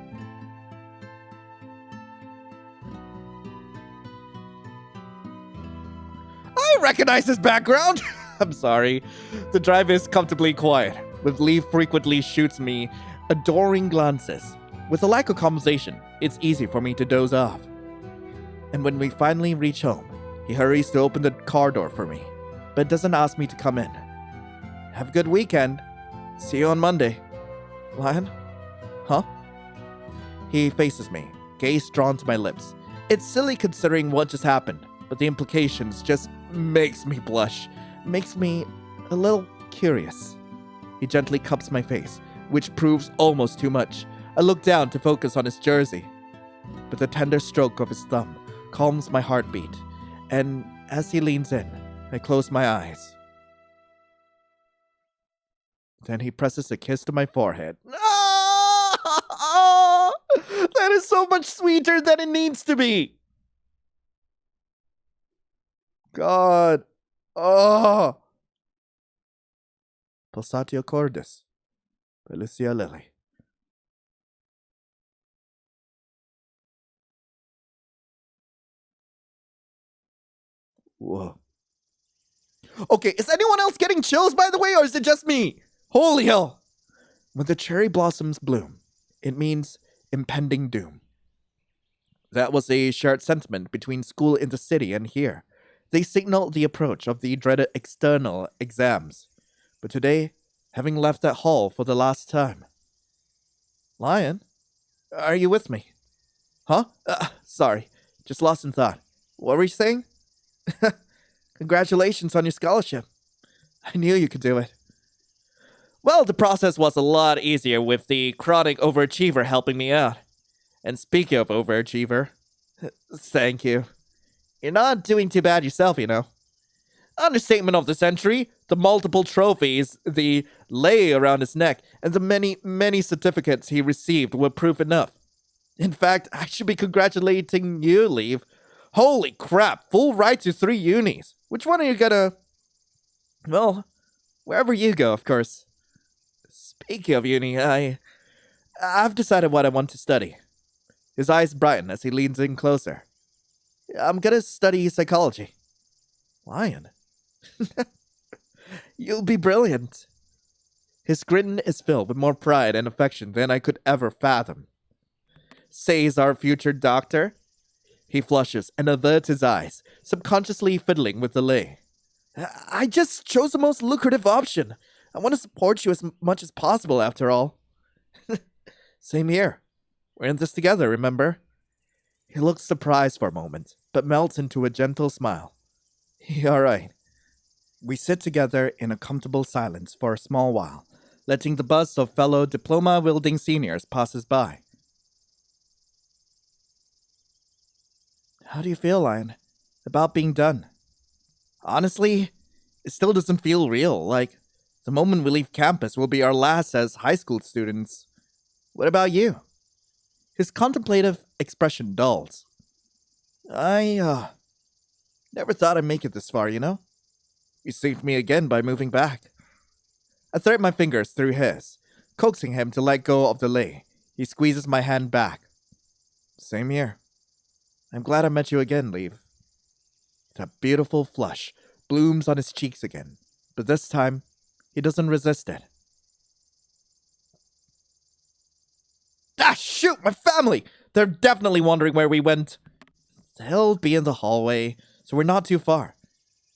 I recognize this background! I'm sorry. The drive is comfortably quiet, with Leave frequently shoots me adoring glances. With a lack of conversation, it's easy for me to doze off. And when we finally reach home, he hurries to open the car door for me, but doesn't ask me to come in. Have a good weekend. See you on Monday. Lion? Huh? He faces me, gaze drawn to my lips. It's silly considering what just happened, but the implications just makes me blush. Makes me a little curious. He gently cups my face, which proves almost too much. I look down to focus on his jersey, but the tender stroke of his thumb calms my heartbeat, and as he leans in, I close my eyes. Then he presses a kiss to my forehead. Ah! That is so much sweeter than it needs to be. God. Oh. Pulsatio Cordis by Lucia Lilly. Whoa. Okay, is anyone else getting chills, by the way, or is it just me? Holy hell. When the cherry blossoms bloom, it means impending doom. That was a shared sentiment between school in the city and here. They signaled the approach of the dreaded external exams. But today, having left that hall for the last time. Lion, are you with me? Huh? Sorry, just lost in thought. What were you saying? Congratulations on your scholarship. I knew you could do it. Well, the process was a lot easier with the chronic overachiever helping me out. And speaking of overachiever, thank you. You're not doing too bad yourself, you know. Understatement of the century, the multiple trophies, the lei around his neck, and the many, many certificates he received were proof enough. In fact, I should be congratulating you, Leave. Holy crap, full ride to 3 unis. Which one are you gonna... Well, wherever you go, of course. Speaking of uni, I've decided what I want to study. His eyes brighten as he leans in closer. I'm gonna study psychology. Lion. You'll be brilliant. His grin is filled with more pride and affection than I could ever fathom. Says our future doctor. He flushes and averts his eyes, subconsciously fiddling with the lei. I just chose the most lucrative option. I want to support you as much as possible, after all. Same here. We're in this together, remember? He looks surprised for a moment, but melts into a gentle smile. All right. We sit together in a comfortable silence for a small while, letting the buzz of fellow diploma-wielding seniors pass us by. How do you feel, Lion, about being done? Honestly, it still doesn't feel real, like The moment we leave campus will be our last as high school students. What about you? His contemplative expression dulls. I never thought I'd make it this far, you know? You saved me again by moving back. I thread my fingers through his, coaxing him to let go of the lei. He squeezes my hand back. Same here. I'm glad I met you again, Leave. That beautiful flush blooms on his cheeks again, but this time, he doesn't resist it. Ah, shoot, my family! They're definitely wondering where we went. They'll be in the hallway, so we're not too far.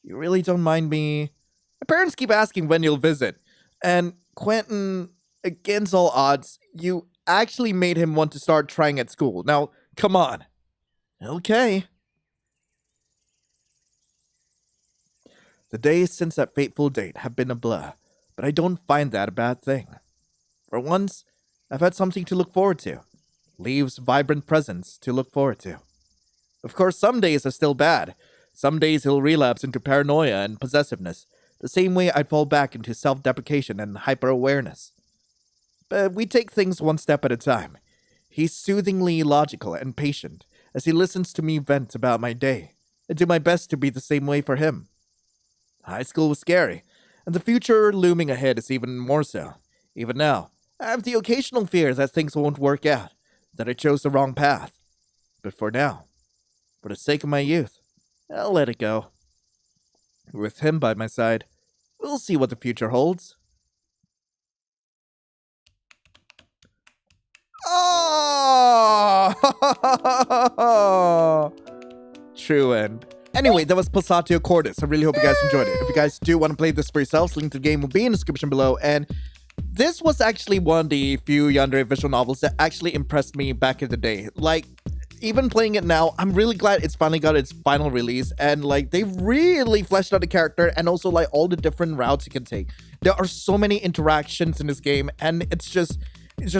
You really don't mind me? My parents keep asking when you'll visit. And Quentin, against all odds, you actually made him want to start trying at school. Now, come on. Okay. The days since that fateful date have been a blur, but I don't find that a bad thing. For once, I've had something to look forward to. Leave's vibrant presence to look forward to. Of course, some days are still bad. Some days he'll relapse into paranoia and possessiveness, the same way I'd fall back into self-deprecation and hyper-awareness. But we take things one step at a time. He's soothingly logical and patient as he listens to me vent about my day, and do my best to be the same way for him. High school was scary, and the future looming ahead is even more so. Even now, I have the occasional fear that things won't work out, that I chose the wrong path. But for now, for the sake of my youth, I'll let it go. With him by my side, we'll see what the future holds. Oh! True end. Anyway, that was Pulsatio Cordis. I really hope you guys enjoyed it. If you guys do want to play this for yourselves, link to the game will be in the description below. And this was actually one of the few yandere visual novels that actually impressed me back in the day. Like, even playing it now, I'm really glad it's finally got its final release. And like, they really fleshed out the character and also like all the different routes you can take. There are so many interactions in this game, and it's just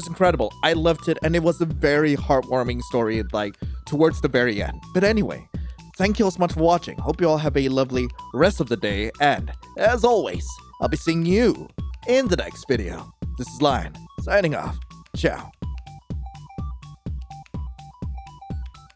incredible. I loved it, and it was a very heartwarming story, like, towards the very end. But anyway, thank you all so much for watching. Hope you all have a lovely rest of the day, and as always, I'll be seeing you in the next video. This is Lion, signing off. Ciao.